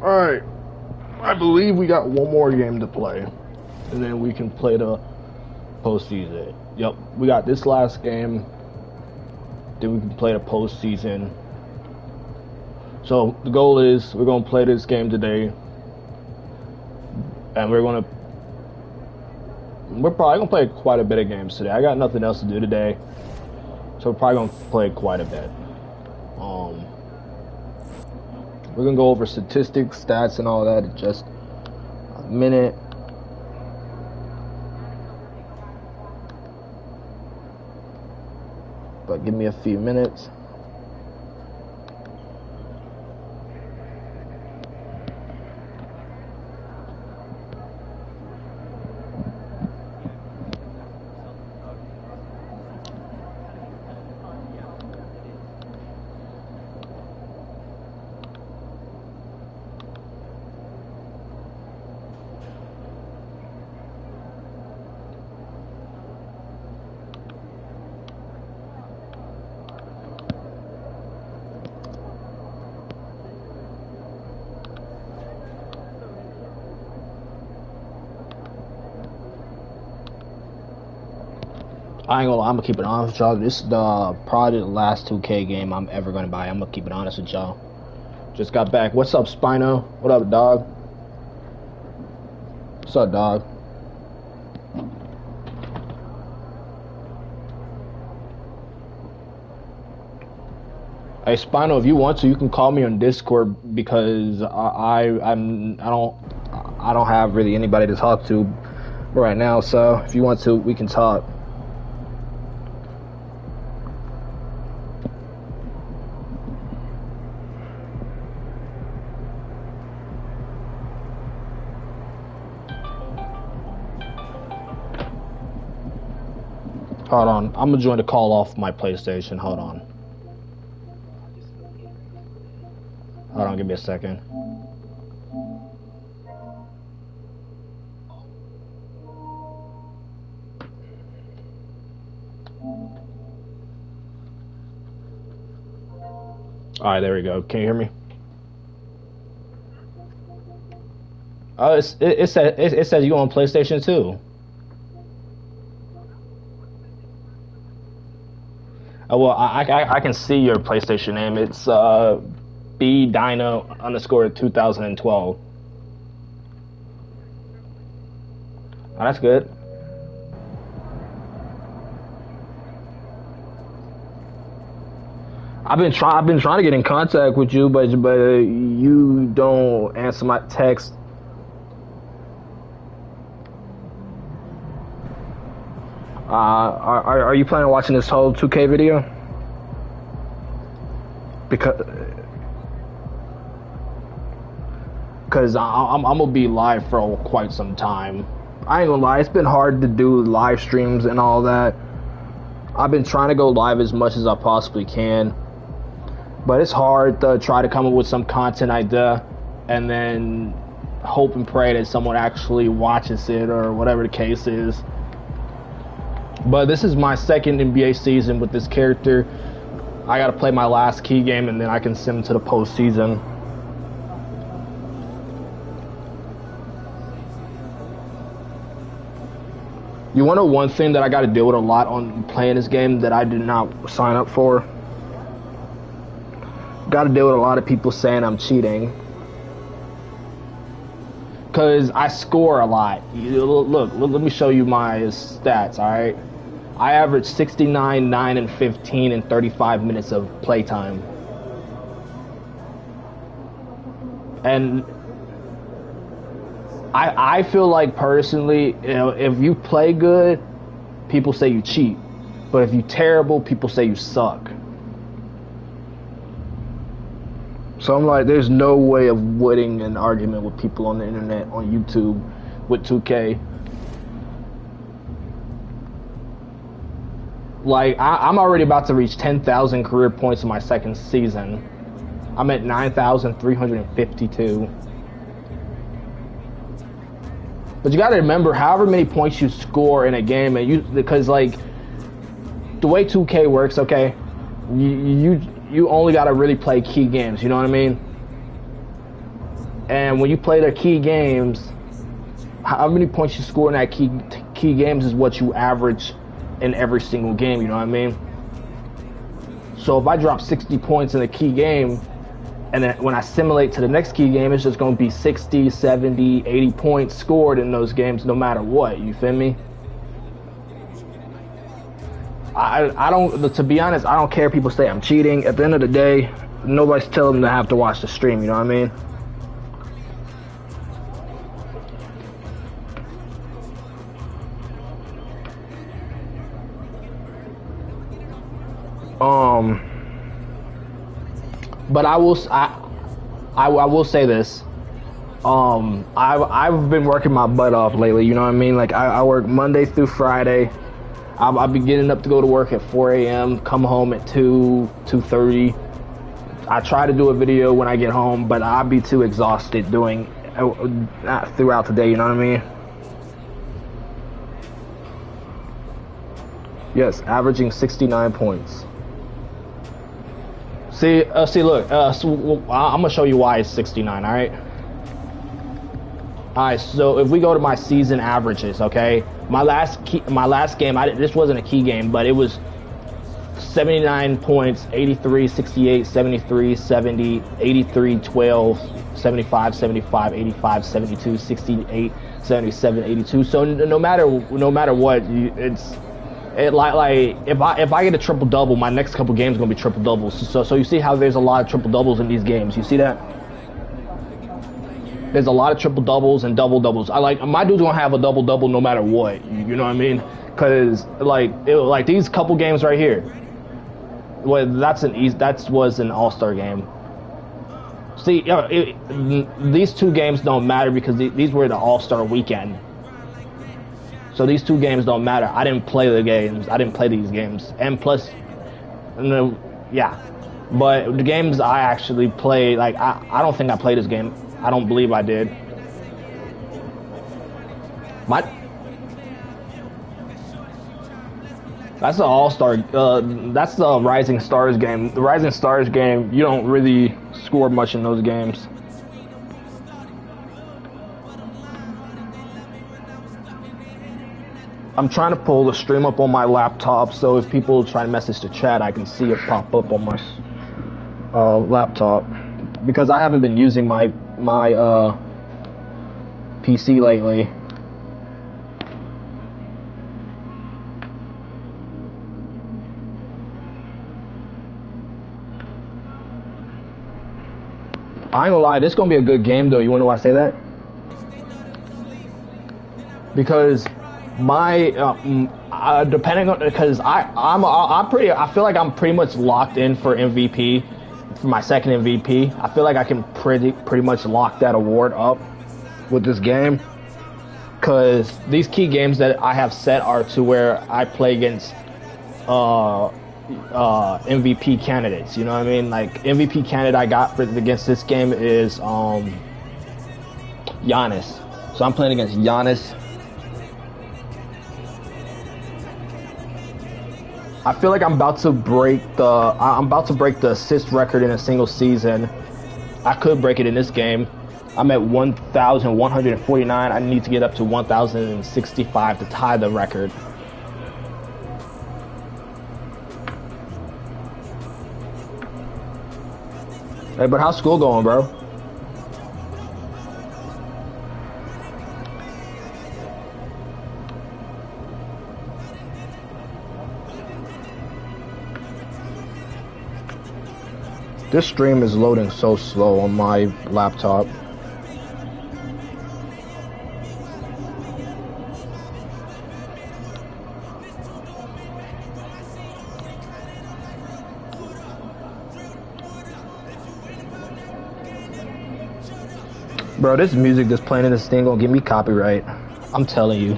Alright. I believe we got one more game to play. And then we can play the postseason. Yep, we got this last game. Then we can play the postseason. So the goal is we're gonna play this game today. And we're probably gonna play quite a bit of games today. I got nothing else to do today. So we're probably gonna play quite a bit. We're gonna go over statistics, stats, and all that in just a minute. But give me a few minutes. I ain't gonna lie, I'm gonna keep it honest with y'all. This is probably the last 2K game I'm ever gonna buy. I'm gonna keep it honest with y'all. Just got back. What's up, Spino? What up, dog? What's up, dog? Hey, Spino, if you want to, you can call me on Discord because I don't have really anybody to talk to right now. So if you want to, we can talk. Hold on, I'm gonna join the call off my PlayStation. Hold on, give me a second. Alright, there we go. Can you hear me? Oh, it says you on PlayStation 2. Oh, well, I can see your PlayStation name. It's bdino_2012. Oh, that's good. I've been trying to get in contact with you, but you don't answer my text. Are you planning on watching this whole 2K video? Because I'm gonna be live for quite some time. I ain't gonna lie, it's been hard to do live streams and all that. I've been trying to go live as much as I possibly can, but it's hard to try to come up with some content idea and then hope and pray that someone actually watches it or whatever the case is. But this is my second NBA season with this character. I gotta play my last key game and then I can send him to the postseason. You wanna know one thing that I gotta deal with a lot on playing this game that I did not sign up for? Gotta deal with a lot of people saying I'm cheating. Cause I score a lot. Look, let me show you my stats, alright? I average 69, 9, and 15 in 35 minutes of playtime. And I feel like personally, you know, if you play good, people say you cheat. But if you're terrible, people say you suck. So I'm like, there's no way of winning an argument with people on the internet, on YouTube, with 2K. Like, I'm already about to reach 10,000 career points in my second season. I'm at 9,352. But you got to remember, however many points you score in a game, and because like the way 2K works, okay, you only got to really play key games. You know what I mean? And when you play their key games, how many points you score in that key games is what you average in every single game. You know what I mean? So if I drop 60 points in a key game, and then when I simulate to the next key game, it's just going to be 60, 70, 80 points scored in those games no matter what. You feel me? I don't, to be honest, I don't care if people say I'm cheating. At the end of the day, nobody's telling them to have to watch the stream, you know what I mean? But I will say this. I've been working my butt off lately. You know what I mean? Like I work Monday through Friday. I'll be getting up to go to work at 4 a.m. Come home at 2:30. I try to do a video when I get home, but I'll be too exhausted doing throughout the day. You know what I mean? Yes, averaging 69 points. See, look. So I'm gonna show you why it's 69. All right. All right. So if we go to my season averages, okay, my last game, this wasn't a key game, but it was 79 points, 83, 68, 73, 70, 83, 12, 75, 75, 85, 72, 68, 77, 82. So no matter what, like if I get a triple double, my next couple games are gonna be triple doubles. So you see how there's a lot of triple doubles in these games. You see that? There's a lot of triple doubles and double doubles. My dude's gonna have a double double no matter what. You know what I mean? Cause like these couple games right here. Well, that was an all-star game. See, these two games don't matter because these were the all-star weekend. So these two games don't matter. I didn't play the games. I didn't play these games. And plus, yeah. But the games I actually played, like, I don't think I played this game. I don't believe I did. That's the All-Star, that's the Rising Stars game. The Rising Stars game, you don't really score much in those games. I'm trying to pull the stream up on my laptop, so if people try to message the chat, I can see it pop up on my laptop. Because I haven't been using my PC lately. I ain't gonna lie, this is gonna be a good game though. You wanna know why I say that? Because depending on, because I feel like I'm pretty much locked in for MVP, for my second MVP. I feel like I can pretty much lock that award up with this game, because these key games that I have set are to where I play against MVP candidates. You know what I mean? Like MVP candidate I got against this game is Giannis. So I'm playing against Giannis. I feel like I'm about to break the assist record in a single season. I could break it in this game. I'm at 1,149. I need to get up to 1,065 to tie the record. Hey, but how's school going, bro? This stream is loading so slow on my laptop. Bro, this music that's playing in this thing gonna give me copyright. I'm telling you.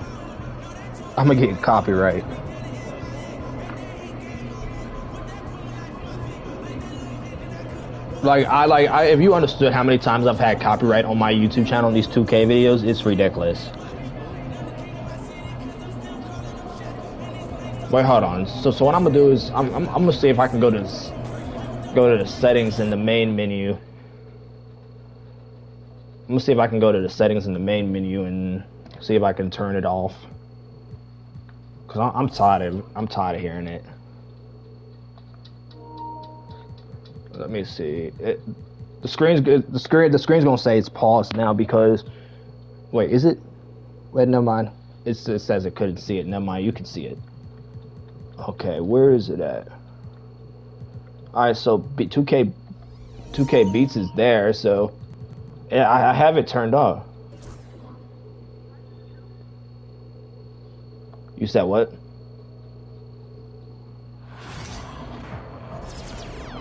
I'm gonna get copyright. If you understood how many times I've had copyright on my YouTube channel on these 2K videos, it's ridiculous. Wait, hold on. So what I'm gonna do is I'm gonna see if I can go to the settings in the main menu. I'm gonna see if I can go to the settings in the main menu and see if I can turn it off. Cause I'm tired of hearing it. Let me see. The screen's gonna say it's paused now because. Wait, is it? Wait, never mind. It says it couldn't see it. Never mind, you can see it. Okay, where is it at? Alright, so 2K Beats is there, so yeah, I have it turned off. You said what?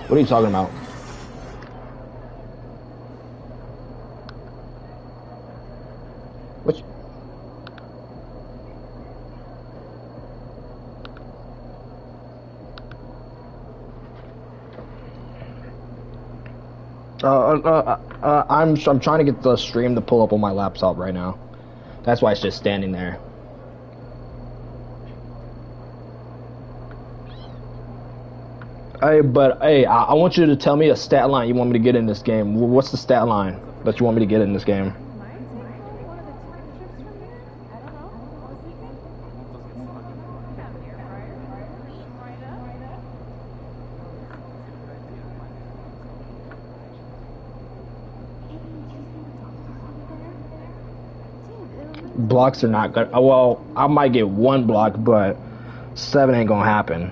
What are you talking about? What? I'm trying to get the stream to pull up on my laptop right now. That's why it's just standing there. Hey, I want you to tell me a stat line you want me to get in this game. What's the stat line that you want me to get in this game? Blocks are not good. Well, I might get 1 block, but 7 ain't gonna happen.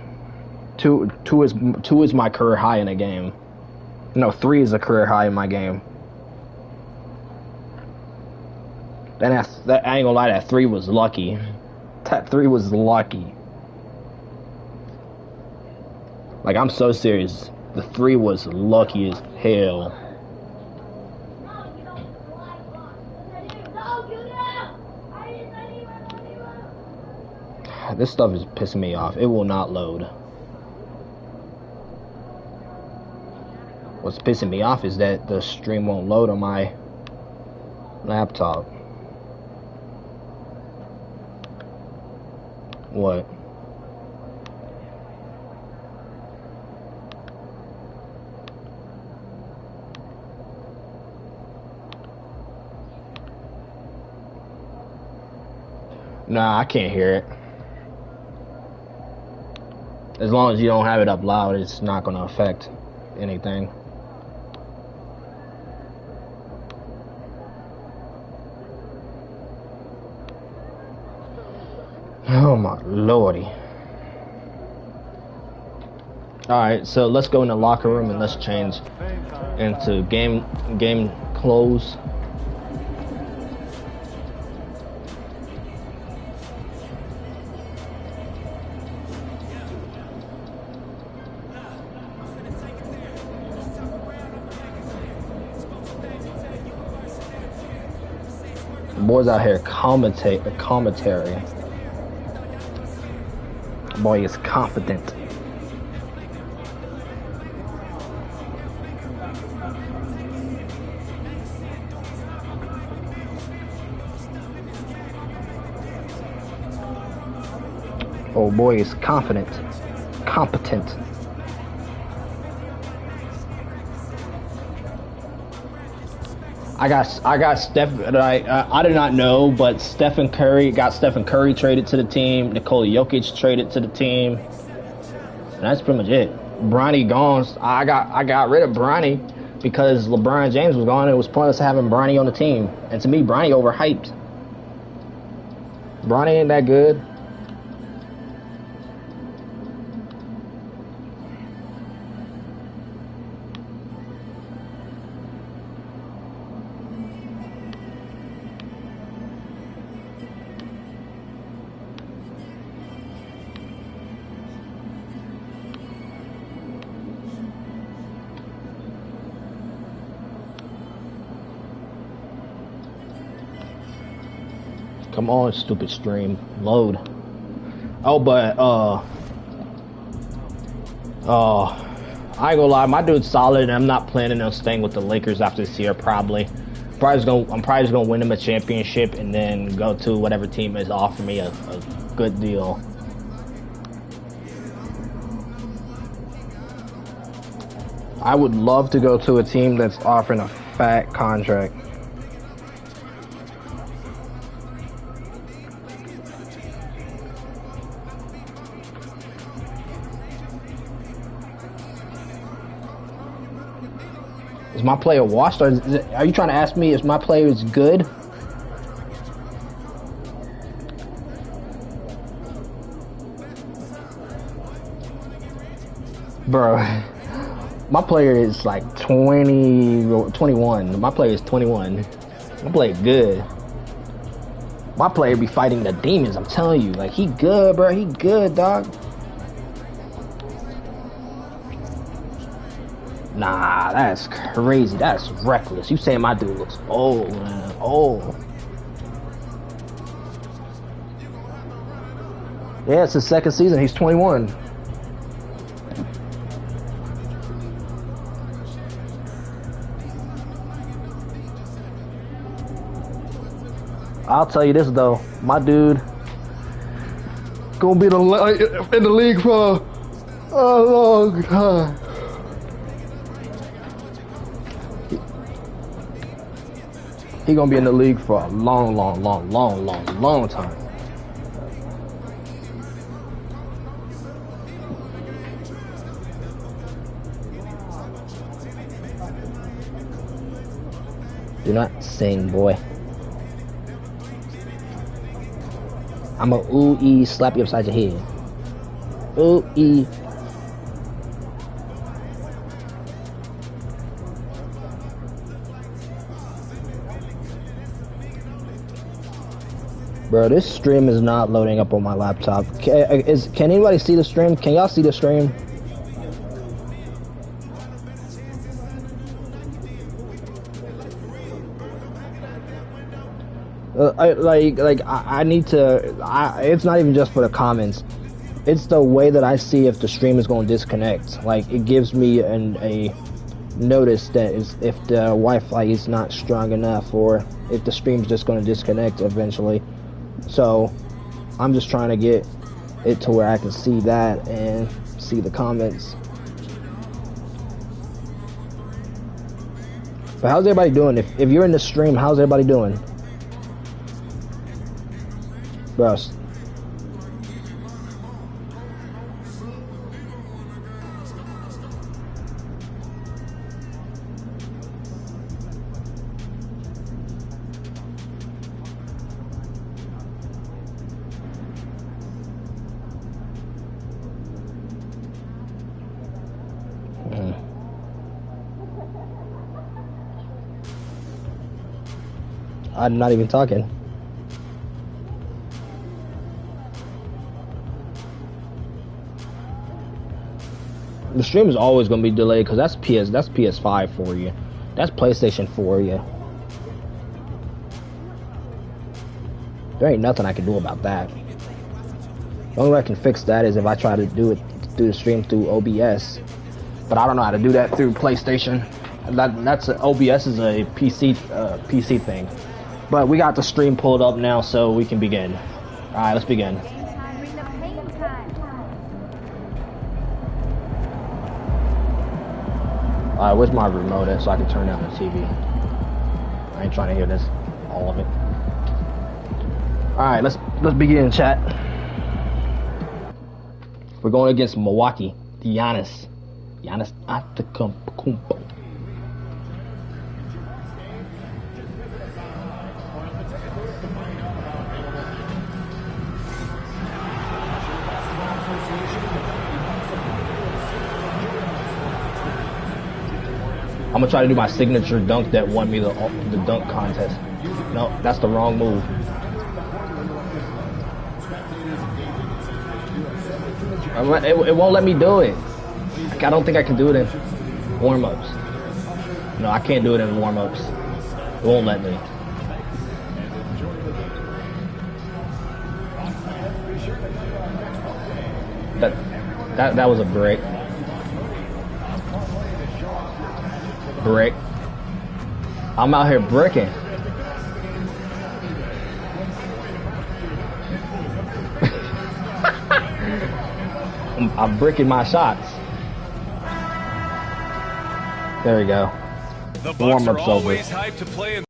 Two is my career high in a game. No, 3 is a career high in my game. Then that I ain't gonna lie, that 3 was lucky. That 3 was lucky. Like, I'm so serious. The 3 was lucky as hell. This stuff is pissing me off. It will not load. What's pissing me off is that the stream won't load on my laptop. What? Nah, I can't hear it. As long as you don't have it up loud, it's not going to affect anything. Oh my lordy. Alright, so let's go in the locker room and let's change into game clothes. Boys out here commentary. Boy is confident. Oh boy is confident, competent. I got Steph. I did not know, but Stephen Curry traded to the team. Nikola Jokic traded to the team. And that's pretty much it. Bronny gone. I got rid of Bronny because LeBron James was gone. It was pointless having Bronny on the team. And to me, Bronny overhyped. Bronny ain't that good. Come on, stupid stream. Load. Oh, but, I ain't gonna lie, my dude's solid, and I'm not planning on staying with the Lakers after this year, probably. I'm probably just gonna win them a championship and then go to whatever team is offering me a good deal. I would love to go to a team that's offering a fat contract. Is my player washed, or are you trying to ask me if my player is good? Bro, my player is like 21. My player is 21. My player good. My player be fighting the demons, I'm telling you. Like, he good, bro. He good, dog. Nah, that's crazy. That's reckless. You saying my dude looks old, man. Old. Yeah, it's his second season. He's 21. I'll tell you this though, my dude gonna be in the league for a long time. He gonna be in the league for a long time. Do not sing, boy. I'm a ooh-ee slap you upside your head. Ooh-ee. Bro, this stream is not loading up on my laptop. Can anybody see the stream? Can y'all see the stream? I need to. It's not even just for the comments. It's the way that I see if the stream is going to disconnect. Like, it gives me a notice that if the Wi-Fi is not strong enough, or if the stream's just going to disconnect eventually. So, I'm just trying to get it to where I can see that and see the comments. But how's everybody doing? If you're in the stream, how's everybody doing? Bro. I'm not even talking. The stream is always going to be delayed because that's PS5 for you. That's PlayStation for you. There ain't nothing I can do about that. The only way I can fix that is if I try to do the stream through OBS. But I don't know how to do that through PlayStation. OBS is a PC thing. But we got the stream pulled up now, so we can begin. All right, let's begin. All right, where's my remote at so I can turn down the TV? I ain't trying to hear this, all of it. All right, let's begin, chat. We're going against Milwaukee. Giannis Antetokounmpo. I'm gonna try to do my signature dunk that won me the dunk contest. No, that's the wrong move. It won't let me do it. I don't think I can do it in warm-ups. No, I can't do it in warm-ups. It won't let me. That was a brick. Brick. I'm out here bricking. I'm bricking my shots. There we go. The Bucks are always hyped to play in.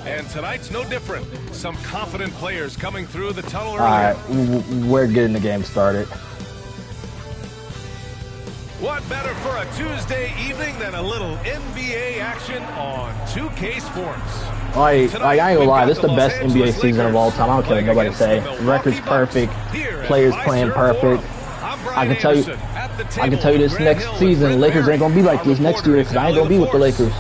And tonight's no different. Some confident players coming through the tunnel earlier. All right, we're getting the game started. What better for a Tuesday evening than a little NBA action on 2K Sports? Like I ain't gonna lie, this is the best NBA season of all time. I don't care what nobody say. Record's perfect, players playing perfect. I can tell you this next season, Lakers ain't gonna be like this next year because I ain't gonna be with the Lakers.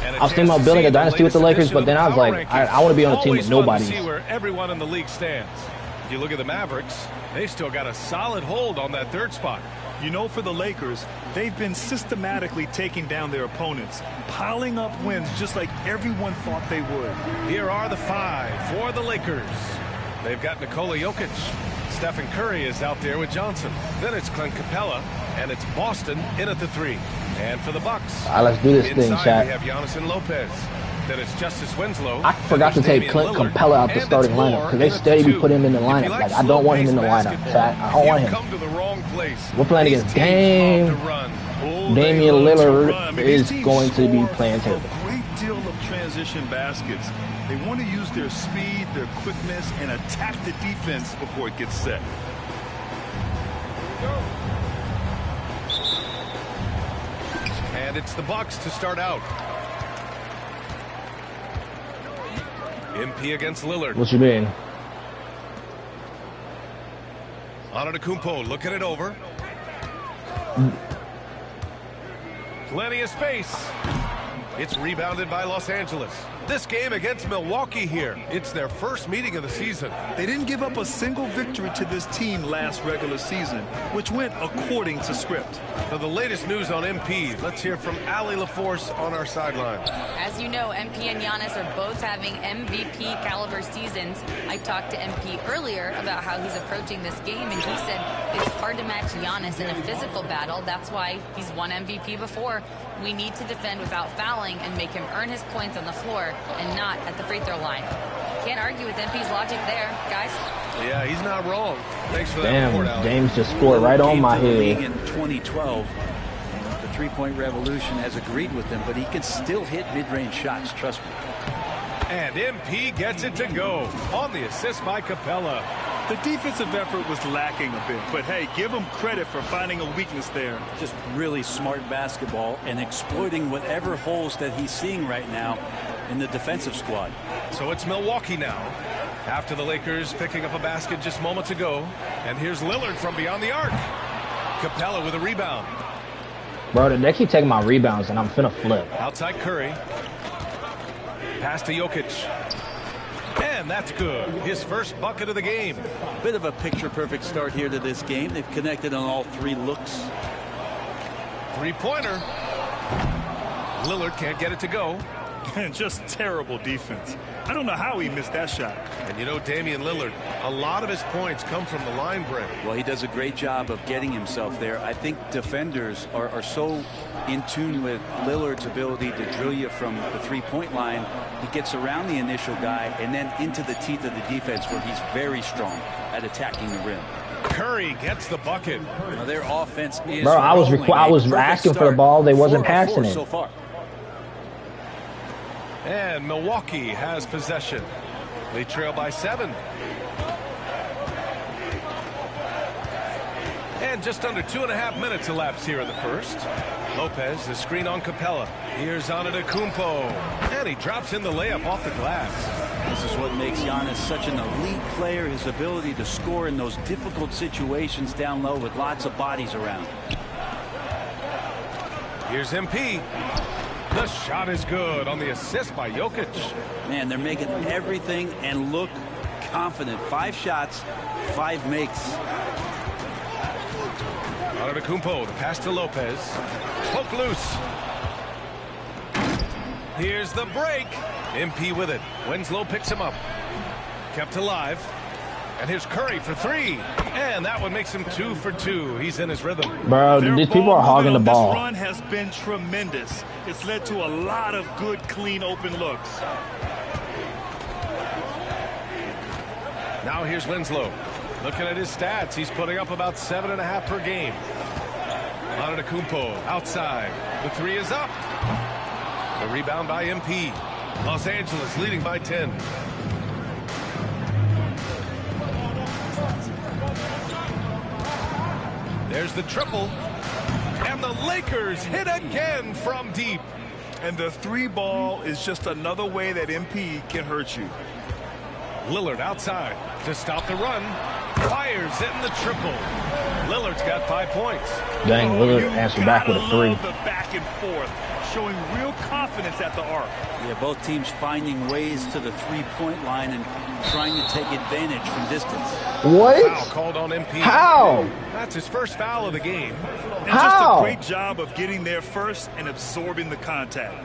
I was thinking about building a dynasty with the Lakers, but then I was like, I want to be on a team with nobody. See where everyone in the league stands. If you look at the Mavericks, they still got a solid hold on that third spot. You know, for the Lakers, they've been systematically taking down their opponents, piling up wins just like everyone thought they would. Here are the 5 for the Lakers. They've got Nikola Jokic. Stephen Curry is out there with Johnson. Then it's Clint Capella, and it's Boston in at the 3. And for the Bucks, all right, let's do this thing, chat. We have Giannis and Lopez. Then it's Justice Winslow. I forgot to take Clint Capella out the starting lineup because they steady be putting him in the lineup. Like I don't want him in the lineup, chat. I don't want him. We're playing against Damian Lillard is going to be playing terrible. A great deal of transition baskets. They want to use their speed, their quickness, and attack the defense before it gets set. And it's the Bucks to start out. MP against Lillard. What you mean? Antetokounmpo looking it over. Plenty of space. It's rebounded by Los Angeles. This game against Milwaukee here. It's their first meeting of the season. They didn't give up a single victory to this team last regular season, which went according to script. For the latest news on MP, let's hear from Allie LaForce on our sideline. As you know, MP and Giannis are both having MVP caliber seasons. I talked to MP earlier about how he's approaching this game, and he said it's hard to match Giannis in a physical battle. That's why he's won MVP before. We need to defend without fouling and make him earn his points on the floor and not at the free throw line. Can't argue with MP's logic there, guys. Yeah, he's not wrong. Thanks for that report, Alex. James just scored right on my head. In 2012, the three-point revolution has agreed with him, but he can still hit mid-range shots, trust me. And MP gets it to go on the assist by Capella. The defensive effort was lacking a bit, but hey, give him credit for finding a weakness there. Just really smart basketball and exploiting whatever holes that he's seeing right now in the defensive squad. So it's Milwaukee now, after the Lakers picking up a basket just moments ago. And here's Lillard from beyond the arc. Capella with a rebound. Bro, they keep taking my rebounds, and I'm finna flip. Outside Curry. Pass to Jokic. And that's good. His first bucket of the game. Bit of a picture-perfect start here to this game. They've connected on all 3 looks. Three-pointer. Lillard can't get it to go. And just terrible defense. I don't know how he missed that shot. And you know, Damian Lillard, a lot of his points come from the line break. Well, he does a great job of getting himself there. I think defenders are so in tune with Lillard's ability to drill you from the three-point line. He gets around the initial guy and then into the teeth of the defense where he's very strong at attacking the rim. Curry gets the bucket. Now their offense is bro, I was asking for the ball. They wasn't passing it. So far. And Milwaukee has possession. They trail by 7. And just under 2.5 minutes elapsed here in the first. Lopez, the screen on Capella. Here's Antetokounmpo. And he drops in the layup off the glass. This is what makes Giannis such an elite player, his ability to score in those difficult situations down low with lots of bodies around. Here's MP. The shot is good on the assist by Jokic. Man, they're making everything and look confident. 5 shots, 5 makes. Antetokounmpo, the pass to Lopez. Poke loose. Here's the break. MP with it. Winslow picks him up. Kept alive. And here's Curry for 3. And that one makes him 2 for 2. He's in his rhythm. Bro, these people are hogging the ball. This run has been tremendous. It's led to a lot of good, clean, open looks. Now here's Winslow. Looking at his stats, he's putting up about 7.5 per game. Antetokounmpo outside. The three is up. The rebound by MP. Los Angeles leading by 10. There's the triple. And the Lakers hit again from deep. And the three ball is just another way that MP can hurt you. Lillard outside to stop the run. Fires in the triple. Lillard's got 5 points. Dang, Lillard answered back with a three. The back and forth, showing real confidence at the arc. Yeah, both teams finding ways to the three-point line and trying to take advantage from distance. What? Foul called on MP. How? That's his first foul of the game. And How? just a great job of getting there first and absorbing the contact.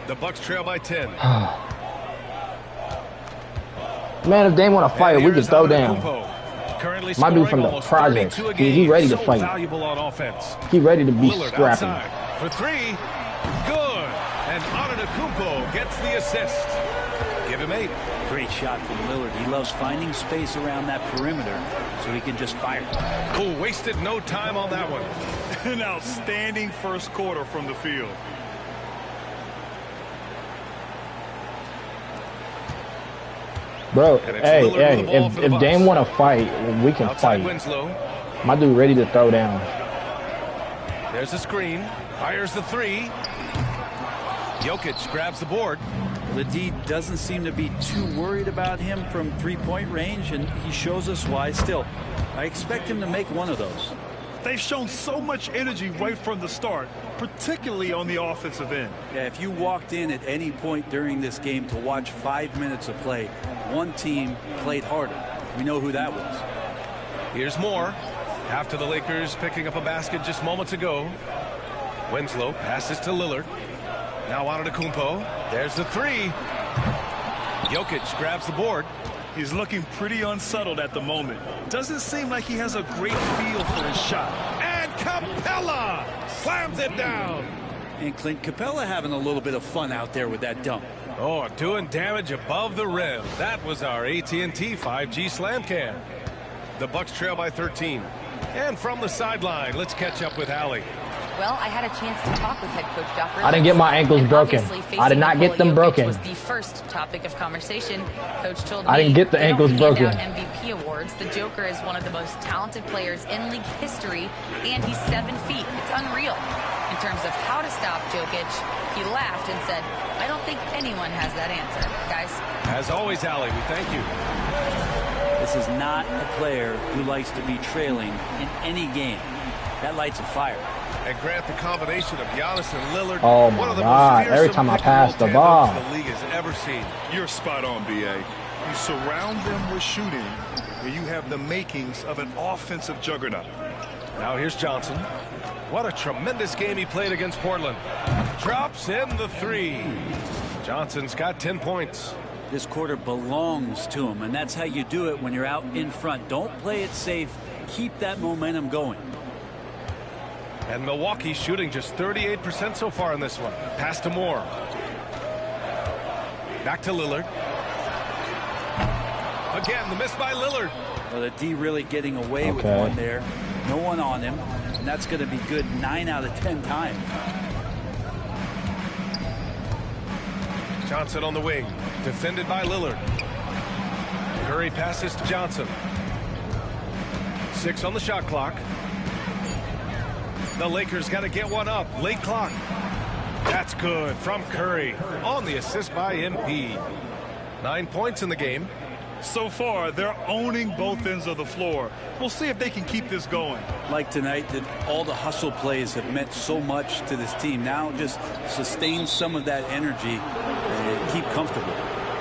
The Bucks trail by 10. Man, if they want to fight, we can throw down. Currently Might be from the almost projects. 32 a game. He ready to So fight. valuable on offense. He ready to be Lillard scrappy. outside for three. Good. And Antetokounmpo gets the assist. Give him 8. Great shot from Lillard. He loves finding space around that perimeter so he can just fire. Oh, wasted no time on that one. An outstanding first quarter from the field. Bro, And it's hey, Lillard with the ball for the if Bucks. Dame want to fight, we can Outside fight. Winslow. My dude ready to throw down. There's the screen. Fires the three. Jokic grabs the board. The D doesn't seem to be too worried about him from three-point range, and he shows us why. Still, I expect him to make one of those. They've shown so much energy right from the start, particularly on the offensive end. Yeah, if you walked in at any point during this game to watch 5 minutes of play, one team played harder. We know who that was. Here's more. After the Lakers picking up a basket just moments ago. Winslow passes to Lillard. Now Antetokounmpo. There's the three. Jokic grabs the board. He's looking pretty unsettled at the moment. Doesn't seem like he has a great feel for his shot. And Capella slams it down. And Clint Capella having a little bit of fun out there with that dunk. Oh, doing damage above the rim. That was our AT&T 5G slam cam. The Bucks trail by 13. And from the sideline, let's catch up with Allie. Well, I had a chance to talk with head coach Doc I didn't get my ankles and broken. obviously I did not get them Nikola Jokic broken. was the first topic of conversation. Coach told I me didn't get the they don't ankles hand broken. out MVP awards. The Joker is one of the most talented players in league history, and he's 7 feet. It's unreal. In terms of how to stop Jokic, he laughed and said, I don't think anyone has that answer. Guys. As always, Allie, we thank you. This is not a player who likes to be trailing in any game. That lights a fire. And Grant, the combination of Giannis and Lillard, Oh one of my the God, most every fearsome time I pick and roll pass the tandems ball. the league has ever seen. You're spot on, B.A. You surround them with shooting, and you have the makings of an offensive juggernaut. Now here's Johnson. What a tremendous game he played against Portland. Drops in the three. Johnson's got 10 points. This quarter belongs to him, and that's how you do it when you're out in front. Don't play it safe. Keep that momentum going. And Milwaukee shooting just 38% so far in this one. Pass to Moore. Back to Lillard. Again, the miss by Lillard. Well, the D really getting away with one there. No one on him, and that's going to be good 9 out of 10 times. Johnson on the wing. Defended by Lillard. Curry passes to Johnson. 6 on the shot clock. The Lakers got to get one up. Late clock. That's good from Curry on the assist by MP. 9 points in the game. So far, they're owning both ends of the floor. We'll see if they can keep this going. Like tonight, that all the hustle plays have meant so much to this team. Now just sustain some of that energy and keep comfortable.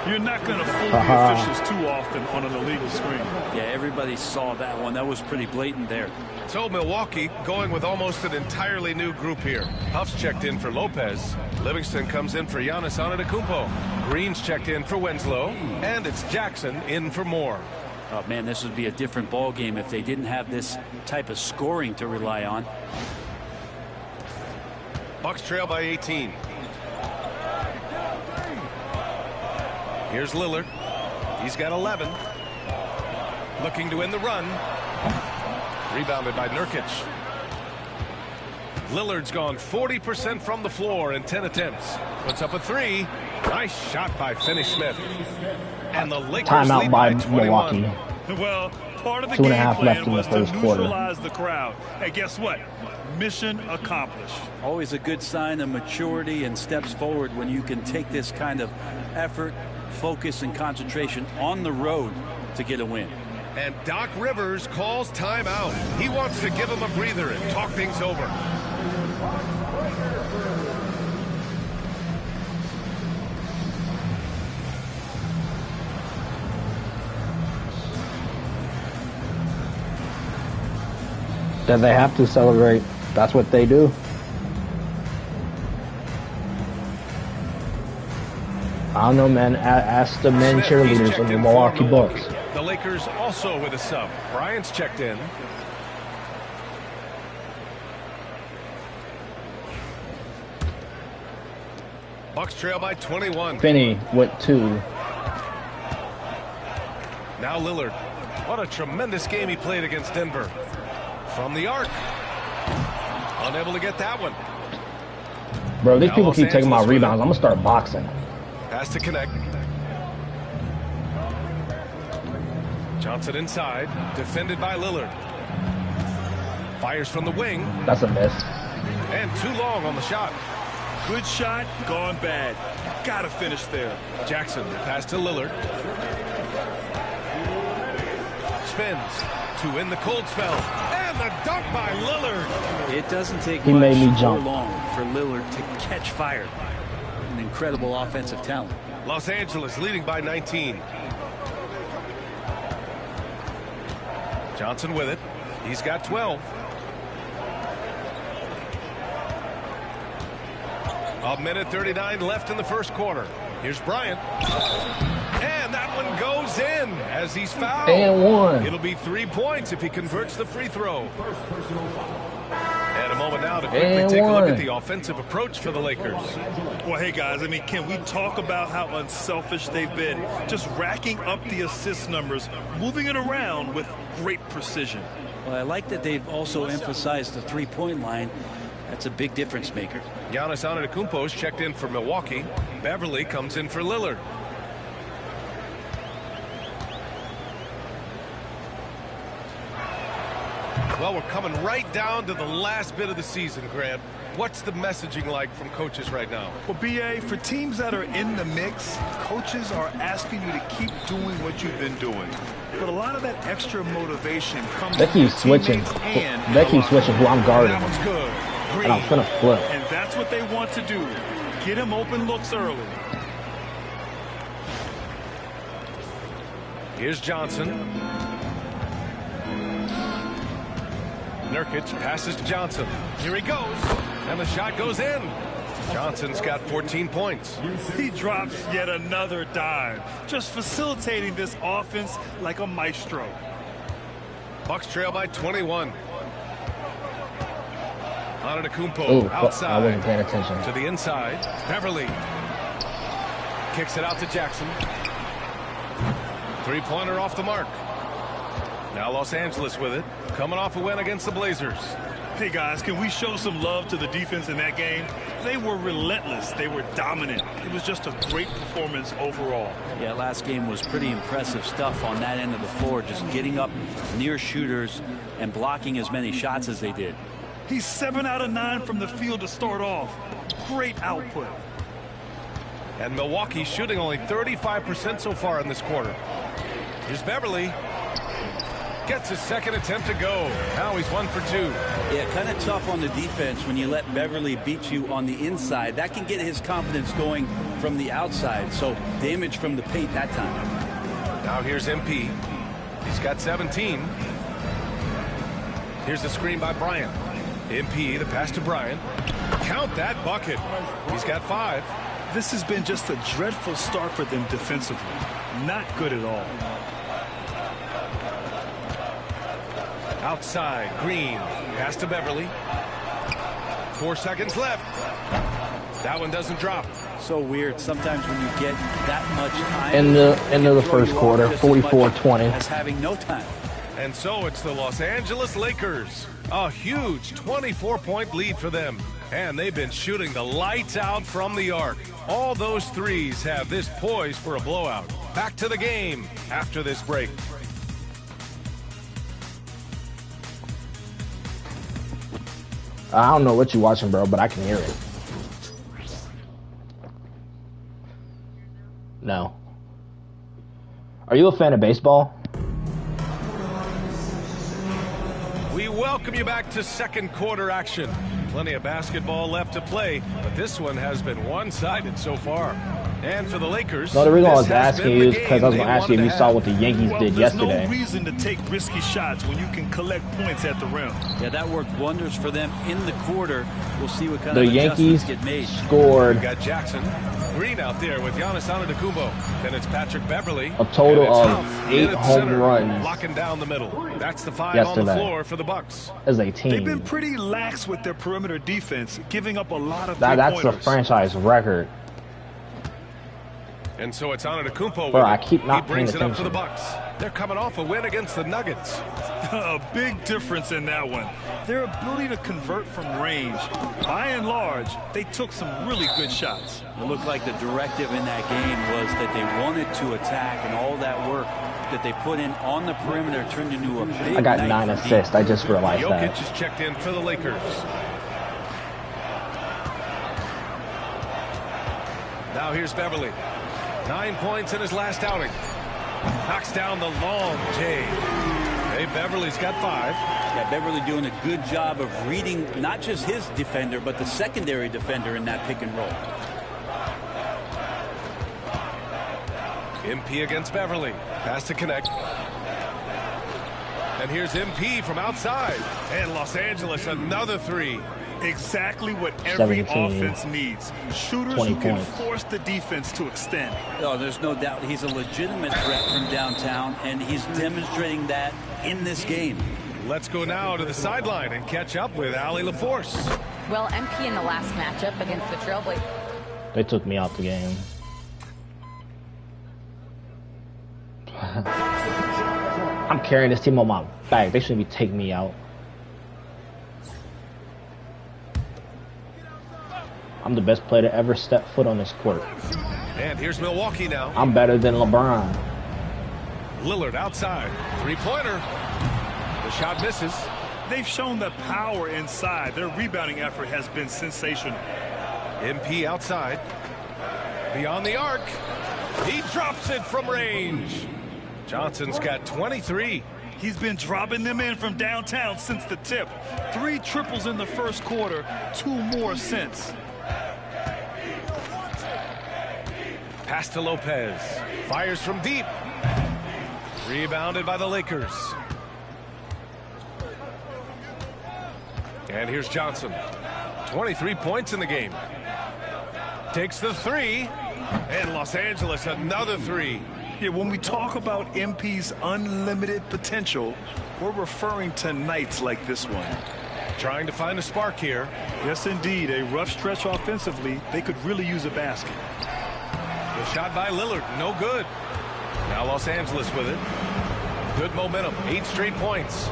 You're not going to fool the officials too often on an illegal screen. Yeah, everybody saw that one. That was pretty blatant there. So Milwaukee going with almost an entirely new group here. Huff's checked in for Lopez. Livingston comes in for Giannis Antetokounmpo. Green's checked in for Winslow. And it's Jackson in for Moore. Oh, man, this would be a different ball game if they didn't have this type of scoring to rely on. Bucks trail by 18. Here's Lillard. He's got 11. Looking to win the run. Rebounded by Nurkic. Lillard's gone 40% from the floor in 10 attempts. Puts up a three. Nice shot by Finney-Smith. And the Lakers Timeout lead by by 21. Milwaukee. Well, part of the 2.5 game left plan in the was to first quarter. neutralize the crowd. And guess what? Mission accomplished. Always a good sign of maturity and steps forward when you can take this kind of effort, focus, and concentration on the road to get a win. And Doc Rivers calls timeout. He wants to give him a breather and talk things over. That they have to celebrate. That's what they do. I don't know, man. Ask the men Smith, he's cheerleaders checked of the in for Milwaukee Bucks. The Lakers also with a sub. Bryant's checked in. Bucks trail by 21. Finney with 2. Now Lillard. What a tremendous game he played against Denver. From the arc. Unable to get that one. Bro, these Now people Los keep taking my Angeles with rebounds. it. I'm going to start boxing. Pass to connect. Johnson inside. Defended by Lillard. Fires from the wing. That's a miss. And too long on the shot. Good shot, gone bad. Gotta finish there. Jackson, pass to Lillard. Spins to win the cold spell. And the dunk by Lillard. It doesn't take He much made me or jump. long for Lillard to catch fire. An incredible offensive talent. Los Angeles leading by 19. Johnson with it. He's got 12. A minute 39 left in the first quarter. Here's Bryant. And that one goes in as he's fouled. And 1. It'll be 3 points if he converts the free throw. And a moment now to quickly And take a look 1. at the offensive approach for the Lakers. Well, hey, guys, I mean, can we talk about how unselfish they've been? Just racking up the assist numbers, moving it around with great precision. Well, I like that they've also emphasized the three-point line. That's a big difference maker. Giannis Antetokounmpo's checked in for Milwaukee. Beverly comes in for Lillard. Well, we're coming right down to the last bit of the season, Grant. What's the messaging like from coaches right now? Well, BA, for teams that are in the mix, coaches are asking you to keep doing what you've been doing. But a lot of that extra motivation comes They from keep your switching. teammates and They the keep locker switching who I'm guarding. That one's good. And I'm finna flip. And that's what they want to do. Get him open looks early. Here's Johnson. Nurkic passes to Johnson. Here he goes. And the shot goes in. Johnson's got 14 points. He drops yet another dime, just facilitating this offense like a maestro. Bucks trail by 21. Antetokounmpo Ooh, outside. I wasn't paying attention. To the inside. Beverly kicks it out to Jackson. Three-pointer off the mark. Now Los Angeles with it. Coming off a win against the Blazers. Hey, guys, can we show some love to the defense in that game? They were relentless. They were dominant. It was just a great performance overall. Yeah, last game was pretty impressive stuff on that end of the floor, just getting up near shooters and blocking as many shots as they did. He's 7 out of 9 from the field to start off. Great output. And Milwaukee shooting only 35% so far in this quarter. Here's Beverly. Gets his second attempt to go. Now he's 1 for 2. Yeah, kind of tough on the defense when you let Beverly beat you on the inside. That can get his confidence going from the outside. So damage from the paint that time. Now here's MP. He's got 17. Here's the screen by Bryant. MP, the pass to Bryant. Count that bucket. He's got 5. This has been just a dreadful start for them defensively. Not good at all. Outside, Green. Pass to Beverly. 4 seconds left. That one doesn't drop. So weird. Sometimes when you get that much time In the end of the first quarter, 44-20. As having no time. And so it's the Los Angeles Lakers. A huge 24-point lead for them. And they've been shooting the lights out from the arc. All those threes have this poised for a blowout. Back to the game after this break. I don't know what you're watching, bro, but I can hear it. No. Are you a fan of baseball? We welcome you back to second quarter action. Plenty of basketball left to play, but this one has been one-sided so far. And for the Lakers, no, the reason I was this has asking been you the is because I was game going to ask you if they you wanted saw to what the Yankees did There's yesterday. no reason to take risky shots when you can collect points at the rim. Yeah, that worked wonders for them in the quarter. We'll see what kind The of Yankees adjustments get made. scored We got Jackson Green out there with Giannis Antetokounmpo. Then it's Patrick Beverly. a total And it's of Huff 8 in at home center, runs locking down the middle. That's the 5 on the yesterday floor for the Bucks. as a They've team. been pretty lax with their perimeter defense, giving up a lot of That's three-pointers. a franchise record. And so it's Antetokounmpo. Bro, with I it. keep not He brings paying it up for the attention. Bucks. They're coming off a win against the Nuggets. A big difference in that one. Their ability to convert from range. By and large, they took some really good shots. It looked like the directive in that game was that they wanted to attack, and all that work that they put in on the perimeter turned into a big I got night 9 for assists. deep. I just realized Jokic that. is checked in for the Lakers. Now here's Beverly. 9 points in his last outing. Knocks down the long J. Hey, Beverly's got 5. Yeah, Beverly doing a good job of reading not just his defender, but the secondary defender in that pick and roll. MP against Beverly. Pass to connect. And here's MP from outside. And Los Angeles, another 3. Exactly what every 17, offense needs. Shooters 20 who can points. force the defense to extend. Oh, there's no doubt he's a legitimate threat from downtown, and he's demonstrating that in this game. Let's go now to the sideline and catch up with Allie LaForce. Well, MP in the last matchup against the Trailblazers. They took me out the game. I'm carrying this team on my back. They shouldn't be taking me out. I'm the best player to ever step foot on this court. And here's Milwaukee now. I'm better than LeBron. Lillard outside. 3-pointer. The shot misses. They've shown the power inside. Their rebounding effort has been sensational. MP outside. Beyond the arc. He drops it from range. Johnson's got 23. He's been dropping them in from downtown since the tip. 3 triples in the first quarter, 2 more since. Pass to Lopez. Fires from deep. Rebounded by the Lakers. And here's Johnson. 23 points in the game. Takes the 3. And Los Angeles another 3. Yeah, when we talk about MP's unlimited potential, we're referring to nights like this one. Trying to find a spark here. Yes, indeed. A rough stretch offensively. They could really use a basket. The shot by Lillard, no good. Now Los Angeles with it. Good momentum, 8 straight points.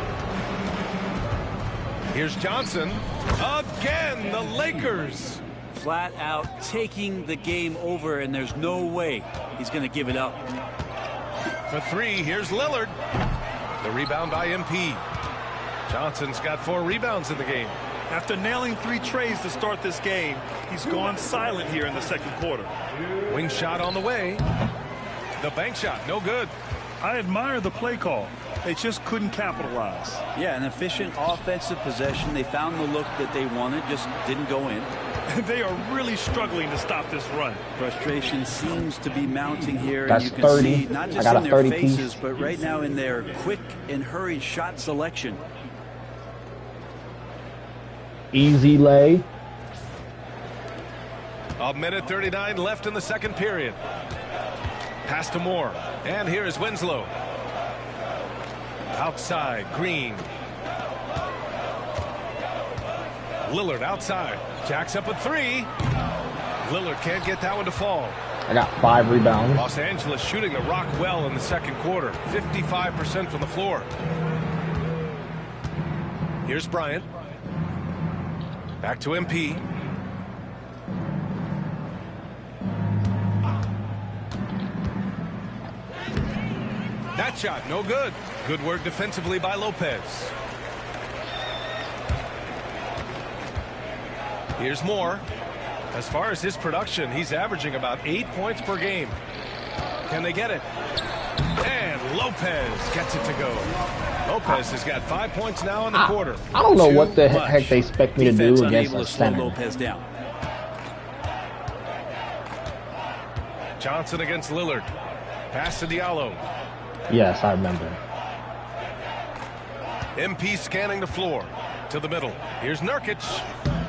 Here's Johnson. Again, the Lakers. Flat out taking the game over, and there's no way he's going to give it up. For 3, here's Lillard. The rebound by MP. Johnson's got 4 rebounds in the game. After nailing 3 trays to start this game, he's gone silent here in the second quarter. Wing shot on the way. The bank shot, no good. I admire the play call. They just couldn't capitalize. Yeah, an efficient offensive possession. They found the look that they wanted, just didn't go in. They are really struggling to stop this run. Frustration seems to be mounting here, That's and you can 30. see not I just got in a their 30 piece. faces, but right now in their quick and hurried shot selection. Easy lay. A minute 39 left in the second period. Pass to Moore. And here is Winslow. Outside, Green. Lillard outside. Jacks up a 3. Lillard can't get that one to fall. I got 5 rebounds. Los Angeles shooting the rock well in the second quarter. 55% from the floor. Here's Bryant. Back to MP. That shot, no good. Good work defensively by Lopez. Here's Moore. As far as his production, he's averaging about 8 points per game. Can they get it? And Lopez gets it to go. Lopez has got 5 points now in the quarter. I don't know what the heck they expect me to do against a center. Lopez down. Johnson against Lillard. Pass to Diallo. Yes, I remember. MP scanning the floor to the middle. Here's Nurkic.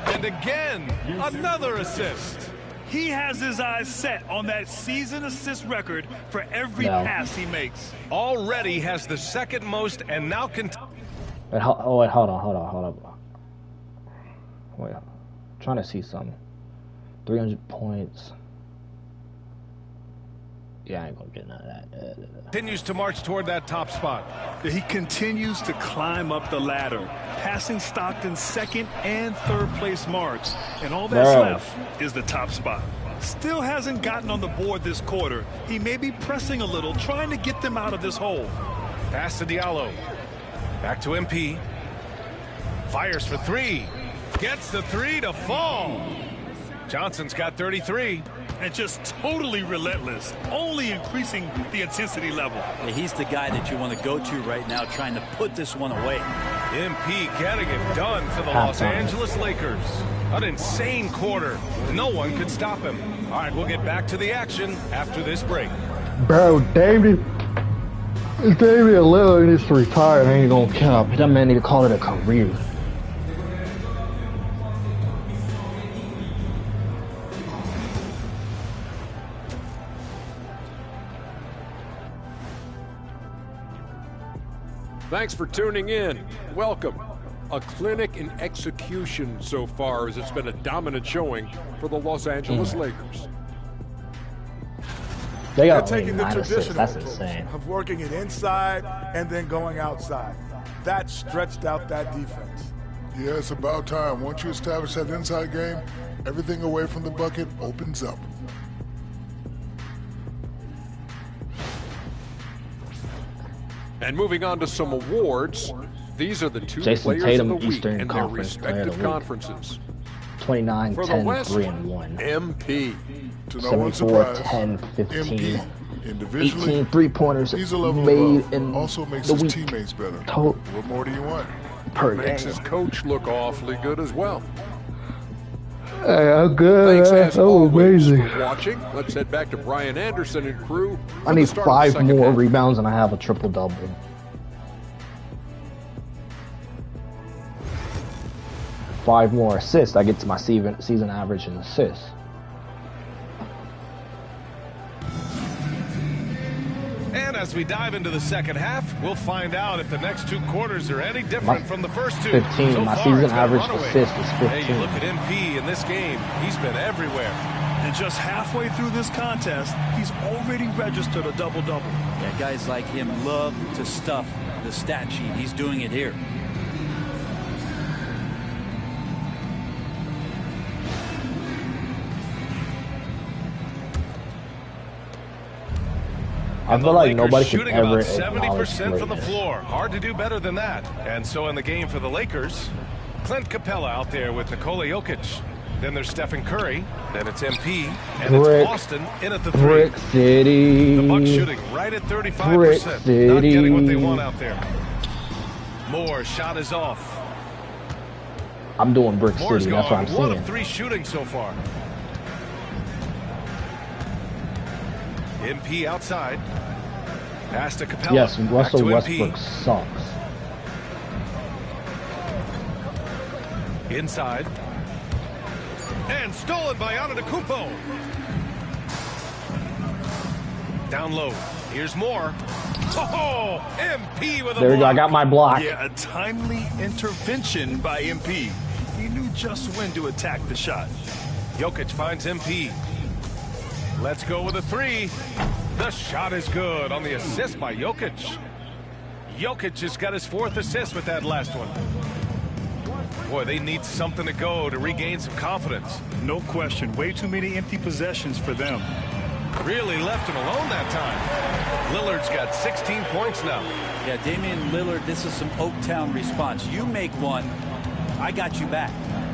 And again, another assist. He has his eyes set on that season assist record for every pass he makes. Already has the second most and now can. Wait, hold on. Wait, I'm trying to see something. 300 points. Yeah, I ain't gonna get none of that. Continues to march toward that top spot. He continues to climb up the ladder, passing Stockton's second and third place marks. And all that's left is the top spot. Still hasn't gotten on the board this quarter. He may be pressing a little, trying to get them out of this hole. Pass to Diallo. Back to MP. Fires for 3. Gets the 3 to fall. Johnson's got 33. And just totally relentless, only increasing the intensity level. Yeah, he's the guy that you want to go to right now, trying to put this one away. MP getting it done for the Los Angeles Lakers. An insane quarter. No one could stop him. All right, we'll get back to the action after this break. Bro, Damian Lillard needs to retire. I ain't gonna cap. That man need to call it a career. Thanks for tuning in. Welcome. A clinic in execution so far, as it's been a dominant showing for the Los Angeles Lakers. They got taking the traditional that's approach insane. of working it inside and then going outside. That stretched out that defense. Yeah, it's about time. Once you establish that inside game, everything away from the bucket opens up. And moving on to some awards, these are the 2 Jason players Tatum, of the week Eastern in their Conference Player of respective the Week. conferences. 29, For the 10, West, 3, and 1. MP. To no one's 74, surprise, 10, 15. MP, individually, 18 3-pointers he's a level made above. in Also makes the his week. teammates better. What more do you want? Per Makes game. his coach look awfully good as well. Hey, I'm good. Thanks as always amazing. for watching. Let's head back to Brian Anderson and crew. I for need the start of the 5 second more half. rebounds and I have a triple-double. 5 more assists, I get to my season average in assists. And as we dive into the second half, we'll find out if the next 2 quarters are any different My from the first 2. 15. So My far, season it's been a average runaway. assist is 15. Hey, you look at MP in this game, he's been everywhere. And just halfway through this contest, he's already registered a double-double. Yeah, guys like him love to stuff the stat sheet. He's doing it here. I feel like nobody can shooting ever about acknowledge 70% from the greatness. floor. Hard to do better than that. And so in the game for the Lakers, Clint Capella out there with Nikola Jokic. Then there's Stephen Curry. Then it's MP. And Brick. it's Boston in at the 3. Brick City. The Bucks shooting right at 35%. Brick Not getting what they City. want out there. Moore shot is off. I'm doing Brick Moore's City. That's what I'm gone 1 seeing. of 3 shooting so far. MP outside. Pass to Capella. Yes, Back Russell to Westbrook MP. sucks. Inside. And stolen by Antetokounmpo. Down low. Here's Moore. Oh, MP with a There we go. I block. got my block. Yeah, a timely intervention by MP. He knew just when to attack the shot. Jokic finds MP. Let's go with a three. The shot is good on the assist by Jokic. Jokic just got his 4th assist with that last one. Boy, they need something to go to regain some confidence. No question. Way too many empty possessions for them. Really left him alone that time. Lillard's got 16 points now. Yeah, Damian Lillard, this is some Oaktown response. You make one, I got you back.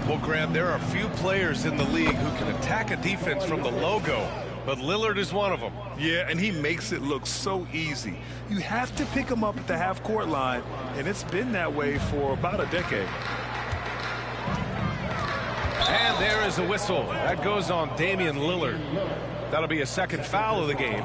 Well, Grant, there are few players in the league who can attack a defense from the logo, but Lillard is one of them. Yeah, and he makes it look so easy. You have to pick him up at the half-court line, and it's been that way for about a decade. And there is a whistle. That goes on Damian Lillard. That'll be a 2nd foul of the game.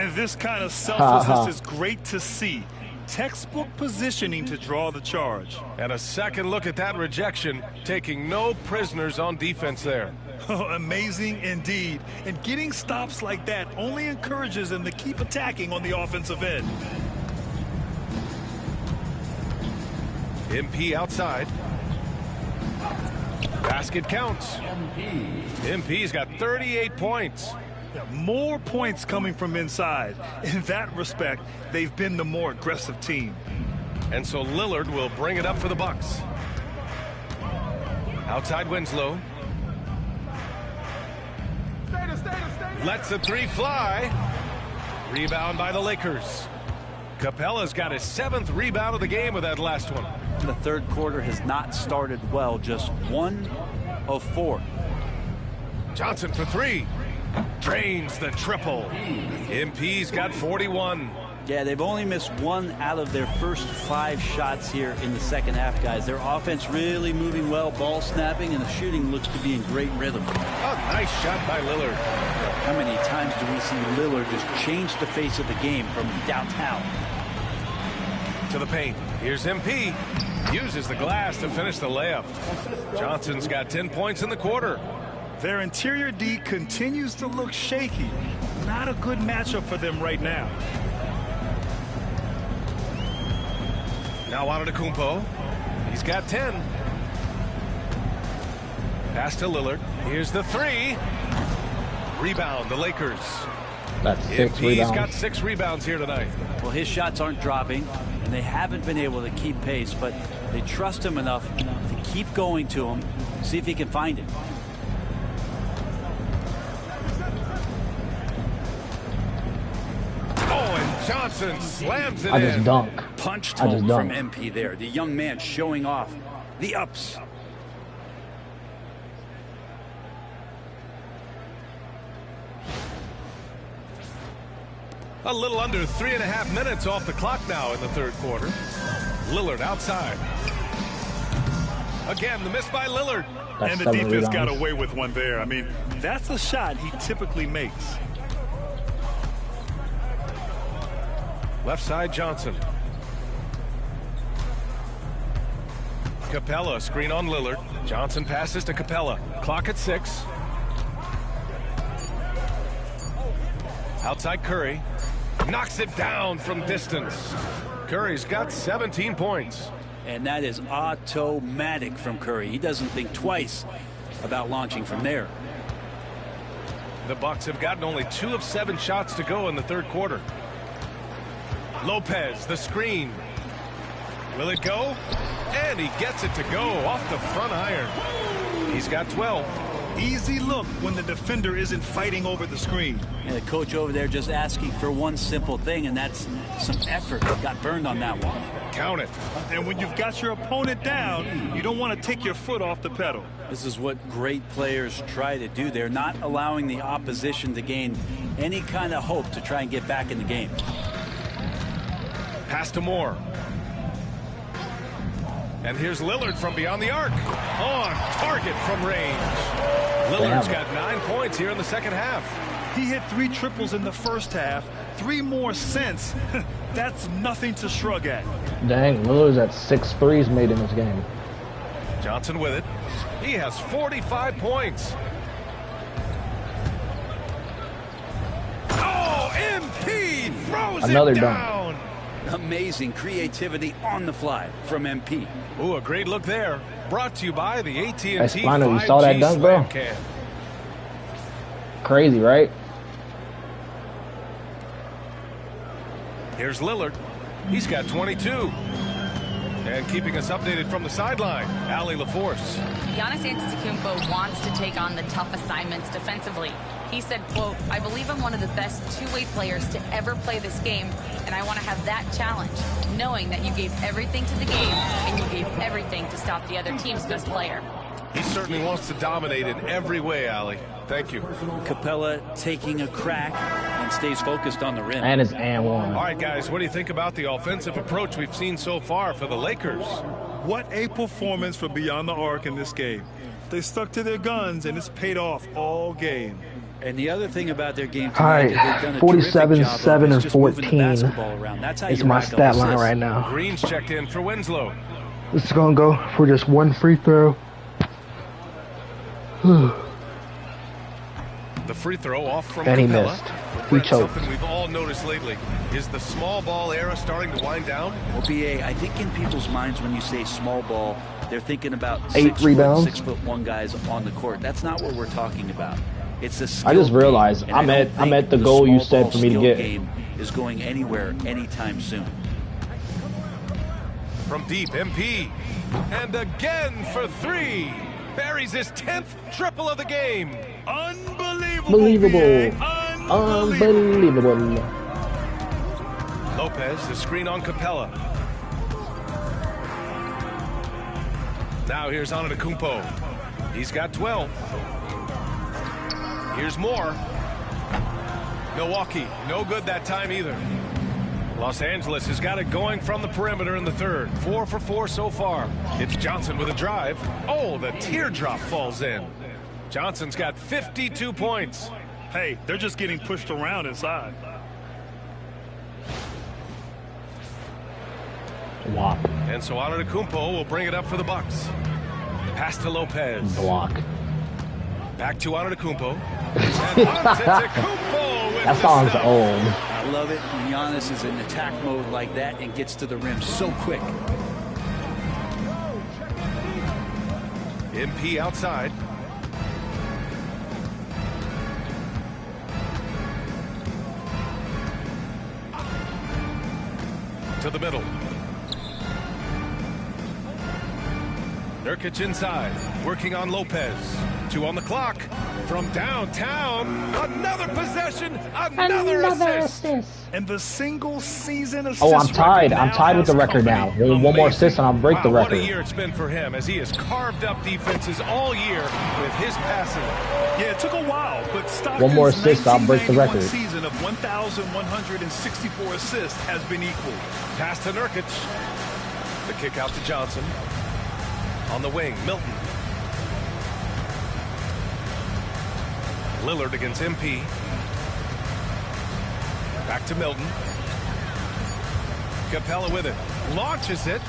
And this kind of selflessness is great to see. Textbook positioning to draw the charge. And a second look at that rejection, taking no prisoners on defense there. Amazing indeed. And getting stops like that only encourages them to keep attacking on the offensive end. MP outside. Basket counts. MP's got 38 points. More points coming from inside. In that respect, they've been the more aggressive team. And so Lillard will bring it up for the Bucks. Outside Winslow. Lets the three fly. Rebound by the Lakers. Capella's got his 7th rebound of the game with that last one. The third quarter has not started well, just 1 of 4. Johnson for 3. Drains the triple. MP's got 41. Yeah, they've only missed 1 out of their first 5 shots here in the second half, guys. Their offense really moving well, ball snapping, and the shooting looks to be in great rhythm. A nice shot by Lillard. How many times do we see Lillard just change the face of the game from downtown? To the paint. Here's MP. Uses the glass to finish the layup. Johnson's got 10 points in the quarter. Their interior D continues to look shaky. Not a good matchup for them right now. Now Antetokounmpo. He's got 10. Pass to Lillard. Here's the 3. Rebound, the Lakers. That's 6 He's rebounds. got 6 rebounds here tonight. Well, his shots aren't dropping, and they haven't been able to keep pace, but they trust him enough to keep going to him, see if he can find it. Oh, and Johnson slams it I just in. dunk. Punched I just home from dunked. MP there. The young man showing off the ups. A little under 3.5 minutes off the clock now in the third quarter. Lillard outside. Again, the miss by Lillard. That's And the 7 defense rebounds. got away with one there. I mean, that's a shot he typically makes. Left side, Johnson. Capella, screen on Lillard. Johnson passes to Capella. Clock at 6. Outside Curry. Knocks it down from distance. Curry's got 17 points. And that is automatic from Curry. He doesn't think twice about launching from there. The Bucks have gotten only 2 of 7 shots to go in the third quarter. Lopez, the screen. Will it go? And he gets it to go off the front iron. He's got 12. Easy look when the defender isn't fighting over the screen. And the coach over there just asking for one simple thing, and that's some effort. Got burned on that one. Count it. And when you've got your opponent down, you don't want to take your foot off the pedal. This is what great players try to do. They're not allowing the opposition to gain any kind of hope to try and get back in the game. Pass to Moore. And here's Lillard from beyond the arc. On target from range. Lillard's got 9 points here in the second half. He hit 3 triples in the first half, 3 more since. That's nothing to shrug at. Dang, Lillard's at 6 threes made in this game. Johnson with it. He has 45 points. Oh, MP throws Another it dunk. down. Amazing creativity on the fly from MP. Ooh, a great look there. Brought to you by the AT&T Espino, you 5G saw that dunk, bro? Slam Cam. Crazy, right? Here's Lillard. He's got 22. And keeping us updated from the sideline, Allie LaForce. Giannis Antetokounmpo wants to take on the tough assignments defensively. He said, quote, "I believe I'm one of the best two-way players to ever play this game, and I want to have that challenge, knowing that you gave everything to the game and you gave everything to stop the other team's best player." He certainly wants to dominate in every way, Allie. Thank you. Capella taking a crack and stays focused on the rim. And it's and one. All right, guys, what do you think about the offensive approach we've seen so far for the Lakers? What a performance for Beyond the Arc in this game. They stuck to their guns, and it's paid off all game. And the other thing about their game All tonight, right, they've done a 47, terrific job 7, of and just moving the 14. basketball around. That's how It's you my rack up stat line assists. right now. Green's checked in for Winslow. This is going to go for just one free throw. The free throw off from And he Capella. missed. He Brett, choked. something we've all noticed lately. Is the small ball era starting to wind down? Well, BA, I think in people's minds when you say small ball, they're thinking about 8 rebounds. 6'1" guys on the court. That's not what we're talking about. It's a skill I just realized game, and I'm don't at think the goal you small said ball for me to skill get. Game is going anywhere anytime soon. From deep, MP. And again for three. Buries his 10th triple of the game. Unbelievable. Unbelievable. Lopez, the screen on Capella. Now here's Antetokounmpo. He's got 12. Here's more. Milwaukee, no good that time either. Los Angeles has got it going from the perimeter in the third. 4 for 4 so far. It's Johnson with a drive. Oh, the teardrop falls in. Johnson's got 52 points. Hey, they're just getting pushed around inside. Block. And so Antetokounmpo will bring it up for the Bucks. Pass to Lopez. Block. Back to Antetokounmpo. And Antetokounmpo with That the song's stuff. old. I love it when Giannis is in attack mode like that and gets to the rim so quick. MP outside. To the middle. Nurkic inside, working on Lopez. 2 on the clock. From downtown, another possession, another assist. And the single season assist. Oh, I'm tied. record I'm now tied with the has record now. company. One more assist and I'll break the Wow, what a record. year it's been for him as he has carved up defenses all year with his passing. Yeah, it took a while, but Stockton's One more assist, I'll break the 1991 record. season of 1,164 assists has been equal. Pass to Nurkic. The kick out to Johnson. On the wing, Milton. Lillard against MP. Back to Milton. Capella with it. Launches it.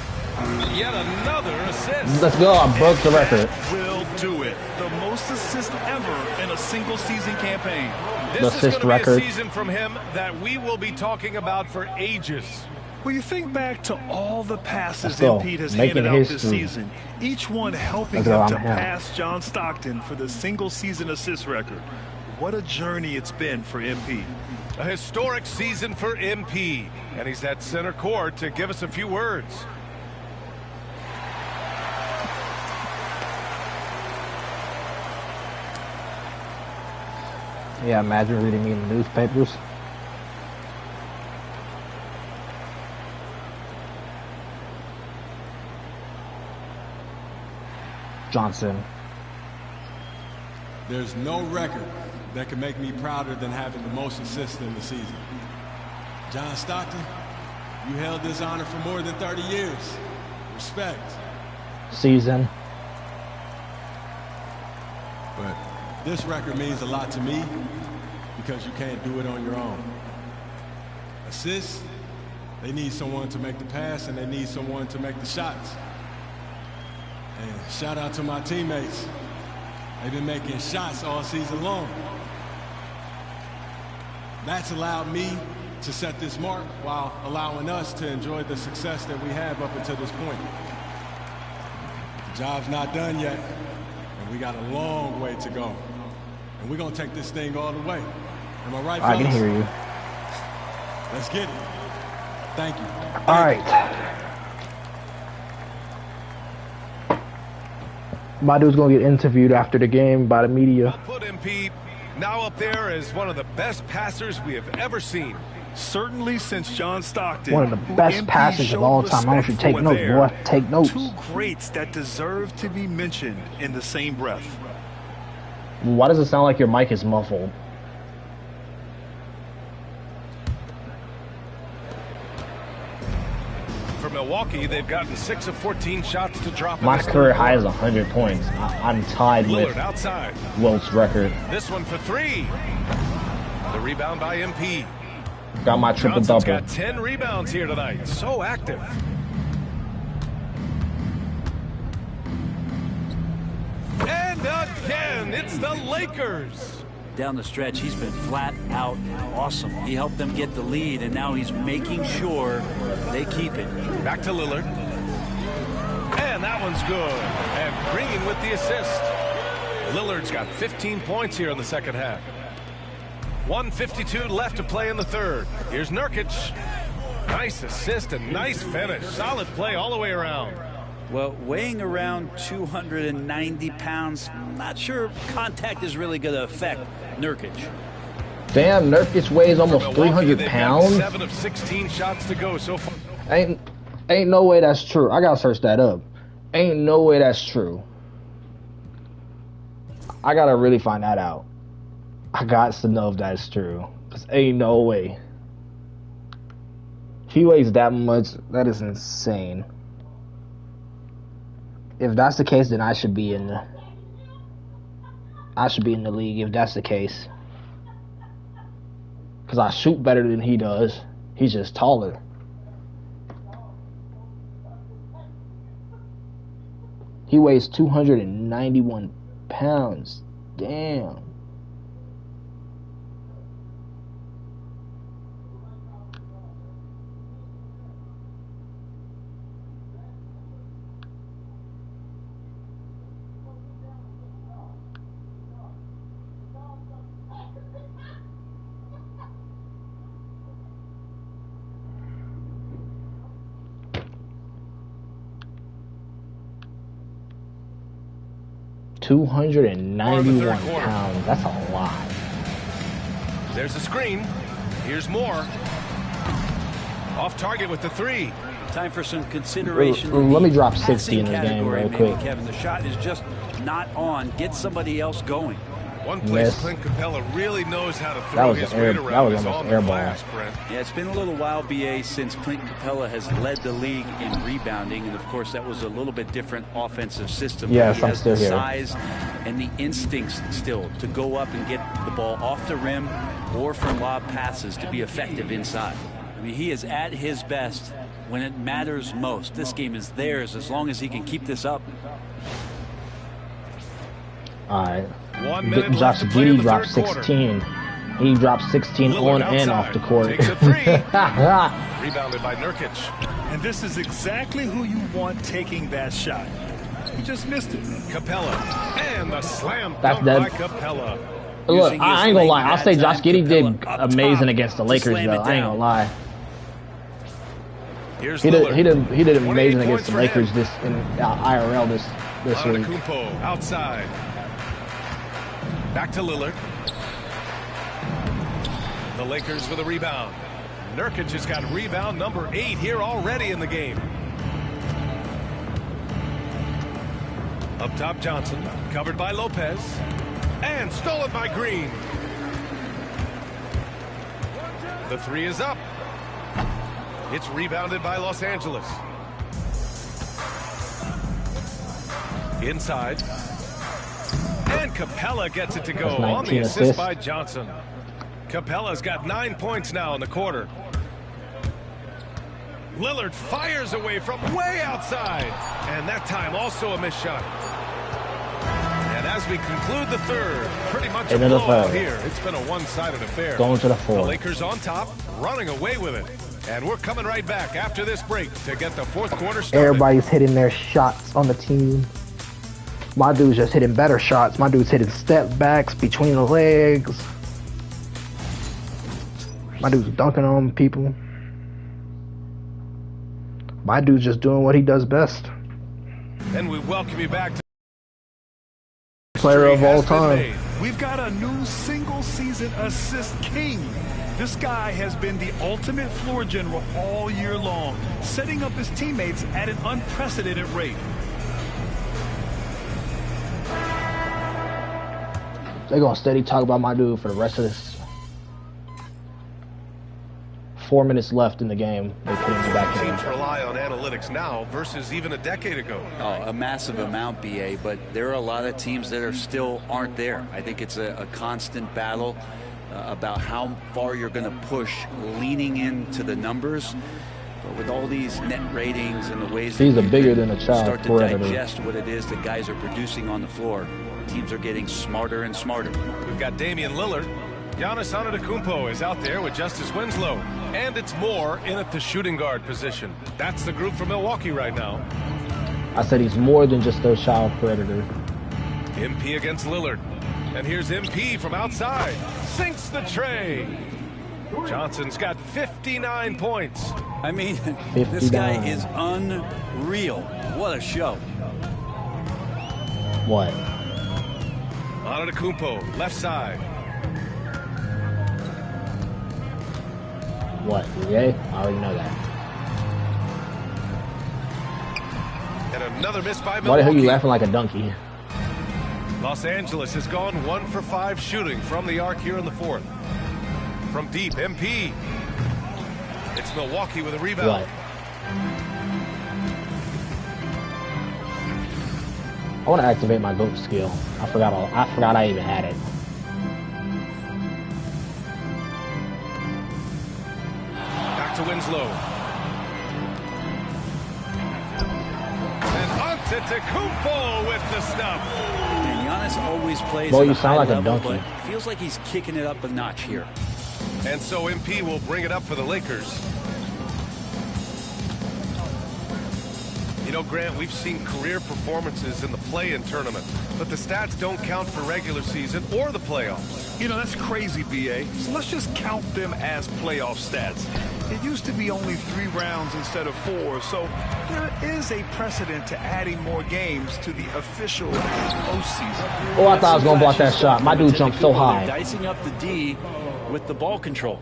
Yet another assist. Let's go. I broke the record. Will do it. The most assists ever in a single season campaign. This is assist going to be record. a season from him that we will be talking about for ages. Well, you think back to all the passes Let's go. Embiid has Making handed out this history. season, each one helping Let's go, him to I'm him. pass John Stockton for the single season assist record. What a journey it's been for MP. A historic season for MP. And he's at center court to give us a few words. Yeah, imagine reading me in the newspapers. Johnson. There's no record that can make me prouder than having the most assists in the season. John Stockton, you held this honor for more than 30 years. Respect. Season. But this record means a lot to me because you can't do it on your own. Assists, they need someone to make the pass and they need someone to make the shots. And shout out to my teammates. They've been making shots all season long. That's allowed me to set this mark while allowing us to enjoy the success that we have up until this point. The job's not done yet, and we got a long way to go. and we're going to take this thing all the way. Am I right, I can fellas? hear you. Let's get it. Thank you. All right. Badu's going to get interviewed after the game by the media. Put MP now up there as one of the best passers we have ever seen. Certainly since John Stockton. One of the best passers of all time. I want you to take notes, boy. Take notes. Two greats that deserve to be mentioned in the same breath. Why does it sound like your mic is muffled? For Milwaukee, they've gotten 6 of 14 shots to drop. My career high is 100 points. I'm tied with Lillard outside. Wilt's record. This one for 3. The rebound by MP. Got my triple-double. Johnson's got 10 rebounds here tonight. So active. And again, it's the Lakers. Down the stretch, he's been flat out awesome. He helped them get the lead, and now he's making sure they keep it. Back to Lillard. And that one's good. And Green with the assist. Lillard's got 15 points here in the second half. 1:52 left to play in the third. Here's Nurkic. Nice assist and nice finish. Solid play all the way around. Well, weighing around 290 pounds, not sure contact is really going to affect Nurkic. Damn, Nurkic weighs almost 300 pounds. 7 of 16 shots to go so far. Ain't no way that's true. I gotta search that up. Ain't no way that's true. I gotta really find that out. I got to know if that's true. Cause ain't no way. If he weighs that much, that is insane. If that's the case, then I should be in the league if that's the case. Cause I shoot better than he does. He's just taller. He weighs 291 pounds. Damn. $291 pounds. That's a lot. There's a screen. Here's more. Off target with the 3. Time for some consideration. Let me drop 60 in this game real quick. Kevin, the shot is just not on. Get somebody else going. One place Clint Capella really knows how to throw his weight around. That was almost air ball. Yeah, it's been a little while, BA, since Clint Capella has led the league in rebounding, and of course that was a little bit different offensive system. Yes, he I'm still here. He has the size and the instincts still to go up and get the ball off the rim or from lob passes to be effective inside. I mean, he is at his best when it matters most. This game is theirs as long as he can keep this up. All right. 1 minute left to play in Giddey the dropped third quarter. 16. He dropped 16 Lillard on and off the court. Takes a 3. Rebounded by Nurkic. And this is exactly who you want taking that shot. He just missed it. Capella. And the slam That's dunk dead. by Capella. Look, I ain't gonna lie. I'll say Josh Giddey did amazing against the Lakers, though. I ain't gonna lie. Here's He Lillard. did amazing 28 against the points for Lakers him. this in IRL this week. Antetokounmpo outside. Back to Lillard. The Lakers with a rebound. Nurkic has got rebound number 8 here already in the game. Up top, Johnson. Covered by Lopez. And stolen by Green. The 3 is up. It's rebounded by Los Angeles. Inside. And Capella gets it to go on the assist by Johnson. Capella's got 9 points now in the quarter. Lillard fires away from way outside. And that time also a missed shot. And as we conclude the third, pretty much a blowout here. It's been a one-sided affair. Going to the fourth. The Lakers on top, running away with it. And we're coming right back after this break to get the fourth quarter started. Everybody's hitting their shots on the team. My dude's just hitting better shots. My dude's hitting step backs between the legs. My dude's dunking on people. My dude's just doing what he does best. And we welcome you back to Player of all time. We've got a new single-season assist king. This guy has been the ultimate floor general all year long, setting up his teammates at an unprecedented rate. They're gonna steady talk about my dude for the rest of this. 4 minutes left in the game. They put him back in. Teams rely on analytics now versus even a decade ago. Oh, a massive amount, BA, but there are a lot of teams that are still aren't there. I think it's a constant battle about how far you're going to push, leaning into the numbers. But with all these net ratings and the ways he's that a bigger than a child start to predator. digest what it is that guys are producing on the floor, teams are getting smarter and smarter. We've got Damian Lillard. Giannis Antetokounmpo is out there with Justice Winslow. And it's more in at the shooting guard position. That's the group for Milwaukee right now. I said he's more than just a child predator. MP against Lillard. And here's MP from outside. Sinks the tray. Johnson's got 59 points. I mean, 59. This guy is unreal. What a show. What? Antetokounmpo, left side. What? Yay? I already know that. And another miss by Milwaukee. Why the hell are you laughing like a donkey? Los Angeles has gone 1 for 5 shooting from the arc here in the fourth. From deep, MP. It's Milwaukee with a rebound. What? I want to activate my GOAT skill. I forgot I even had it. Back to Winslow. And Antetokounmpo with the stuff. And Giannis always plays Boy, at you a sound high like a level, donkey. but feels like he's kicking it up a notch here. And so MP will bring it up for the Lakers. You know, Grant, we've seen career performances in the play-in tournament, but the stats don't count for regular season or the playoffs. You know, that's crazy, BA. So let's just count them as playoff stats. It used to be only 3 rounds instead of 4, so there is a precedent to adding more games to the official postseason. Oh, I thought I was going to block that shot. My dude jumped so high. Dicing up the D with the ball control.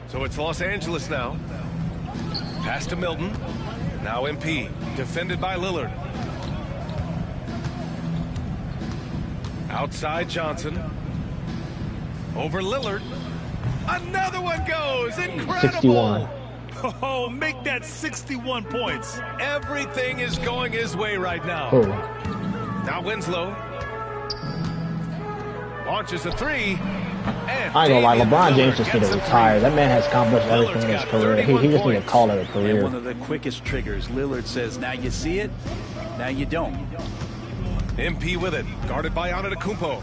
So it's Los Angeles now. Pass to Milton. Now MP. Defended by Lillard. Outside Johnson. Over Lillard. Another one goes. Incredible. 61. Oh, make that 61 points. Everything is going his way right now. Oh. Now Winslow. Launches a 3. And I ain't gonna lie, Damian LeBron James Lillard just need gets to a retire. 3. That man has accomplished everything in his Lillard's got career. He 31 just need to points. call it a And career. one of the quickest triggers. Lillard says, now you see it, now you don't. MP with it. Guarded by Antetokounmpo.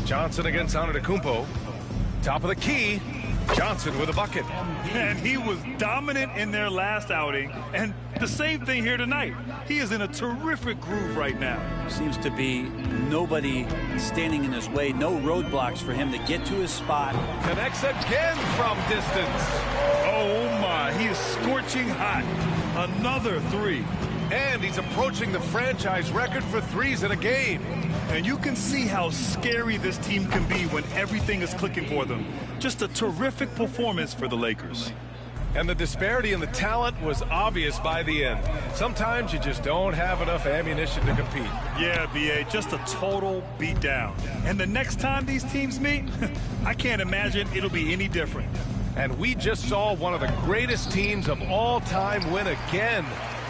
Johnson against Antetokounmpo. Top of the key. Johnson with a bucket. And he was dominant in their last outing, and the same thing here tonight. He is in a terrific groove right now. Seems to be nobody standing in his way, no roadblocks for him to get to his spot. Connects again from distance. Oh my, he is scorching hot. Another 3. And he's approaching the franchise record for 3s in a game. And you can see how scary this team can be when everything is clicking for them. Just a terrific performance for the Lakers. And the disparity in the talent was obvious by the end. Sometimes you just don't have enough ammunition to compete. Yeah, BA, just a total beatdown. And the next time these teams meet, I can't imagine it'll be any different. And we just saw one of the greatest teams of all time win again.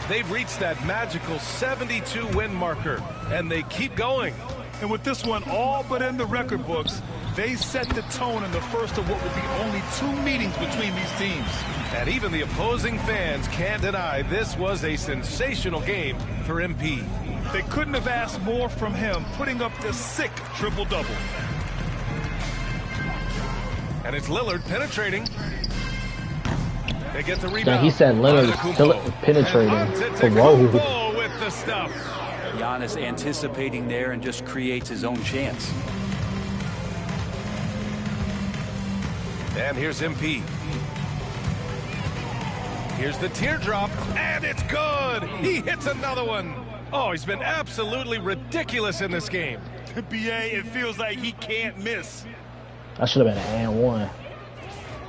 They've reached that magical 72-win marker, and they keep going. And with this one all but in the record books, they set the tone in the first of what will be only 2 meetings between these teams. And even the opposing fans can't deny this was a sensational game for MP. They couldn't have asked more from him, putting up the sick triple-double. And it's Lillard penetrating. They get the rebound. Dang, he said Leonard penetrating. Whoa. With the stuff. Giannis anticipating there and just creates his own chance. And here's MP. Here's the teardrop, and it's good. He hits another one. Oh, he's been absolutely ridiculous in this game. BA, it feels like he can't miss. That should have been an and one.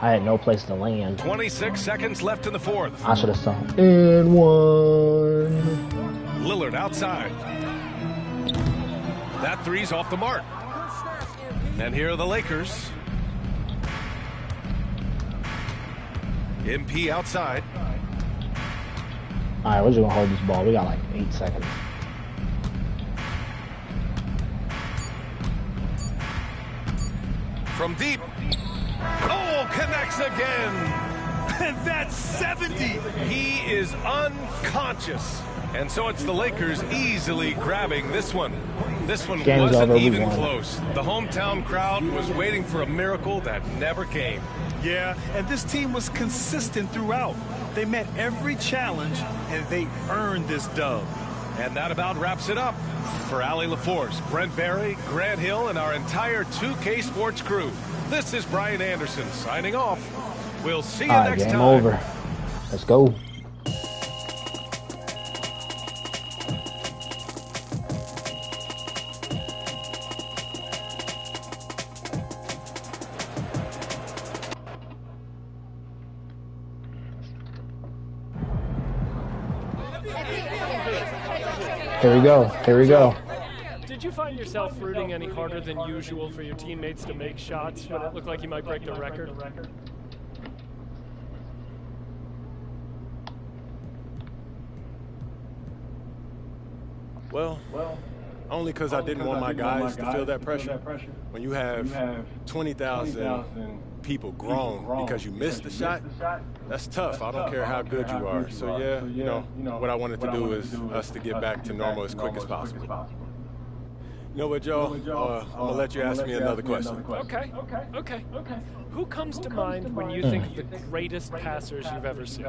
I had no place to land. 26 seconds left in the fourth. I should have saw and one. Lillard outside. That three's off the mark. And here are the Lakers. MP outside. All right, we're just gonna hold this ball. We got like 8 seconds. From deep. Oh, connects again. And that's 70. He is unconscious. And so it's the Lakers easily grabbing this one. This one Game's wasn't over, even close. The hometown crowd was waiting for a miracle that never came. Yeah, and this team was consistent throughout. They met every challenge, and they earned this dub. And that about wraps it up. For Allie LaForce, Brent Barry, Grant Hill, and our entire 2K Sports crew, this is Brian Anderson signing off. We'll see you next game time. Over. Let's go. Here we go. Here we go. Did you find yourself rooting any harder than usual for your teammates to make shots when it looked like you might break the record? Well, only because I didn't want my guys to feel that pressure. When you have 20,000 people grown because you missed the shot, that's tough. I don't care how good you are. So, yeah, you know, what I wanted to do is us to get back to normal as quick as possible. You know what, Joe? I'm going to let you ask me another question. Okay. Who comes to mind when you think of the greatest passers you've ever seen?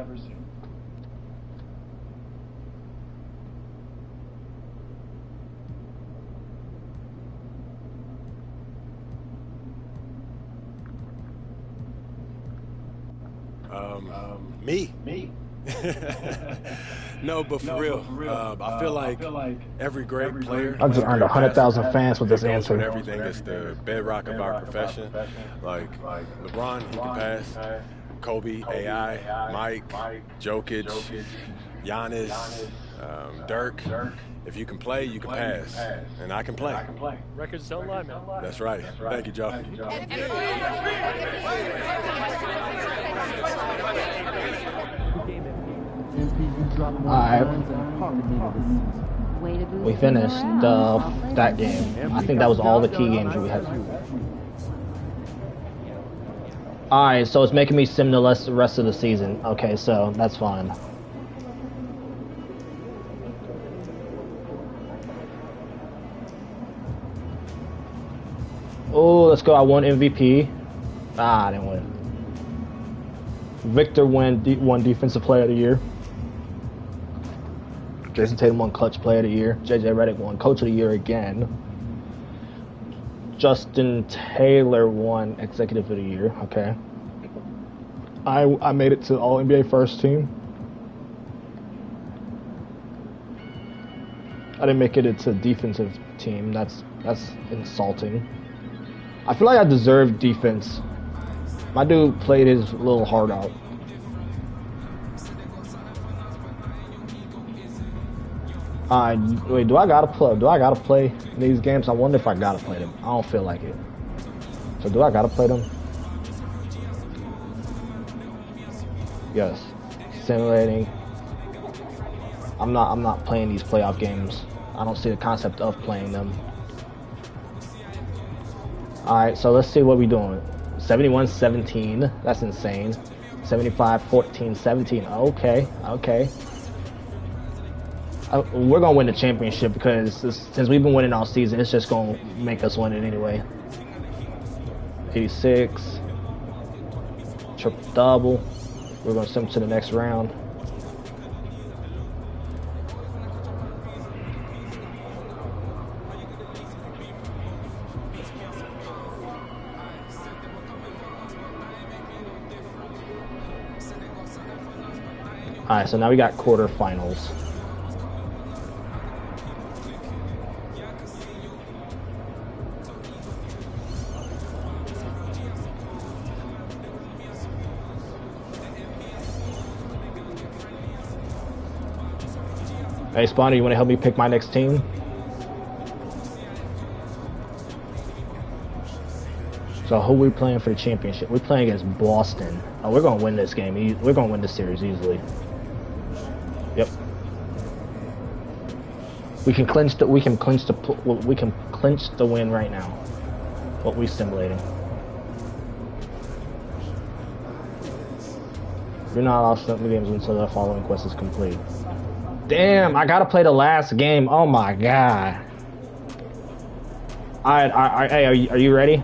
Me? No, but for real, I feel like every great player. I just earned 100,000 fans with this answer. Everything is the bedrock of our profession. Like LeBron, he can pass. Kobe, AI, Mike, Jokic, Giannis, Dirk. If you can play, you can pass. And I can play. Records don't lie, man. That's right. Thank you, Joe. Alright. We finished that game. I think that was all the key games we had. Alright, so it's making me sim the rest of the season. Okay, so that's fine. Oh, let's go. I won MVP. I didn't win. Victor won Defensive Player of the Year. Jason Tatum won Clutch Player of the Year. JJ Redick won Coach of the Year again. Justin Taylor won Executive of the Year. Okay. I made it to All NBA First Team. I didn't make it into Defensive Team. That's insulting. I feel like I deserve defense. My dude played his little heart out. Wait, do I gotta play these games? I wonder if I gotta play them. I don't feel like it. So do I gotta play them? Yes. Simulating. I'm not playing these playoff games. I don't see the concept of playing them. Alright, so let's see what we're doing. 71-17. That's insane. 75-14-17. Okay. We're going to win the championship because since we've been winning all season, it's just going to make us win it anyway. 86. Triple double. We're going to send him to the next round. Alright, so now we got quarterfinals. Hey, Spawner, you want to help me pick my next team? So who we playing for the championship? We're playing against Boston. Oh, we're gonna win this game. We're gonna win this series easily. Yep. We can clinch the win right now. What we simulating? You're not allowed to start the games until the following quest is complete. Damn, I gotta play the last game. Oh my god. Alright, hey, are you ready?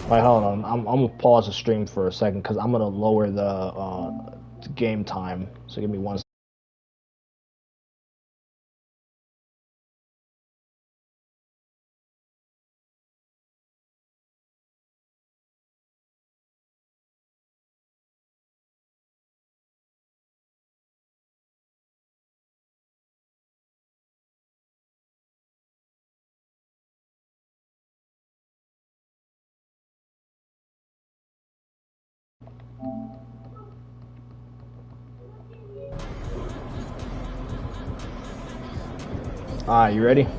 Alright, hold on. I'm gonna pause the stream for a second because I'm gonna lower the game time. So give me 1 second. Alright, you ready? Here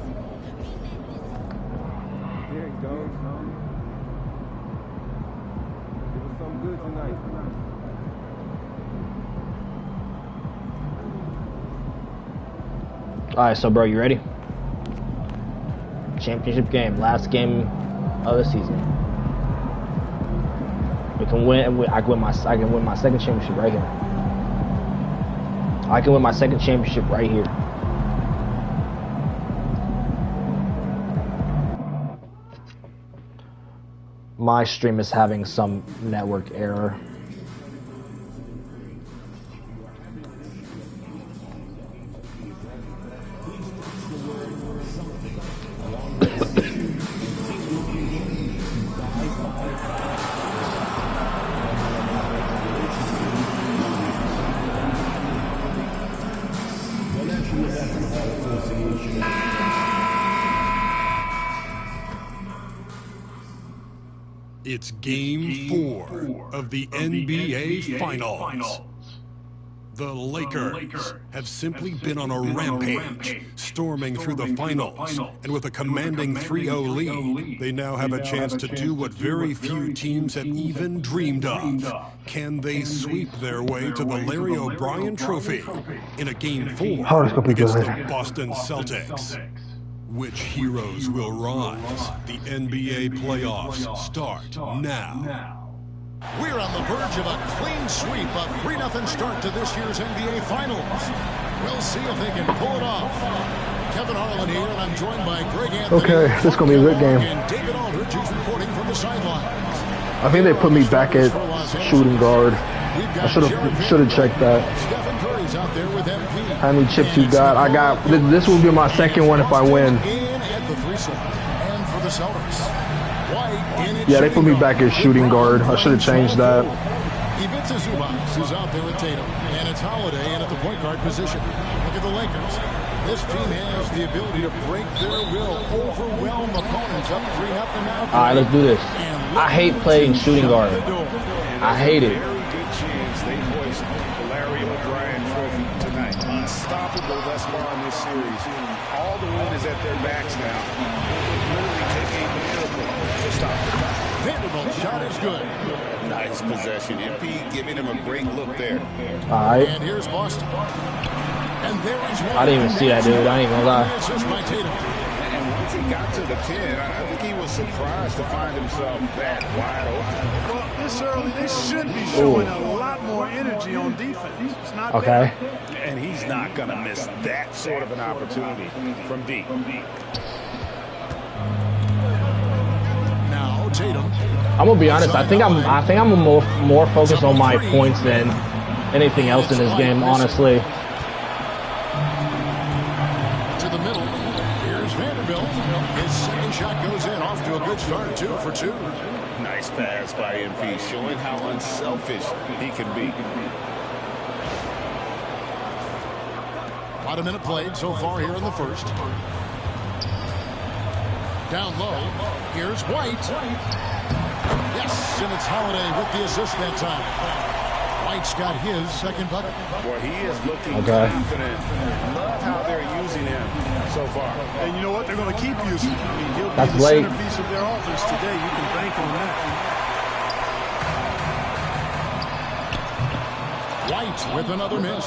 it goes. It was some good tonight. Alright, so bro, you ready? Championship game, last game of the season. We can win. I can win my second championship right here. I can win my second championship right here. My stream is having some network error. It's Game 4 of the NBA Finals. The Lakers have simply been on a rampage, storming through the finals, and with a commanding 3-0 lead, they now have a chance to do what very few teams have even dreamed of. Can they sweep their way to the Larry O'Brien Trophy in a Game 4 against the Boston Celtics? Which heroes will rise? The NBA playoffs start now. We're on the verge of a clean sweep, a 3-0 start to this year's NBA Finals. We'll see if they can pull it off. Kevin Harlan here, and I'm joined by Greg Anthony. Okay, this is gonna be a good game. And David Aldridge, who's reporting from the sidelines. I think they put me back at shooting guard. I should have checked that. Stephen Curry's out there with MP. How many chips you got? I got. This will be my second one if I win. At the 3-slot. And for the Celtics. Yeah, they put me back at shooting guard. I should have changed that. Ivica Zubac is out there with Tatum, and it's Holiday in at the point guard position. Look at the Lakers. This team has the ability to break their will, overwhelm opponents up 3-0 now. All right, let's do this. I hate playing shooting guard. I hate it. Very good chance they hoist the Larry O'Brien Trophy tonight. Unstoppable thus far in this series. All the wind is at their backs now. It would literally take a miracle to stop the clock. Vanderbilt's shot is good. Nice possession. MP giving him a great look there. All right. And here's Boston. And there is one. I didn't even see that, dude. I ain't gonna lie. And once he got to the 10, I think he was surprised to find himself that wide open. Well, this early, they should be showing a lot more energy on defense. It's not okay. Bad. And he's not going to miss that sort of an opportunity from deep. Now Tatum. I'm gonna be honest. I think I'm more focused on my points than anything else in this game, honestly. To the middle. Here's Vanderbilt. His second shot goes in. Off to a good start. 2 for 2. Nice pass by MP, showing how unselfish he can be. About a minute played so far here in the first. Down low. Here's White. Yes, and it's Holiday with the assist that time. White's got his second bucket. Boy, he is looking confident. Love how they're using him so far. And you know what? They're going to keep using him. I mean, he'll That's be the late. centerpiece of their offense today. You can bank on that. White with another miss.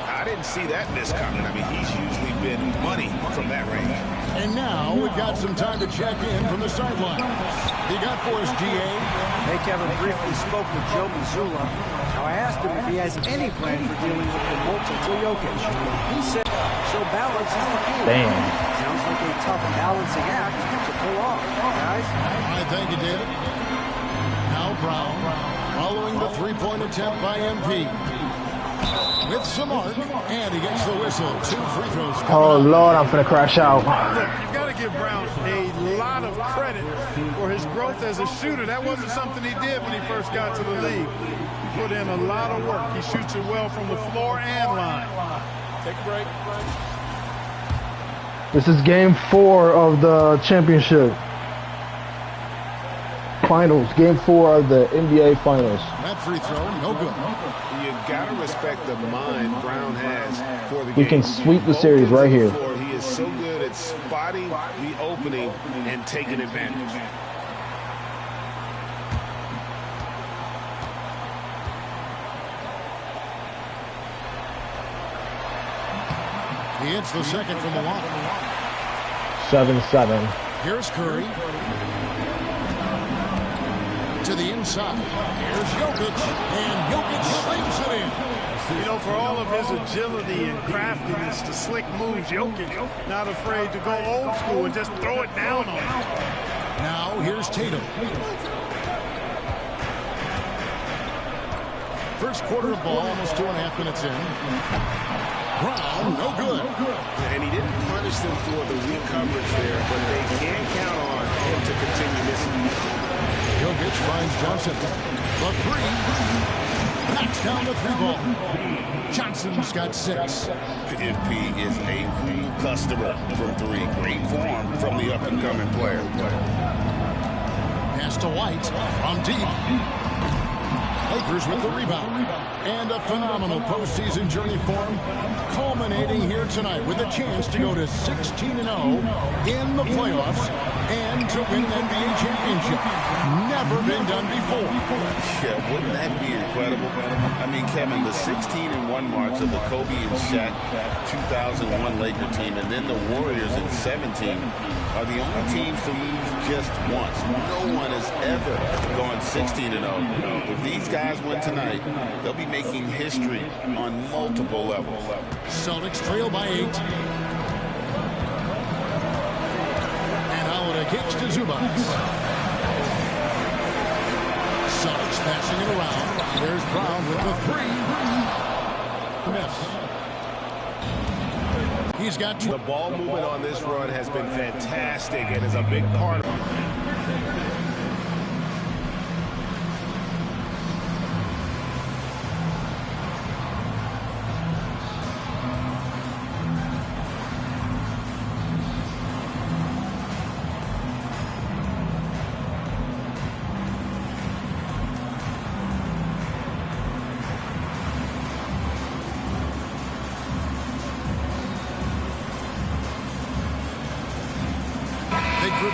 I didn't see that miss coming. I mean, he's usually been money from that range. And now we've got some time to check in from the sideline. He got for us, GA. Hey, Kevin briefly spoke with Joe Mazzulla. Now, I asked him if he has any plan for dealing with the multiple Jokic. He said, so balance is the key. Damn. Sounds like a tough balancing act to pull off, guys. All right, thank you, David. Now Brown, following the three-point attempt by MP. With some arc, and he gets the whistle. 2 free throws. Oh, Lord, I'm finna crash out. Look, you've got to give Brown a lot of credit for his growth as a shooter. That wasn't something he did when he first got to the league. He put in a lot of work. He shoots it well from the floor and line. Take a break. This is game 4 of the championship finals. Game 4 of the NBA finals. That free throw, no good. You got to respect the mind Brown has for the game. We can sweep the series right here. He is so good at spotting the opening and taking advantage. He hits the second from the line. 7-7. Here's Curry. To the inside. Here's Jokic. And Jokic slings it in. You know, for all of his agility and craftiness, the slick moves, Jokic not afraid to go old school and just throw it down on him. Now here's Tatum. First quarter of ball, almost 2.5 minutes in. Brown, no good. And he didn't punish them for the weak coverage there, but they can count on him to continue missing. Jokic finds Johnson. The three. Knocks down the 3-ball. Johnson's got 6. MP is a cool customer from 3. Great form from the up-and-coming player. Pass to White from deep. Lakers with the rebound. And a phenomenal postseason journey for him, culminating here tonight with a chance to go to 16-0 in the playoffs and to win an NBA championship. Never been done before. Yeah, wouldn't that be incredible? I mean, Kevin, the 16-1 marks of the Kobe and Shaq 2001 Laker team, and then the Warriors in 17 are the only teams to lose just once. No one has ever gone 16-0. If these guys win tonight, they'll be making history on multiple levels. Celtics trail by 8. And Holiday kicks to Zubac. Celtics passing it around. There's Brown with the 3. Miss. He's got 2. The ball movement on this run has been fantastic and is a big part of it.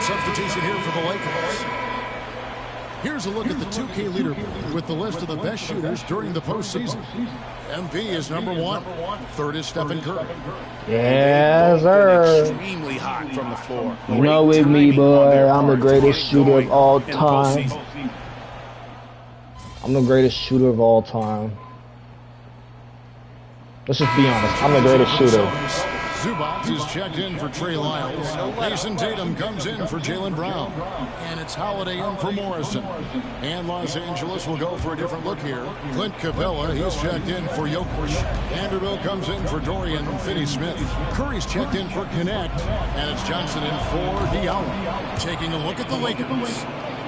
Substitution here for the Lakers. Here's a look at the 2K leaderboard with the list of the best shooters during the postseason. MP is number 1. Third is Stephen Curry. Yes, sir. Extremely hot from the floor. You know with me, boy, I'm the greatest shooter of all time. I'm the greatest shooter of all time. Let's just be honest. I'm the greatest shooter. Zubac is checked in for Trey Lyles. Jason Tatum comes in for Jaylen Brown. And it's Holiday in for Morrison. And Los Angeles will go for a different look here. Clint Capella, he's checked in for Jokic. Vanderbilt comes in for Dorian Finney-Smith. Curry's checked in for Connect. And it's Johnson in for Diallo. Taking a look at the Lakers.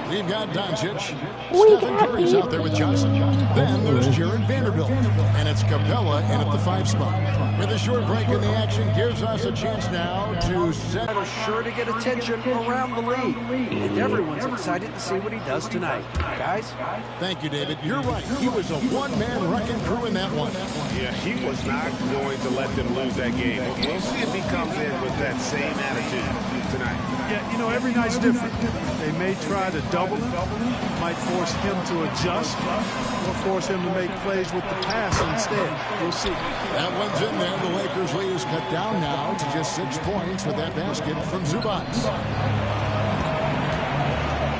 We've got Doncic. Stephen Curry's out there with Johnson. Then there's Jared Vanderbilt. And it's Capella in at the 5 spot. With a short break in the action, gives us a chance now to set. Sure to get attention around the league. And everyone's excited to see what he does tonight. Guys? Thank you, David. You're right. He was a one-man wrecking crew in that one. Yeah, he was not going to let them lose that game. We'll see if he comes in with that same attitude tonight. Yeah, you know, every night's different. They may try to double him, might force him to adjust, or force him to make plays with the pass instead. We'll see. That one's in there. The Lakers' lead is cut down now to just 6 points with that basket from Zubac.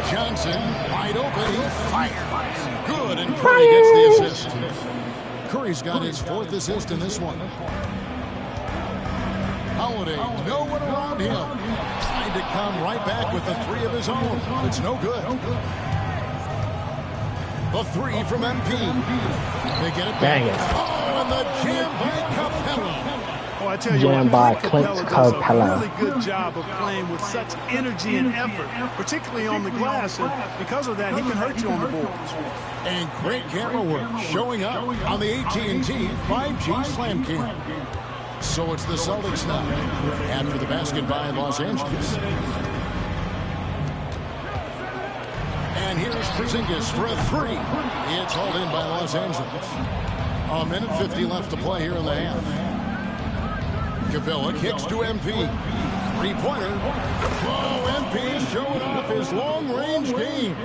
Johnson, wide open, he fires. Good, and Curry gets the assist. Curry's got his 4th assist in this one. Holiday, no one around him. Trying to come right back with the 3 of his own. It's no good. The 3 from MP. They get it back. Dang it. Oh, and the jam by Capella. Oh, I tell you Jam what, by Clint Clint Capella does a Capella. really good job of playing with such energy and effort, particularly on the glass, and because of that, he can hurt you on the boards. And great camera work showing up on the AT&T 5G Slam Cam. So it's the Celtics now, after the basket by Los Angeles. And here's Porzingis for a 3. It's hauled in by Los Angeles. A minute 50 left to play here in the half. Capella kicks to MP. 3-pointer. Oh, MP showing off his long-range game.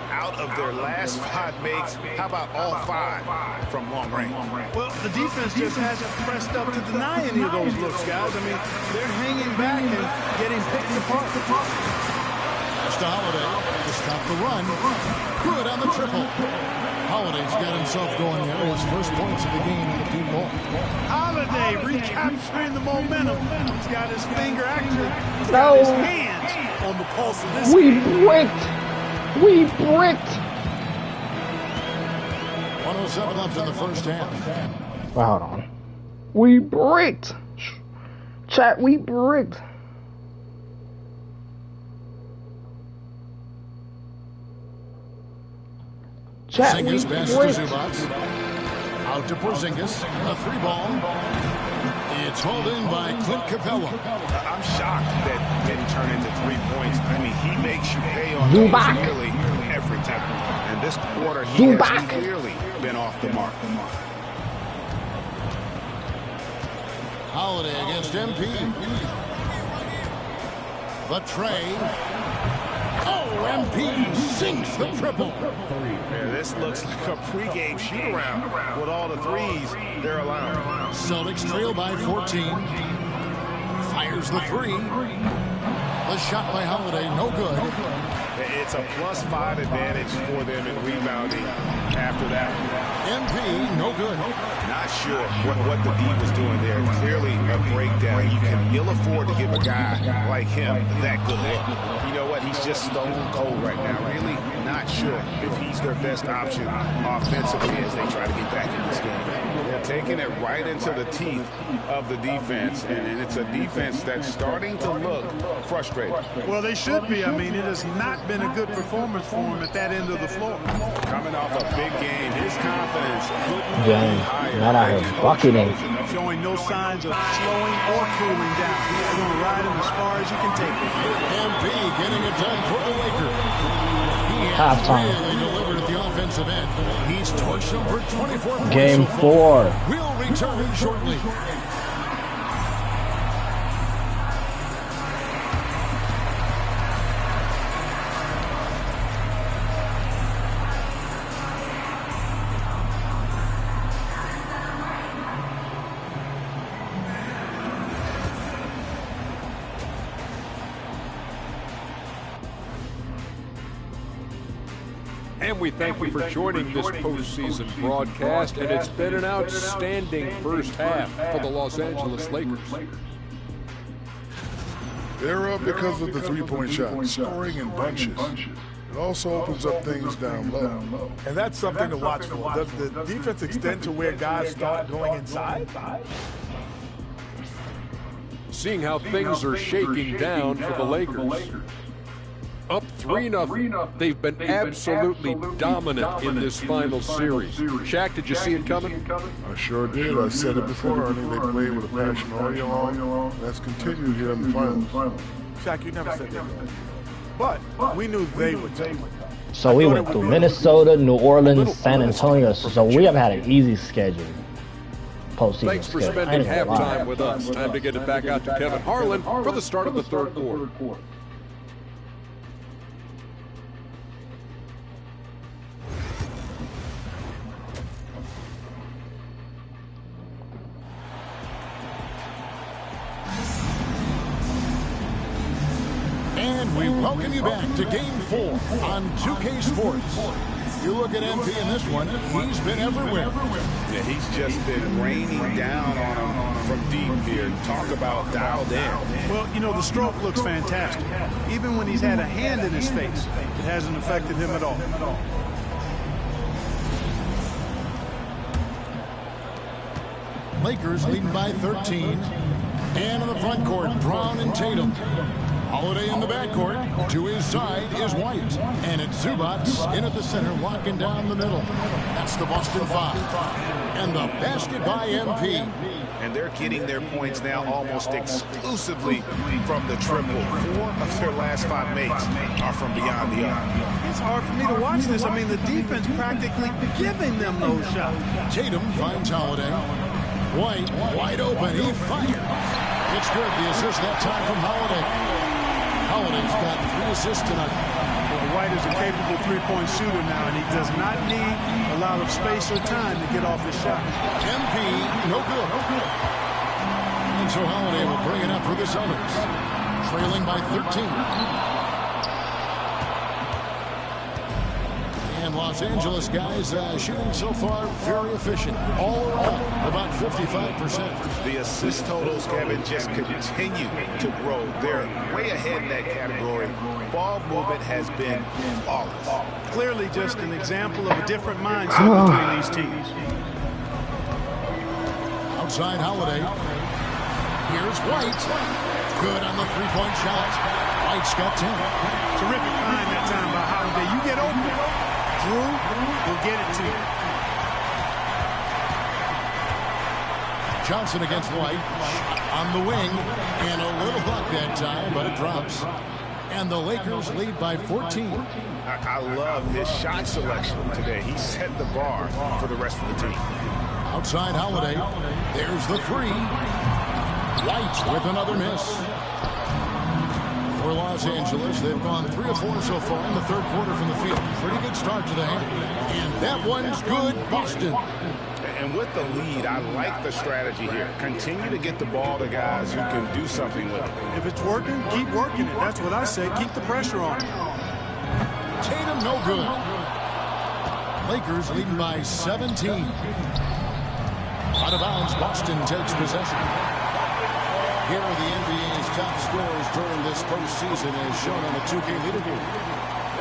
Out of their last 5 makes, how about all 5 from long range? Well, the defense just hasn't pressed up to deny any of those looks, guys. I mean, they're hanging back and getting picked apart. That's to Holiday to stop the run. Good on the triple. Holiday's got himself going there. His first points of the game in the deep ball. Holiday recapturing the momentum. He's got his finger, actually, he's got his hands on the pulse of this We game. bricked. We bricked. 107 left in the first half. Well, hold on. We bricked. Chat, we bricked. Chat, we Porzingis passes bricked. to Zubac. Out to Porzingis. A 3-ball. It's hauled in by Clint Capella. I'm shocked that didn't turn into 3 points. I mean, he makes you pay on Zubac. those nearly every time. And this quarter, he Zubac. has clearly been off the mark. Holiday against MP. The tray. Oh, MP sinks the triple. Yeah, this looks like a pregame shoot-around with all the threes they're allowing. Celtics trail by 14. Fires the 3. The shot by Holiday, no good. It's a +5 advantage for them in rebounding after that. MP, no good. Not sure what the D was doing there. Clearly a breakdown. You can ill afford to give a guy like him that good look. You know what? He's just stone cold right now. Really not sure if he's their best option offensively as they try to get back in this game. They're taking it right into the teeth of the defense, and it's a defense that's starting to look frustrated. Well, they should be. I mean, it has not been a good performance for him at that end of the floor. Coming off a big game, his confidence couldn't Dang, be higher. not out here bucketing. Showing no signs of slowing or cooling down. He's going to ride him as far as you can take it. MP getting it done for the Lakers. He has Halftime. really delivered at the offensive end. He's torched them for 24 points. Game so 4. far. We'll return shortly. And we thank you for joining this postseason broadcast, and it's been an outstanding first half for the Los Angeles Lakers. They're up because of the three-point shot, scoring in bunches. It also opens up things down low. And that's something to watch for. Does the defense extend to where guys start going inside? Seeing how things are shaking down for the Lakers. Up 3-0. They've been absolutely dominant in this final series. Shaq, did you see it coming? I sure did. I said it before, Ernie. They played with a passion all year long. That's continued here in the finals. Shaq, you never said that. But we knew they would take. So we went through Minnesota, New Orleans, San Antonio. So we have had an easy schedule. Postseason Thanks for schedule. spending halftime with us. Time to get it back out to Kevin Harlan for the start of the third quarter. And we welcome you back to Game 4 on 2K Sports. You look at MP in this one, he's been everywhere. Yeah, he's just been raining down on him from deep here. Talk about dialed in. Well, you know, the stroke looks fantastic. Even when he's had a hand in his face, it hasn't affected him at all. Lakers leading by 13. And in the front court, Brown and Tatum. Holiday in the backcourt. To his side is White. And it's Zubac in at the center, locking down the middle. That's the Boston 5. And the basket by MP. And they're getting their points now almost exclusively from the triple. 4 of their last 5 makes are from beyond the arc. It's hard for me to watch this. I mean, the defense practically giving them those shots. Tatum finds Holiday. White, wide open. He fired. It's good. The assist that time from Holiday. Holiday's got 3 assists tonight. Well, White is a capable three-point shooter now, and he does not need a lot of space or time to get off his shot. MP, no good. And so Holiday will bring it up for the Celtics. Trailing by 13. And Los Angeles guys shooting so far very efficient. All around, about 55%. The assist totals, Kevin, just continue to grow. They're way ahead in that category. Ball movement has been flawless. Clearly just an example of a different mindset between these teams. Outside Holiday. Here's White. Good on the three-point shot. White's got 10. Terrific find that time by Holiday. You get open. Drew will get it to you. Johnson against White. On the wing. And a little luck that time, but it drops. And the Lakers lead by 14. I love his shot selection today. He set the bar for the rest of the team. Outside Holiday. There's the 3. White with another miss. For Los Angeles, they've gone 3 of 4 so far in the third quarter from the field. Pretty good start to the hand. And that one's good, Boston. And with the lead, I like the strategy here. Continue to get the ball to guys who can do something with it. If it's working, keep working it. That's what I say. Keep the pressure on. Tatum, no good. Lakers leading by 17. Out of bounds, Boston takes possession. Here are the NBA's top scorers during this postseason as shown on the 2K leaderboard.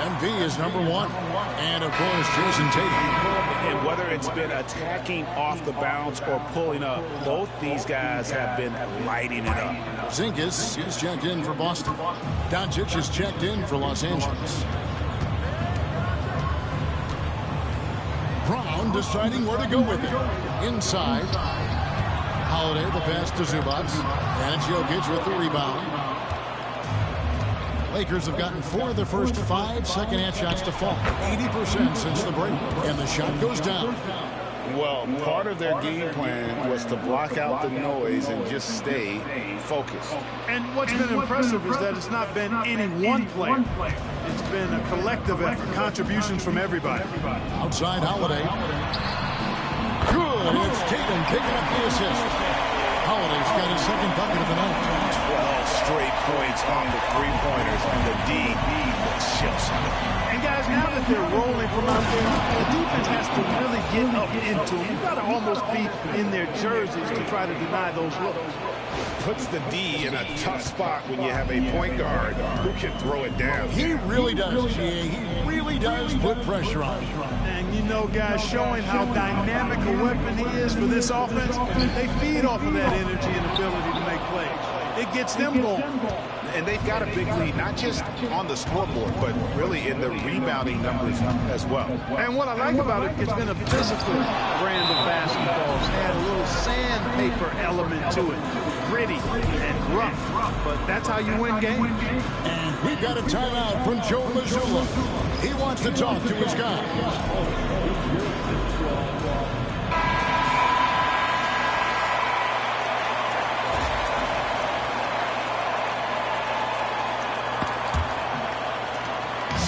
MV is number 1. And, of course, Jason Tatum. And whether it's been attacking off the bounce or pulling up, both these guys have been lighting it up. Zingas is checked in for Boston. Doncic is checked in for Los Angeles. Brown deciding where to go with it. Inside. Holiday, the pass to Zubac. And it's Jokic with the rebound. Lakers have gotten 4 of their first 5 second-half shots to fall. 80% since the break. And the shot goes down. Well, part of their game plan was to block out the noise and just stay focused. And what's been impressive is that it's not been any one player. It's been a collective effort, contributions from everybody. Outside Holiday. Good. It's Tatum picking up the assist. Holiday's got his second bucket of the night. 12 straight points on the three-pointers, and the D shifts. And guys, now that they're rolling from out there, the defense has to really get up into them. You've got to almost be in their jerseys to try to deny those looks. puts the D in a tough spot when you have a point guard who can throw it down. He really does, GA. He really does put pressure on. And you know, guys, showing how dynamic a weapon he is for this offense, they feed off of that energy and ability to make plays. It gets them going. And they've got a big lead, not just on the scoreboard, but really in the rebounding numbers as well. And what I like about it, it's been a physical brand of basketball. It's had a little sandpaper element to it, gritty and rough. But that's how you win games. And we've got a timeout from Joe Mazzulla. He wants to talk to his guys.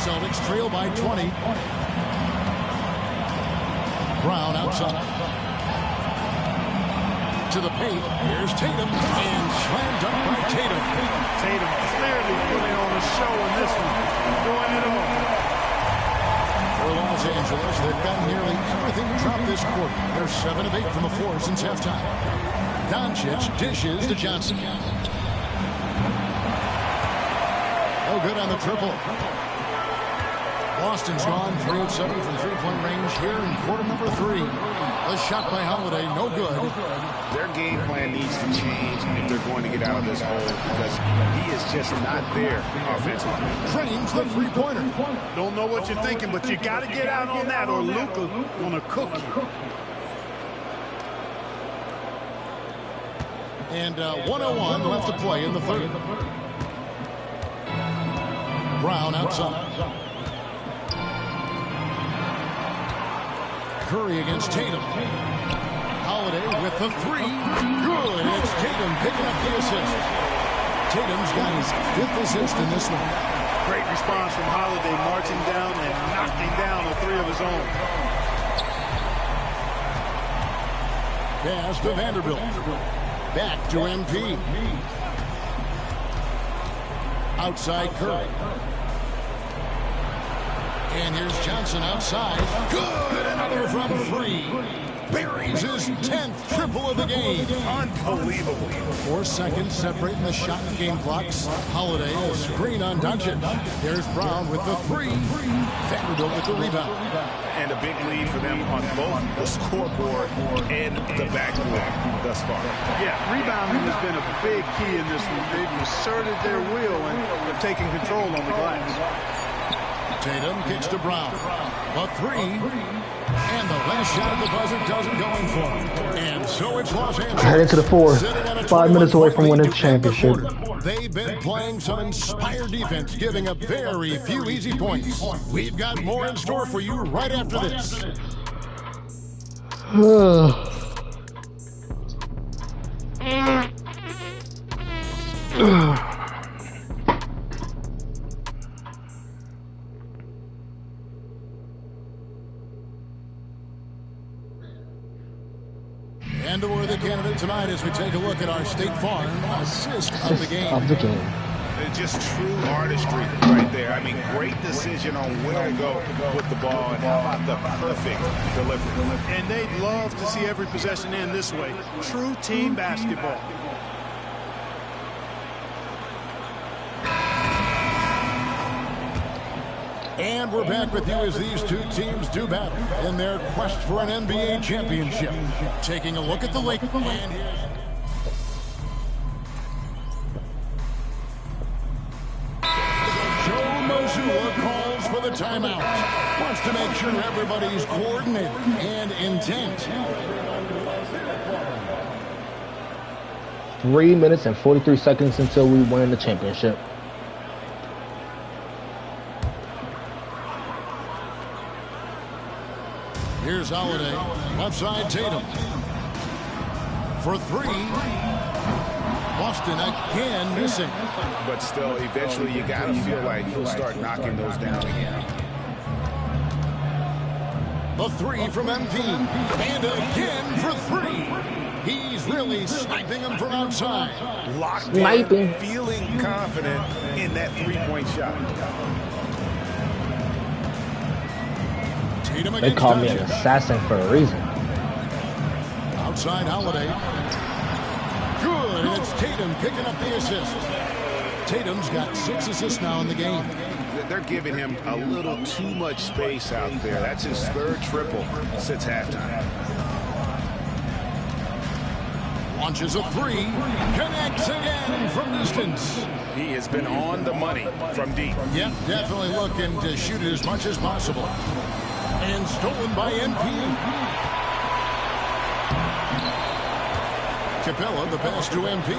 Celtics trail by 20. Brown outside. To the paint. Here's Tatum. And slammed dunk by Tatum. Tatum clearly putting on a show in this one. Doing it all. For Los Angeles, they've got nearly everything to drop this quarter. They're 7 of 8 from the floor since halftime. Doncic dishes to Johnson. No good on the triple. Boston's gone 3 of 7 from three-point range here in quarter number 3. A shot by Holiday, no good. Their game plan needs to change if they're going to get out of this hole because he is just not there offensively. Drains the three-pointer. Don't know what you're thinking, but you got to get out on that or Luka gonna cook you. And 1:01 left to play in the third. Brown outside. Curry against Tatum. Holiday with the 3. Good. It's Tatum picking up the assist. Tatum's got his 5th assist in this one. Great response from Holiday, marching down and knocking down a 3 of his own. Pass to Vanderbilt. Back to MP. Outside Curry. And here's Johnson outside. Good. Another from 3. Buries his 10th triple of the game. Unbelievable. 4 seconds separating the shot and game clocks. Holiday, a screen on Doncic. There's Brown with the 3. Vanderbilt with the rebound. And a big lead for them on both the scoreboard and the backboard thus far. Yeah, rebounding has been a big key in this one. They've asserted their will and have taken control on the glass. Tatum kicks to Brown. A 3. And the last shot of the buzzer doesn't go in for him. And so it's Los Angeles. Heading to the 4. 5 minutes away from winning the championship. They've been playing some inspired defense, giving up very few easy points. We've got more in store for you right after this. And a worthy candidate tonight as we take a look at our State Farm assist of the game. Just true artistry right there. I mean, great decision on where to go with the ball and how about the perfect delivery. And they'd love to see every possession end this way. True team basketball. And we're back with you as these two teams do battle in their quest for an NBA championship. Taking a look at the Lakers. And here's Joe Mazzulla calls for the timeout. Wants to make sure everybody's coordinated and intent. 3 minutes and 43 seconds until we win the championship. Here's Holiday. Left side, Tatum. For 3. Boston again missing. But still, eventually you got to feel like he'll start knocking those down again. The 3 from MP. And again for 3. He's really sniping him from outside. Locked in, feeling confident in that three-point shot. They call me an assassin for a reason. Outside Holiday. Good. good, and it's Tatum picking up the assist. Tatum's got 6 assists now in the game. They're giving him a little too much space out there. That's his 3rd triple since halftime. Launches a 3, connects again from distance. He has been on the money from deep. Yep, definitely looking to shoot it as much as possible. And stolen by MP. Capella, the pass to MP.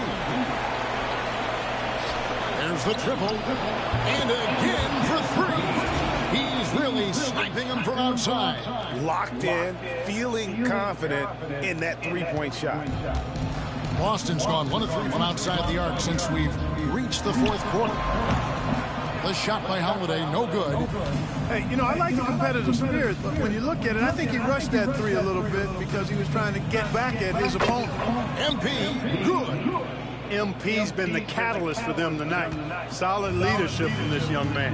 There's the triple. And again for 3. He's really sniping him from outside. Locked in, feeling confident in that 3-point shot. Boston's gone 1 of 3 from outside the arc since we've reached the 4th quarter. The shot by Holiday, no good. Hey, you know, I like the competitive spirit, but when you look at it, I think he rushed that 3 a little bit because he was trying to get back at his opponent. MP, good. MP's been the catalyst for them tonight. Solid leadership from this young man.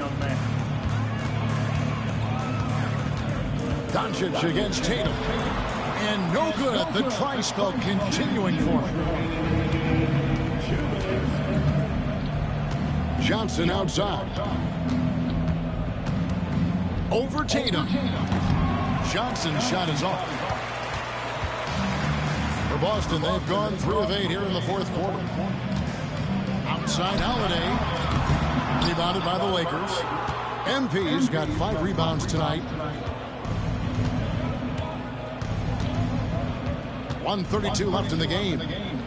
Doncic against Tatum. And no good. The try spell continuing for him. Johnson outside. Over Tatum. Johnson's shot is off. For Boston, they've gone 3 of 8 here in the 4th quarter. Outside Holiday. Rebounded by the Lakers. MP's got 5 rebounds tonight. 1:32 left in the game.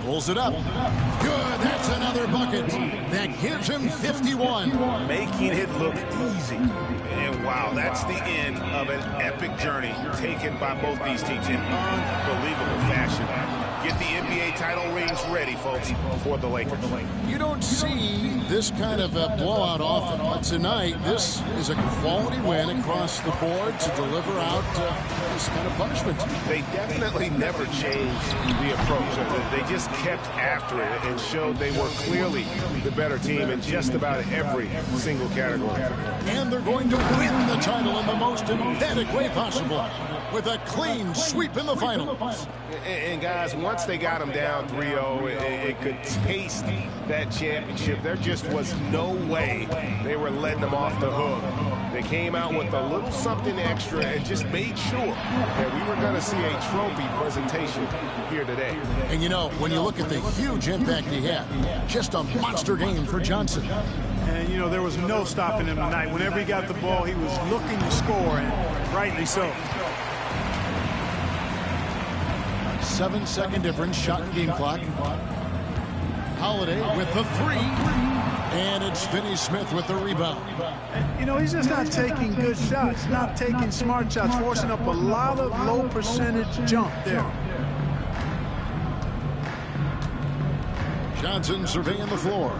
Pulls it up. Good. That's another bucket. That gives him 51. Making it look easy. And wow, that's the end of an epic journey taken by both these teams in unbelievable fashion. Get the NBA title rings ready, folks, for the Lakers. You don't see this kind of a blowout often, but tonight this is a quality win across the board to deliver out this kind of punishment. They definitely never changed the approach. They just kept after it and showed they were clearly the better team in just about every single category. And they're going to win the title in the most emphatic way possible with a clean sweep in the finals. And guys, once they got them down 3-0, it could taste that championship. There just was no way they were letting them off the hook. They came out with a little something extra and just made sure that we were going to see a trophy presentation here today. And you know, when you look at the huge impact he had, just a monster game for Johnson. And you know, there was no stopping him tonight. Whenever he got the ball, he was looking to score, and rightly so. 7-second difference, shot and game clock. Holiday with the 3. And it's Finney-Smith with the rebound. You know, he's just not taking good shots, not taking smart shots, forcing up a lot of low percentage jump there. Johnson surveying the floor.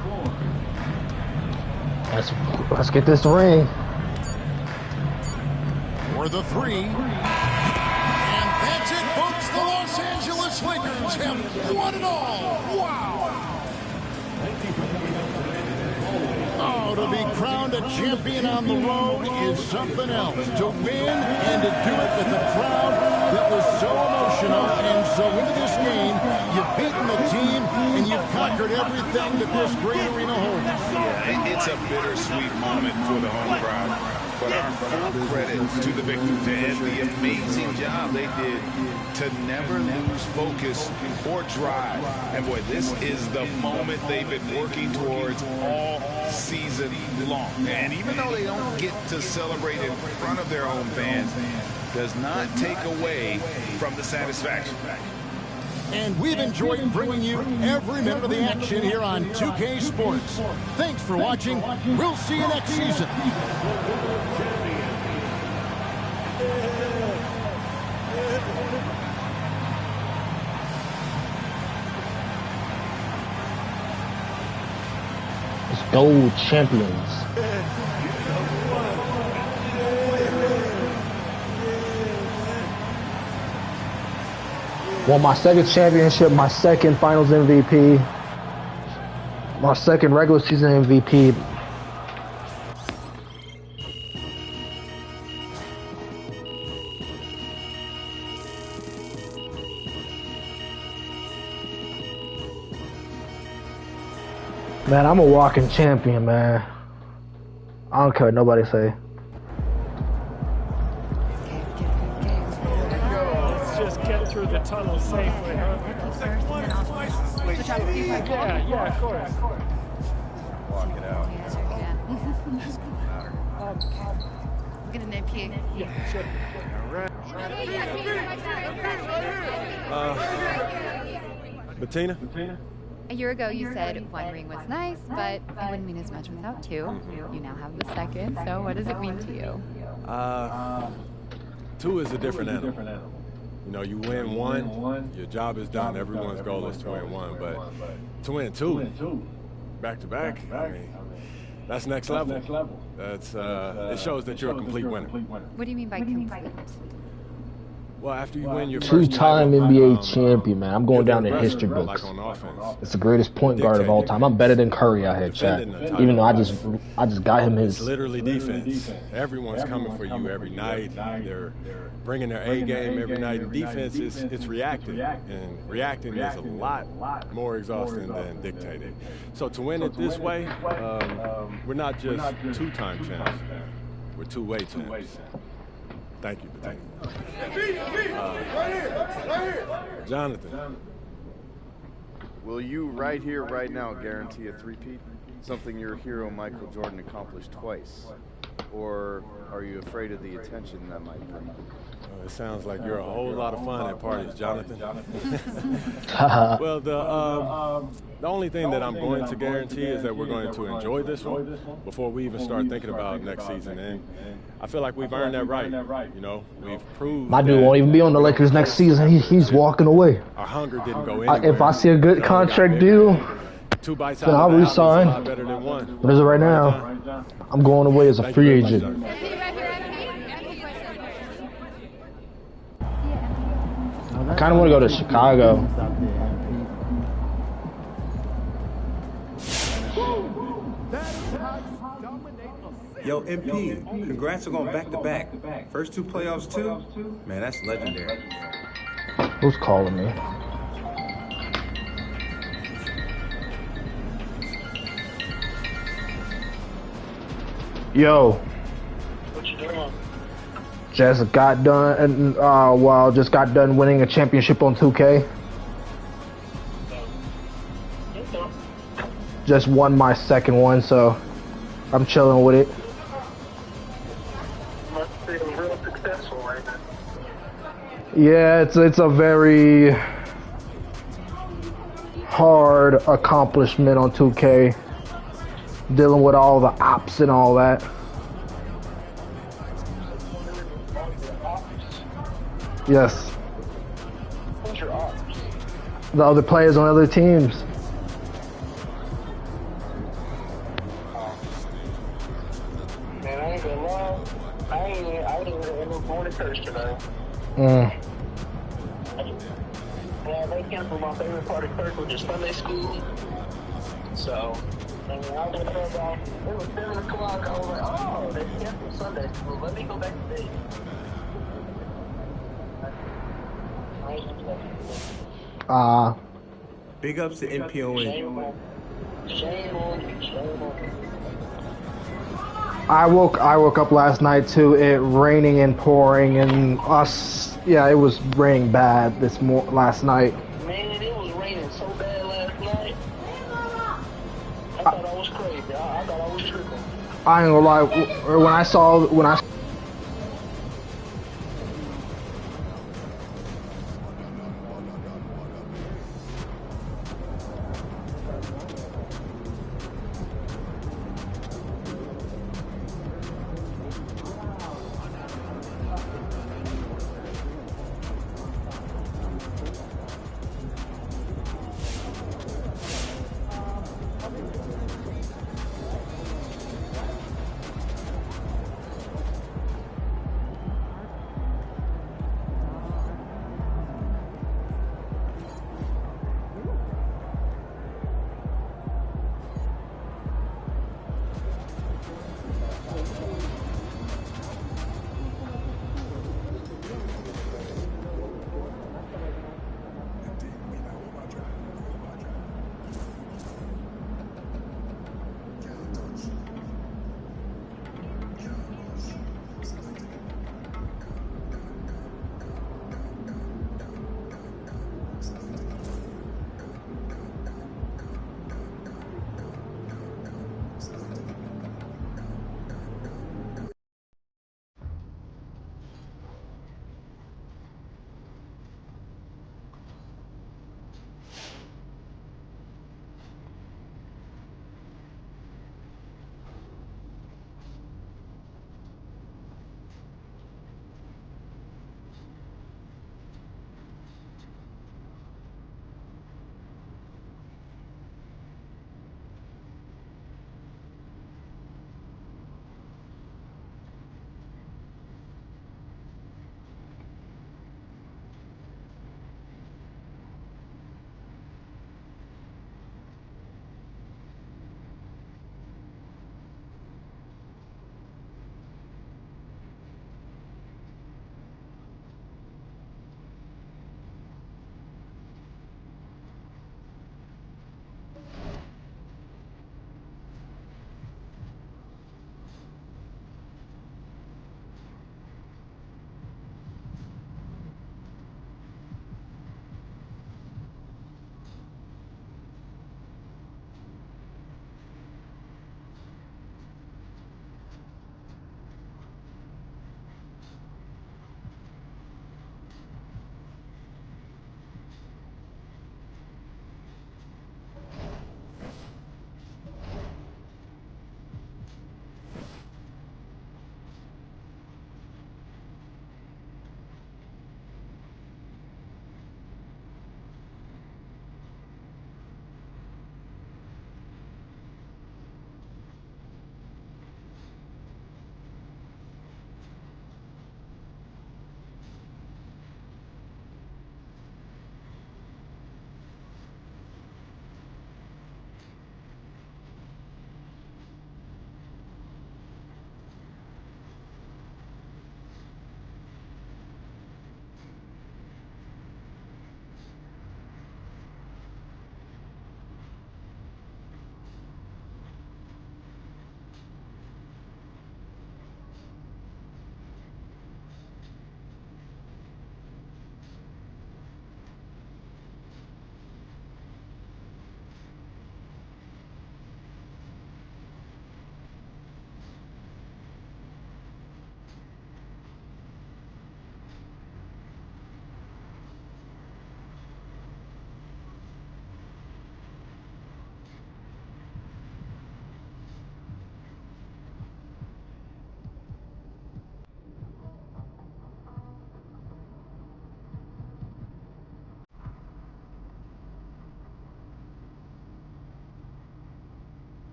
Let's get this ring. For the 3. And that's it, folks. The Los Angeles Lakers have won it all. Wow. Oh, to be crowned a champion on the road is something else. To win and to do it with a crowd that was so emotional and so into this game, you've beaten the team and you've conquered everything that this great arena holds. Yeah, it's a bittersweet moment for the home crowd. But our full credit to the victors and the amazing job they did to never lose focus or drive. And boy, this is the moment they've been working towards all season long. And even though they don't get to celebrate in front of their own fans, does not take away from the satisfaction. And we've enjoyed bringing you every minute of the action here on 2K Sports. Thanks for watching. We'll see you next season. Let's go, champions. Won my second championship, my second finals MVP, my second regular season MVP. Man, I'm a walking champion, man. I don't care what nobody say. Let's just get through the tunnel safely, huh? Yeah, of course. Walk it out. Get an AP. Yeah, sure. All right. Bettina? A year ago, you said one ring was nice, but it wouldn't mean as much without two. You now have the second, so what does it mean to you? Two is a different animal. You know, you win one, your job is done. Everyone's goal is to win one, but to win two, back to back, I mean, that's next level. That's it shows that you're a complete winner. What do you mean by complete? Well, after you win your Two-time NBA champion, man. I'm going down in history books. Like on offense. It's the greatest point guard of all time. I'm better than Curry out here, Chad. Even though I just got him his. It's literally defense. Everyone's coming for you every night. They're bringing their A game every night. And defense it's reacting, and reacting is a lot more exhausting than dictating. So to win it this way, we're not just two-time champs. We're two-way champs. Thank you, Bettina. Jonathan. Will you right here, right now, guarantee a three-peat? Something your hero Michael Jordan accomplished twice? Or are you afraid of the attention that might bring? It sounds like you're a whole lot of fun at parties, Jonathan. Well, the only thing that I'm going to guarantee is that we're going to enjoy this one before we even start thinking about next season. And I feel like we've earned that right. You know, we've proved. My dude won't even be on the Lakers next season. He's walking away. Our hunger didn't go anywhere. If I see a good contract deal, two bites then I'll resign. What is it right now? I'm going away as a free agent. I kind of want to go to Chicago. Yo, MP, congrats on going back-to-back. First two playoffs, too? Man, that's legendary. Who's calling me? Yo. What you doing? Just got done, just got done winning a championship on 2K. Just won my second one, so I'm chilling with it. Must be real successful right now. Yeah, it's a very hard accomplishment on 2K, dealing with all the ops and all that. Yes. Who's your ops? The other players on other teams. Man, I ain't gonna lie. I ain't even born in church today. Yeah, they canceled my favorite part of church, which is Sunday school. So, I mean, I was about, it was 7 o'clock. I was like, oh, they canceled Sunday school. Let me go back to bed. Big ups to MPON. Shame on you. I woke up last night to it raining and pouring and us. Yeah, it was raining bad last night. Man, it was raining so bad last night. I thought I was crazy. I thought I was tripping. I ain't gonna lie. When I saw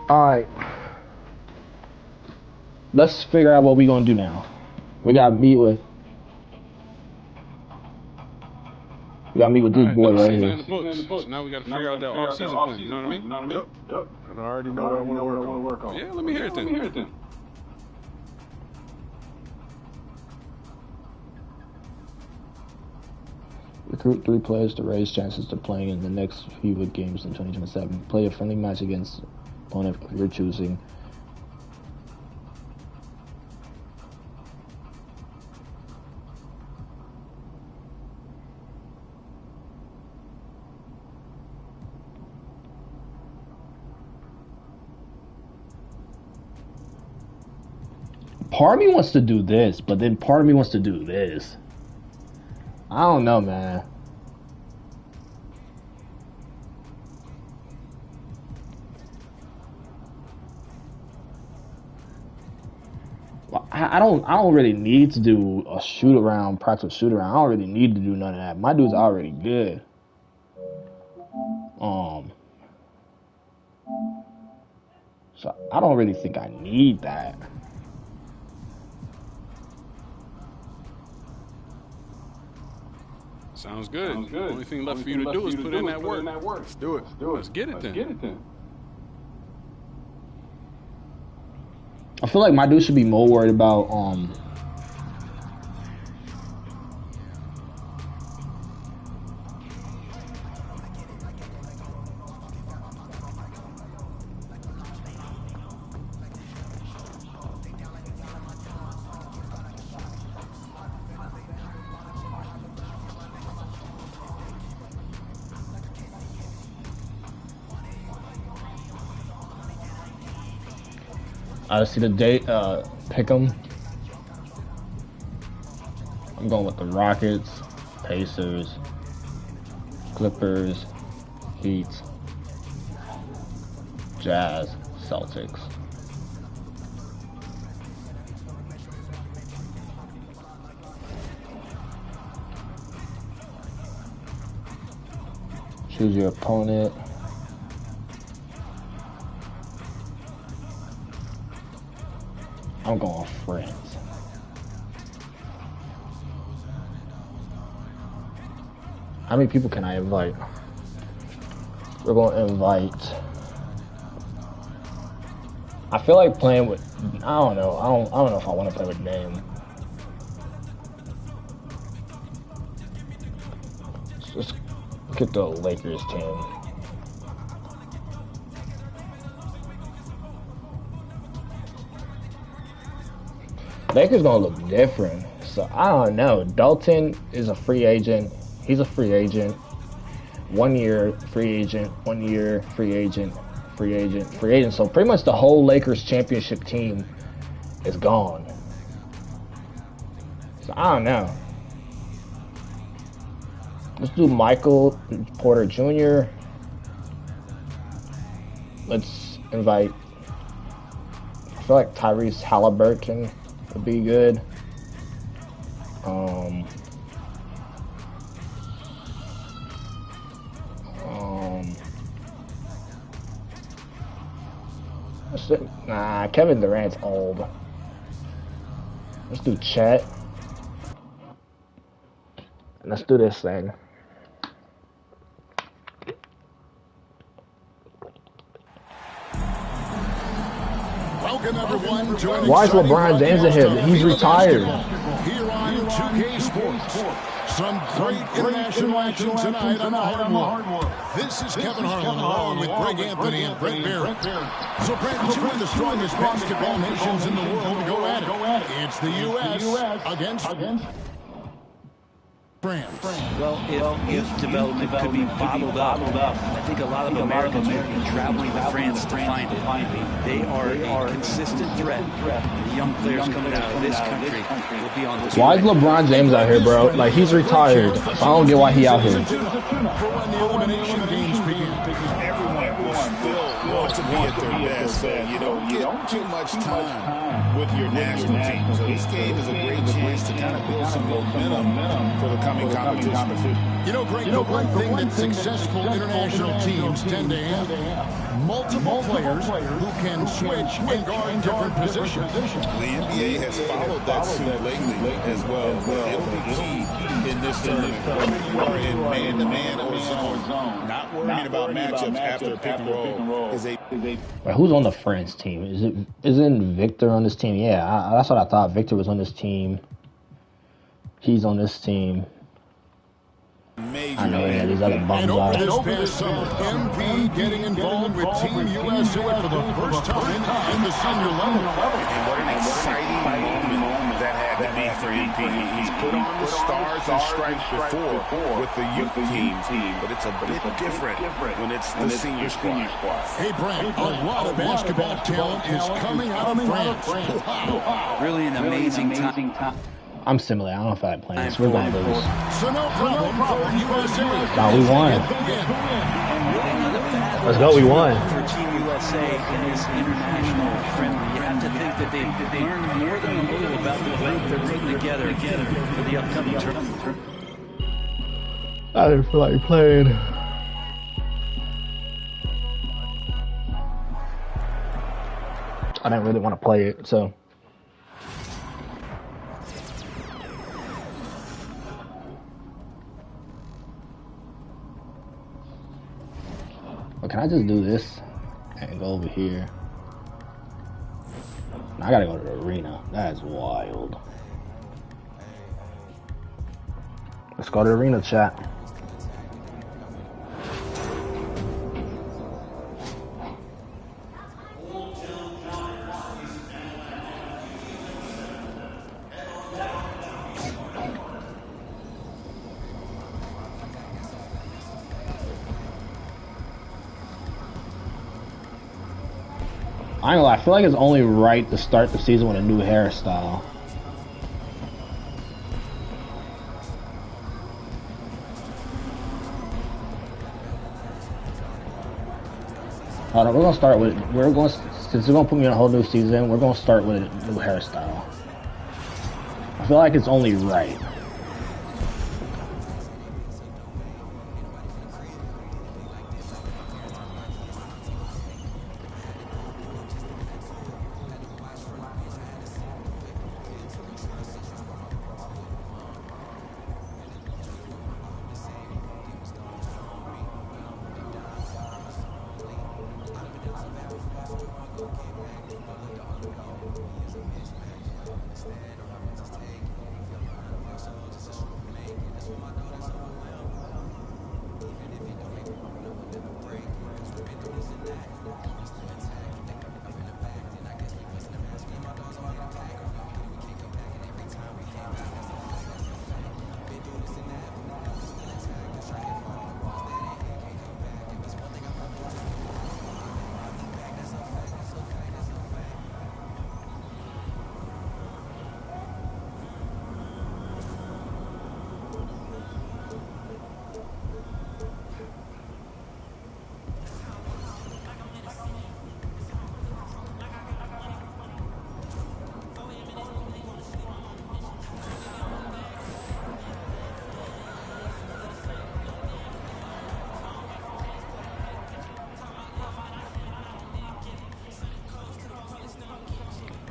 Alright. Let's figure out what we're gonna do now. We gotta meet with this boy right here. In the books. Now we gotta figure out that off-season plan. You know what I mean? Yep. And I already know what I want to work on. Yeah, let me hear it then. Recruit 3 players to raise chances to playing in the next few big games in 2027. Play a friendly match against opponent of your choosing. Part of me wants to do this, but then part of me wants to do this. I don't know, man. I don't really need to do a shoot around, practice shoot around. I don't really need to do none of that. My dude's already good. So I don't really think I need that. Sounds good. The only thing left for you to do is put in that work. Let's do it. Let's get it then. I feel like my dude should be more worried about I see the date, pick them. I'm going with the Rockets, Pacers, Clippers, Heat, Jazz, Celtics. Choose your opponent. I'm going friends. How many people can I invite? We're going to invite. I feel like playing with. I don't know. I don't know if I want to play with Dame. Let's get the Lakers team. Lakers gonna look different. So I don't know. Dalton is a free agent. He's a free agent. 1 year free agent. 1 year free agent. Free agent. Free agent. So pretty much the whole Lakers championship team is gone. So I don't know. Let's do Michael Porter Jr. Let's invite. I feel like Tyrese Halliburton would be good. Nah, Kevin Durant's old. Let's do Chet. And let's do this thing. Welcome everyone to an Why is LeBron James in here? He's retired. Here on 2K Sports. Some great international action tonight on the hardwood. This is Kevin Harlan along with Greg Anthony and Brett Barrett. So Brett, two of the strongest basketball nations in the world go at it. It's the U.S. against France. Well, if youth development could be bottled up, I think a lot of Americans would be traveling to France to find it. They are a consistent threat. The young players coming out of this country will be on display. Why is LeBron James out here, bro? Like, he's retired. So I don't get why he out here. Everyone will still want to to be at their best, so you don't get too much time with your national team. So this game is a great chance to kind of build some momentum for the coming competition. You know, Greg, the one thing that successful international teams tend to have, multiple players who can switch and guard different positions. The NBA has followed that suit lately as well. It'll be key in this tournament, whether you are in man-to-man or zone. Not worrying about matchups after a pick and roll is a... Wait, who's on the France team? Isn't Victor on this team? Yeah, that's what I thought. Victor was on this team. He's on this team. I know, yeah, these other bums and are. over this past summer, MP getting involved with Team USA for the first time at the senior level. And what an exciting moment that had to be for MP. He's put on the stars and stripes before with the youth team, but it's a bit different when it's the senior squad. Hey, Brent, a lot of basketball talent is coming out of France. Wow. Really an amazing time. I'm similar. I don't know if I like playing this. We're going to lose. So no problem for USA. No, we won. Let's go. We won. For Team USA in this international friendly, you have to think that they've learned more than a little about the group they're putting together for the upcoming tournament. I didn't feel like playing. I didn't really want to play it, so. But can I just do this and go over here? I gotta go to the arena. That is wild. Let's go to the arena, chat. I ain't gonna lie, I feel like it's only right to start the season with a new hairstyle. Hold on, we're gonna start with, since they're gonna put me on a whole new season, we're gonna start with a new hairstyle. I feel like it's only right.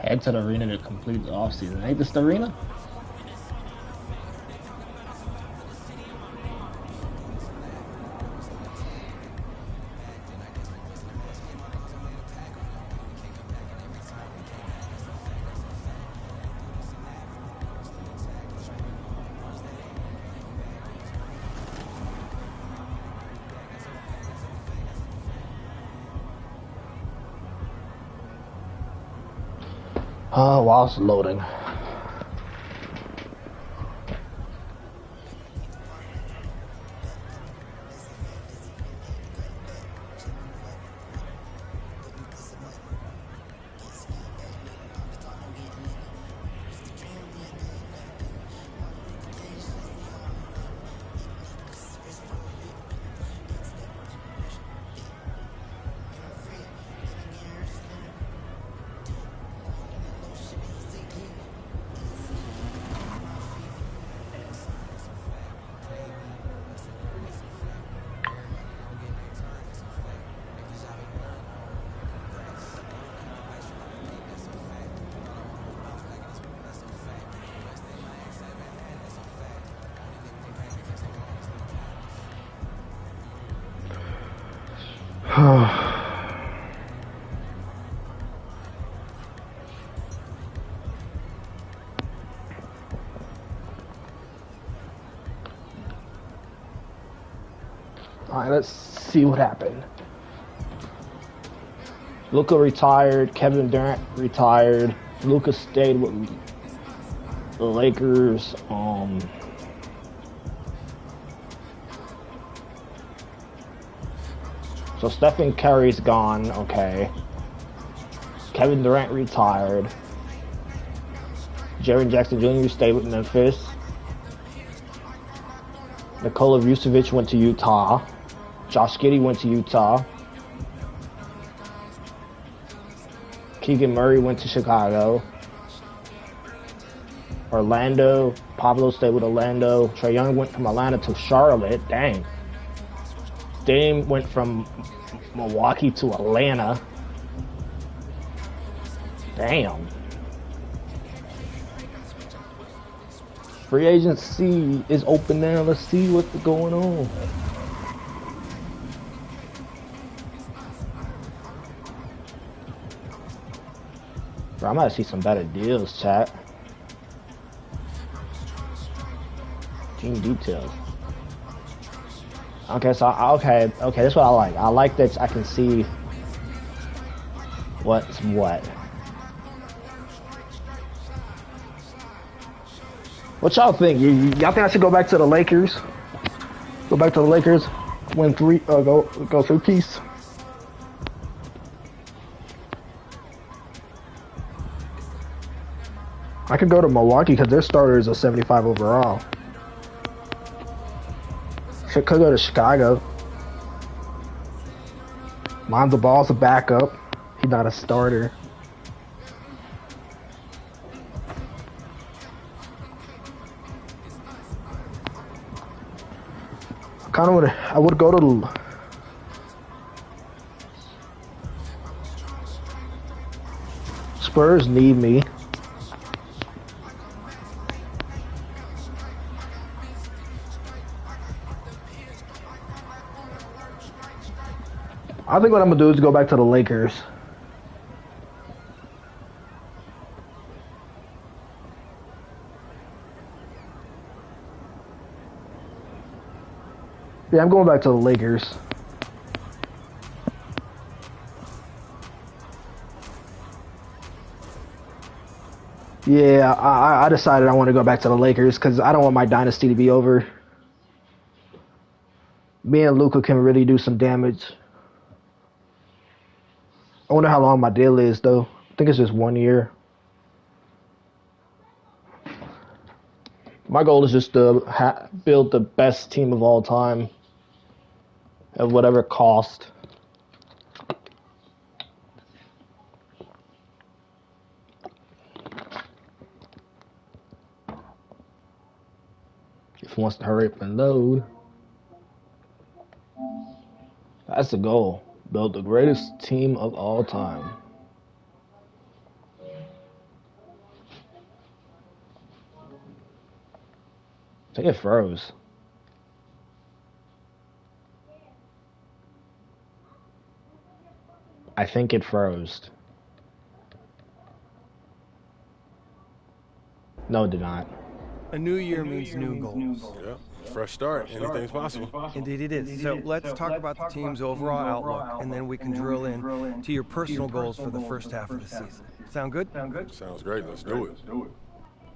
Head to the arena to complete the offseason. Ain't this the arena? While it's loading. Alright, let's see what happened. Luka retired, Kevin Durant retired, Luka stayed with the Lakers. So Stephen Curry's gone, okay. Kevin Durant retired. Jaren Jackson Jr. stayed with Memphis. Nikola Vucevic went to Utah. Josh Giddey went to Utah. Keegan Murray went to Chicago. Orlando. Pablo stayed with Orlando. Trae Young went from Atlanta to Charlotte. Dang. Dame went from Milwaukee to Atlanta. Damn. Free agency is open now. Let's see what's going on. Bro, I might see some better deals, chat. Team details. Okay, so okay, that's what I like. I like that I can see what's what. What y'all think? Y'all think I should go back to the Lakers? Go back to the Lakers, win three, go 3-piece. I could go to Milwaukee because their starter is a 75 overall. Could go to Chicago. Lonzo Ball's a backup. He's not a starter. I would go to Spurs need me. I think what I'm gonna do is go back to the Lakers. Yeah, I'm going back to the Lakers. Yeah, I decided I want to go back to the Lakers because I don't want my dynasty to be over. Me and Luka can really do some damage. I wonder how long my deal is, though. I think it's just 1 year. My goal is just to build the best team of all time at whatever cost. If he wants to hurry up and load. That's the goal. Build the greatest team of all time. I think it froze. I think it froze. No, it did not. A new year means new goals. Yeah, fresh start. Anything's possible. Indeed it is. So let's talk about the team's overall outlook, and then we can drill in to your personal goals for the first half of the season. Sound good? Sounds great. Let's do it.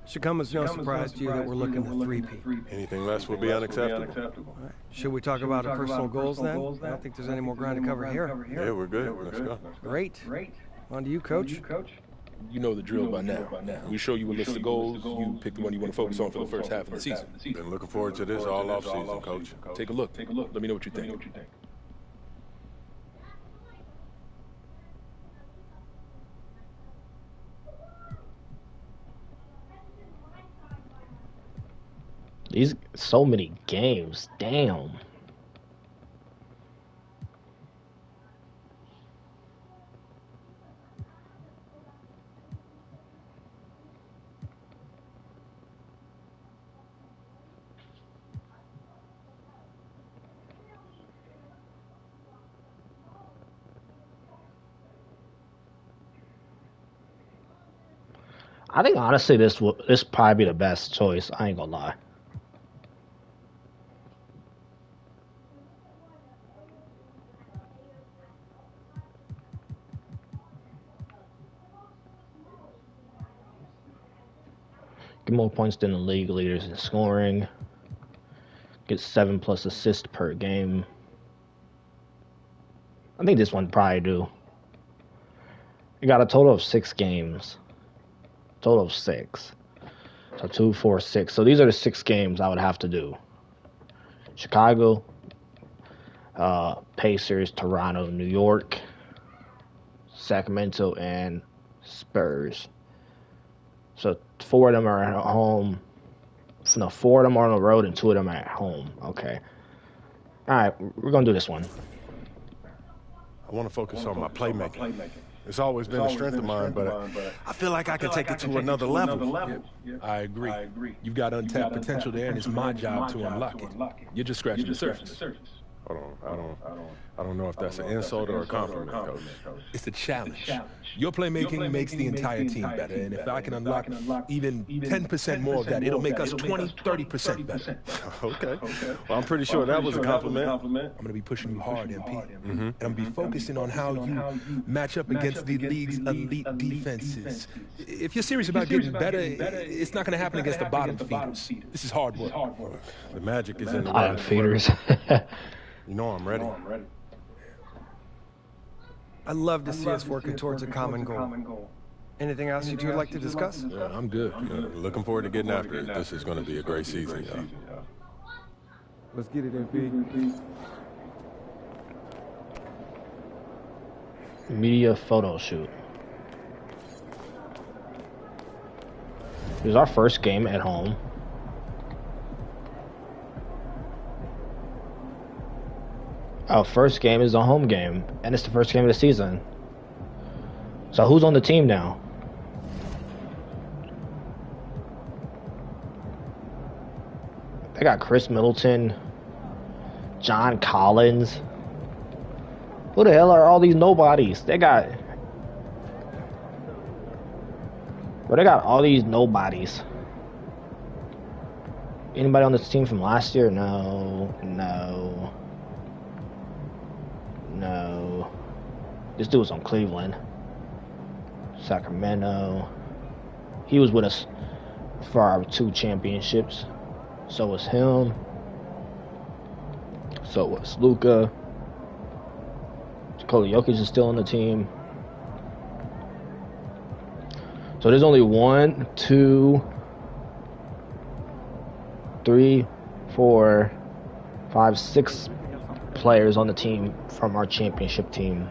Should come as no surprise to you that we're looking to three-peat. Anything less would be unacceptable. All right. Should we talk about our personal goals then? I don't think there's any more ground to cover here. Yeah, we're good. Let's go. Great. On to you, Coach. You know the drill by now. We show you a list of goals. You pick the one you want to focus on for the first half of the season. Been looking forward to this all off season, Coach. Take a look. Let me know what you think. These so many games. Damn. I think honestly this probably be the best choice. I ain't gonna lie. Get more points than the league leaders in scoring. Get 7+ assists per game. I think this one probably do. You got a total of 6 games. Total of 6. So 2, 4, 6. So these are the 6 games I would have to do. Chicago, Pacers, Toronto, New York, Sacramento, and Spurs. So 4 of them are at home. No, 4 of them are on the road and 2 of them are at home. Okay. All right, we're going to do this one. I want to focus on my playmaking. It's always been a strength of mine, but I feel like I can take it to another level. Yeah, I agree. You've got untapped potential there, and it's my job to unlock it. You're just scratching the surface. Hold on. I don't know if that's an insult or a compliment, Coach. It's a challenge. Your playmaking makes the entire team better, and if I can unlock even 10% more of that, it'll make us 20, 30% better. Okay. Well, I'm pretty sure that was a compliment. I'm going to be pushing you hard, MP. And I'm going to be focusing on how you match up against the league's elite defenses. If you're serious about getting better, it's not going to happen against the bottom feeders. This is hard work. The magic is in the bottom feeders. You know I'm ready. I'd love to see us working towards a common goal. Anything else you two would like to discuss? Yeah, I'm good. Looking forward to getting after it. This is going to be a great season, y'all. Let's get it, MP. Media photo shoot. It was our first game at home. Our first game is a home game, and it's the first game of the season. So who's on the team now? They got Chris Middleton, John Collins. Who the hell are all these nobodies? They got all these nobodies. Anybody on this team from last year? No. This dude was on Cleveland. Sacramento. He was with us for our 2 championships. So was him. So was Luka. Nikola Jokic is still on the team. So there's only 1, 2, 3, 4, 5, 6 players on the team from our championship team.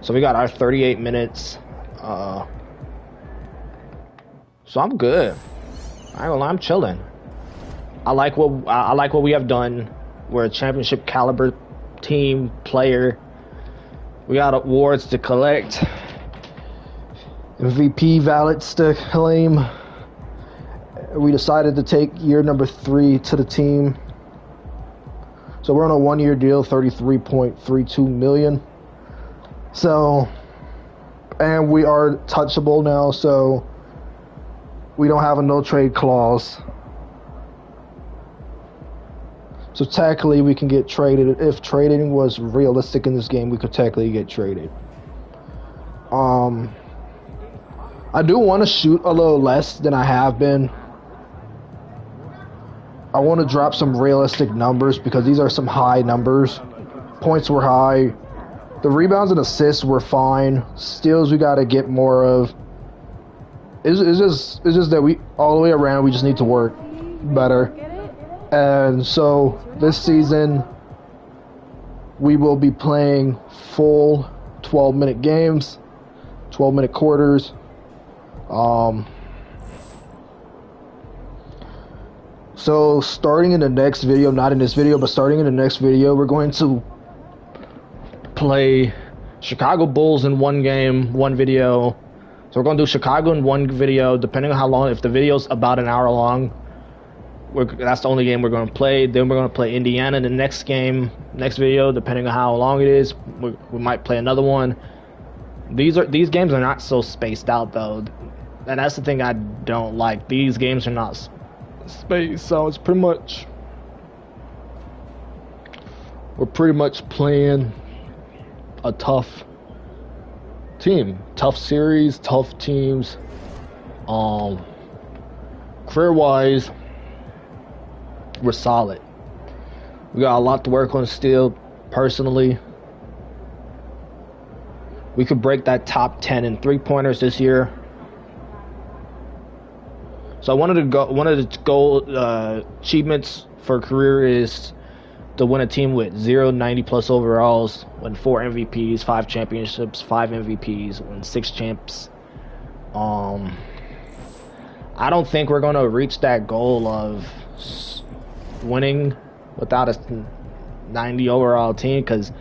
So we got our 38 minutes. So I'm good. I ain't gonna lie, I'm chilling. I like what we have done. We're a championship caliber team, player. We got awards to collect, MVP ballots to claim. We decided to take year number 3 to the team. So we're on a 1-year deal, $33.32 million. So, and we are touchable now, so we don't have a no trade clause. So technically we can get traded. If trading was realistic in this game, we could technically get traded. I do want to shoot a little less than I have been. I want to drop some realistic numbers because these are some high numbers. Points were high. The rebounds and assists were fine. Steals we got to get more of. It's just that we all the way around we just need to work better. And so this season we will be playing full 12-minute games, 12-minute quarters. So starting in the next video, not in this video, but starting in the next video, we're going to play Chicago Bulls in one game, one video. So we're going to do Chicago in one video, depending on how long. If the video's about an hour long, that's the only game we're going to play. Then we're going to play Indiana in the next game, next video, depending on how long it is. We might play another one. These games are not so spaced out though. And that's the thing I don't like. These games are not space, so it's pretty much we're pretty much playing a tough team, tough series, tough teams. Career-wise, we're solid. We got a lot to work on still. Personally, we could break that top 10 in three-pointers this year. So one of the goal achievements for career is to win a team with 90+ overalls, win 4 MVPs, 5 championships, 5 MVPs, win 6 champs. I don't think we're going to reach that goal of winning without a 90 overall team, because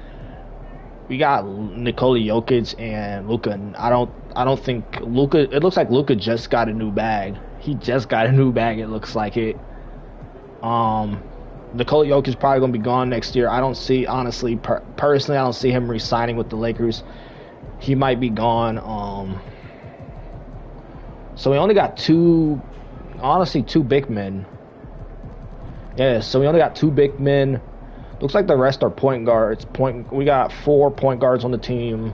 we got Nikola Jokic and Luka. I don't think Luka. It looks like Luka just got a new bag. He just got a new bag. It looks like it. Nikola Jokic is probably going to be gone next year. I don't see, honestly, personally, I don't see him re-signing with the Lakers. He might be gone. So we only got two big men. Yeah, so we only got 2 big men. Looks like the rest are point guards. We got 4 point guards on the team,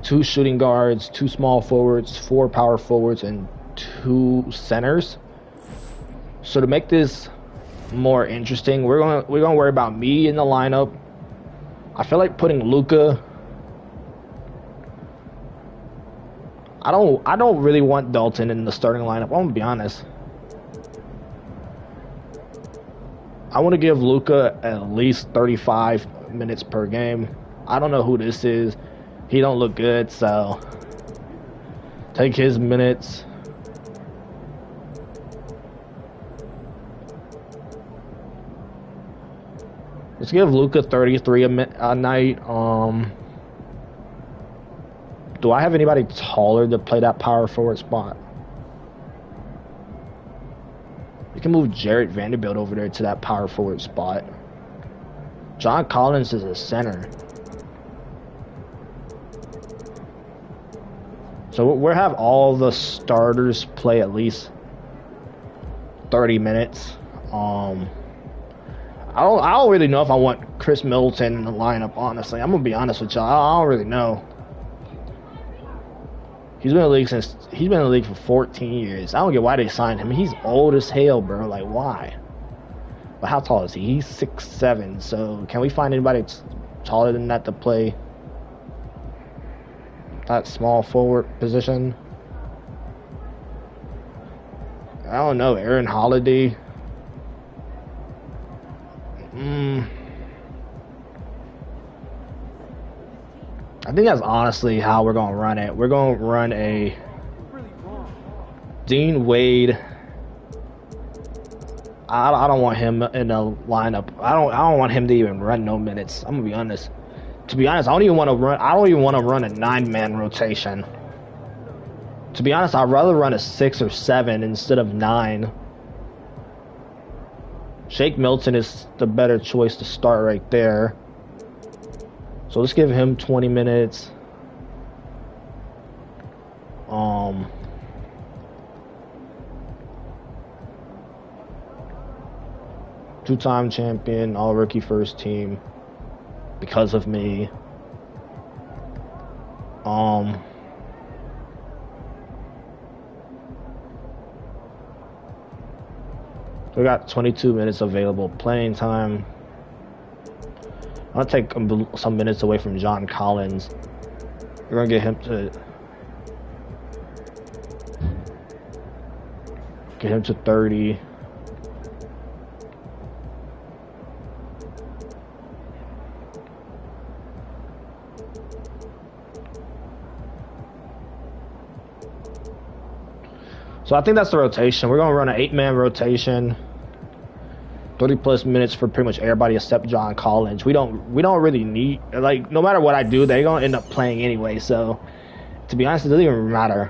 2 shooting guards, 2 small forwards, 4 power forwards, and 2 centers. So to make this more interesting, we're gonna worry about me in the lineup. I feel like putting Luka. I don't really want Dalton in the starting lineup. I'm gonna be honest. I want to give Luka at least 35 minutes per game. I don't know who this is. He don't look good, so take his minutes. Let's give Luka 33 a night. Do I have anybody taller to play that power forward spot? We can move Jarrett Vanderbilt over there to that power forward spot. John Collins is a center. So we'll have all the starters play at least 30 minutes. I don't really know if I want Chris Middleton in the lineup, honestly. I'm gonna be honest with y'all. I don't really know. He's been in the league for 14 years. I don't get why they signed him. He's old as hell, bro. Like, why? But how tall is he? He's 6'7". So can we find anybody taller than that to play that small forward position? I don't know. Aaron Holiday. I think that's honestly how we're going to run it. We're going to run a Dean Wade. I don't want him in the lineup. I don't want him to even run no minutes. I'm going to be honest. To be honest, I don't even want to run a 9-man rotation. To be honest, I'd rather run a 6 or 7 instead of 9. Shake Milton is the better choice to start right there. So let's give him 20 minutes. Two-time champion, all-rookie first team because of me. We got 22 minutes available playing time. I'm gonna take some minutes away from John Collins. We're gonna get him to 30. So I think that's the rotation. We're gonna run an 8-man rotation. 30+ minutes for pretty much everybody except John Collins. We don't really need, like, no matter what I do, they're gonna end up playing anyway. So to be honest, it doesn't even matter.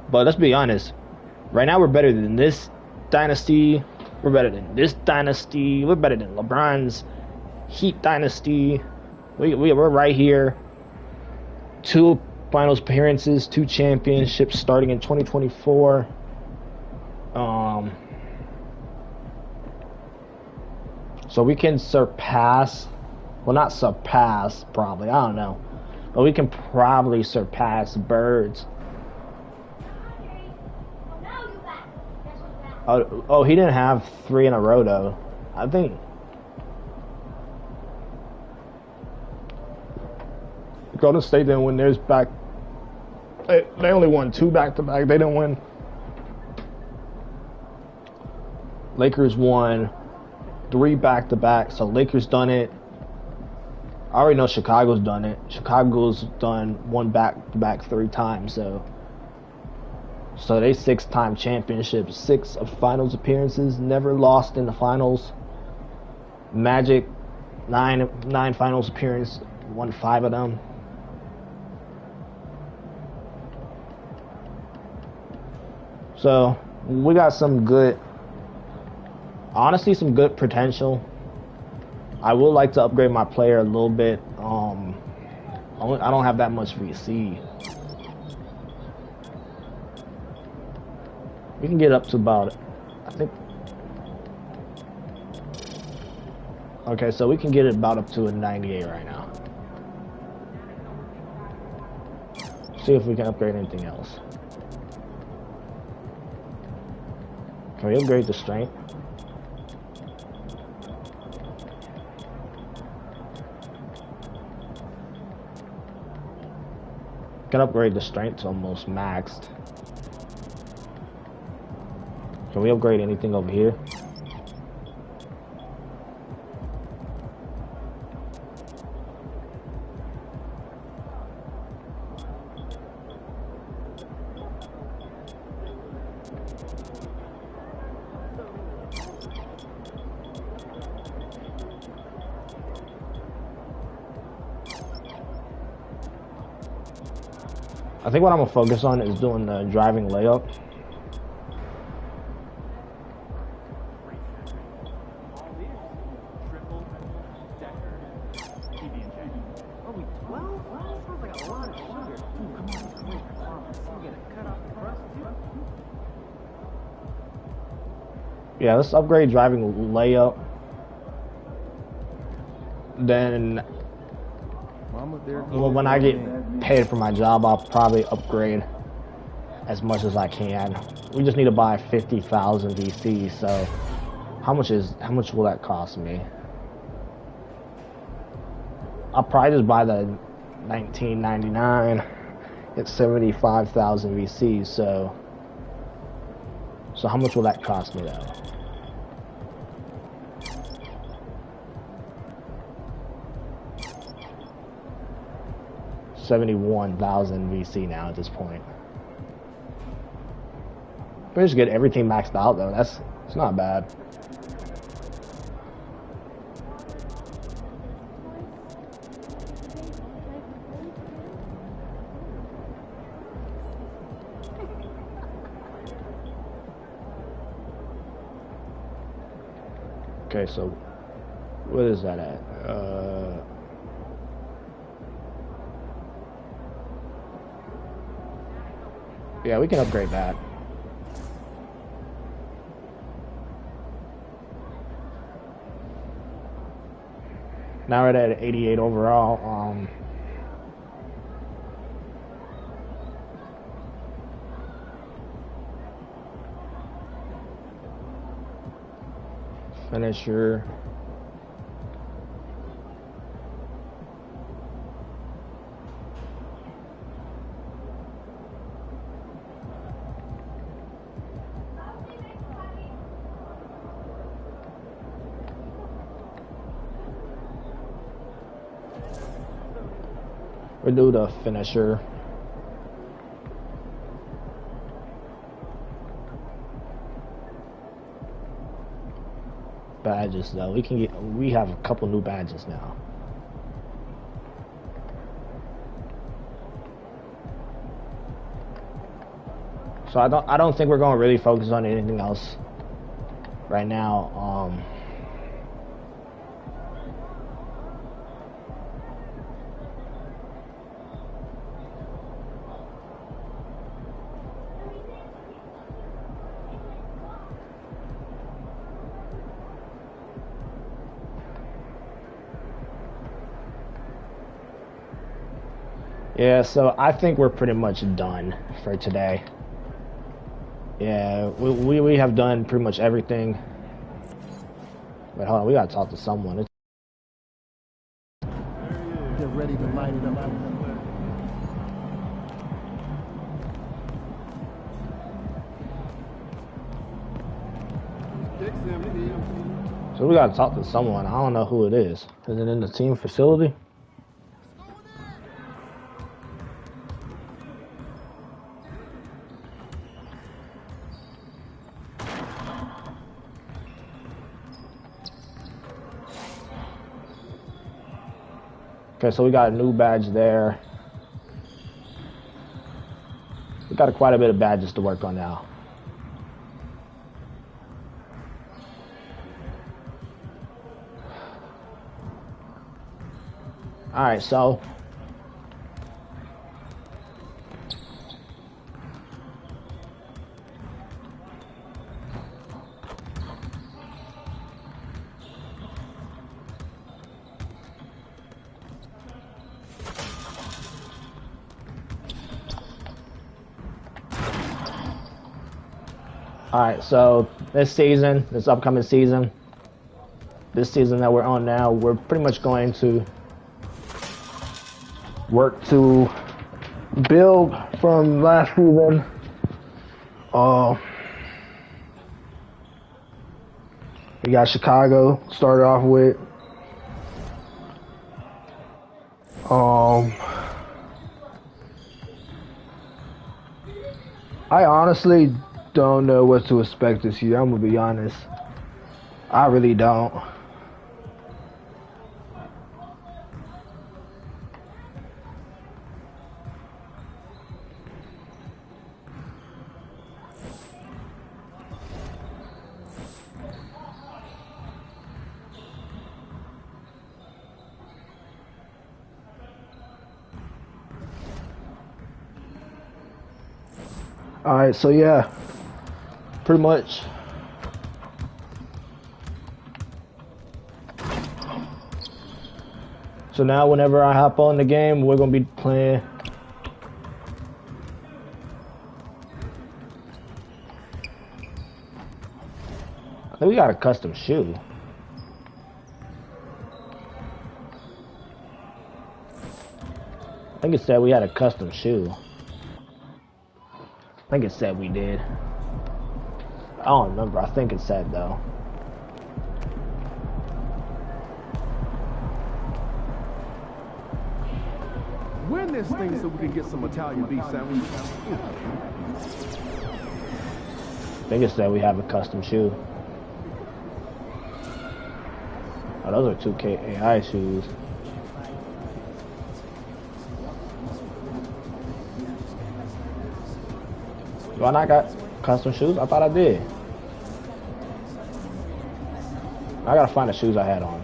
But let's be honest. Right now we're better than this dynasty. We're better than this dynasty. We're better than LeBron's Heat dynasty. We're right here. 2 finals appearances, 2 championships starting in 2024. So we can surpass, well, not surpass, probably, I don't know, but we can probably surpass Bird's. Oh, he didn't have 3 in a row, though. I think Golden State didn't win theirs back. They only won 2 back-to-back. They didn't win. Lakers won 3 back-to-back, so Lakers done it. I already know Chicago's done it. Chicago's done 1 back-to-back 3 times, so they 6-time championships, 6 of finals appearances, never lost in the finals. Magic, 9 finals appearances, won 5 of them. So we got some good, honestly, some good potential. I would like to upgrade my player a little bit. I don't have that much VC. We can get up to about, I think. Okay, so we can get it about up to a 98 right now. See if we can upgrade anything else. Can we upgrade the strength? Can upgrade the strength to almost maxed. Can we upgrade anything over here? I think what I'm gonna focus on is doing the driving layup. Yeah, let's upgrade driving layup. Then when I get paid for my job, I'll probably upgrade as much as I can. We just need to buy 50,000 VC, so how much will that cost me? I'll probably just buy the 1999. It's 75,000 VC, so how much will that cost me though? $71,000 VC now at this point. But just get everything maxed out though. It's not bad. Okay, so what is that at? Yeah, we can upgrade that. Now we're at 88 overall. Finisher. We'll do the finisher. Badges though, we have a couple new badges now. So I don't think we're going to really focus on anything else right now. Yeah, so I think we're pretty much done for today. Yeah, we have done pretty much everything. Wait, hold on, we gotta talk to someone. They're ready to light it up. So we gotta talk to someone. I don't know who it is. Is it in the team facility? Okay, so we got a new badge there. We got quite a bit of badges to work on now. Alright, so Alright, so this season, this upcoming season, this season that we're on now, we're pretty much going to work to build from last season. We got Chicago started off with. I honestly don't know what to expect this year. I'm gonna be honest. I really don't. Alright, so yeah, pretty much. So now whenever I hop on the game, we're gonna be playing. I think we got a custom shoe. I think it said we had a custom shoe. I think it said we did. I don't remember. I think it said though. Win this thing so we can get some Italian beef sandwiches. I think it said we have a custom shoe. Oh, those are 2K AI shoes. Do I not got custom shoes? I thought I did. I gotta find the shoes I had on.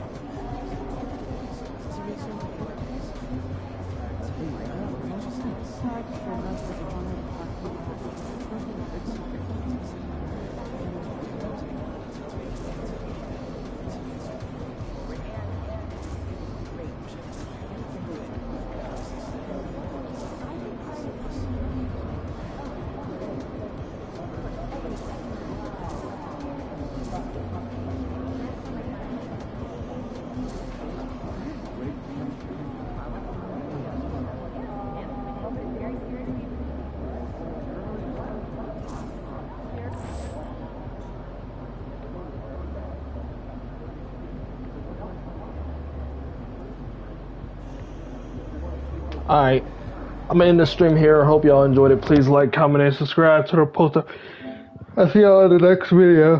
Alright, I'm gonna end the stream here. I hope y'all enjoyed it. Please like, comment, and subscribe to the post. I'll see y'all in the next video.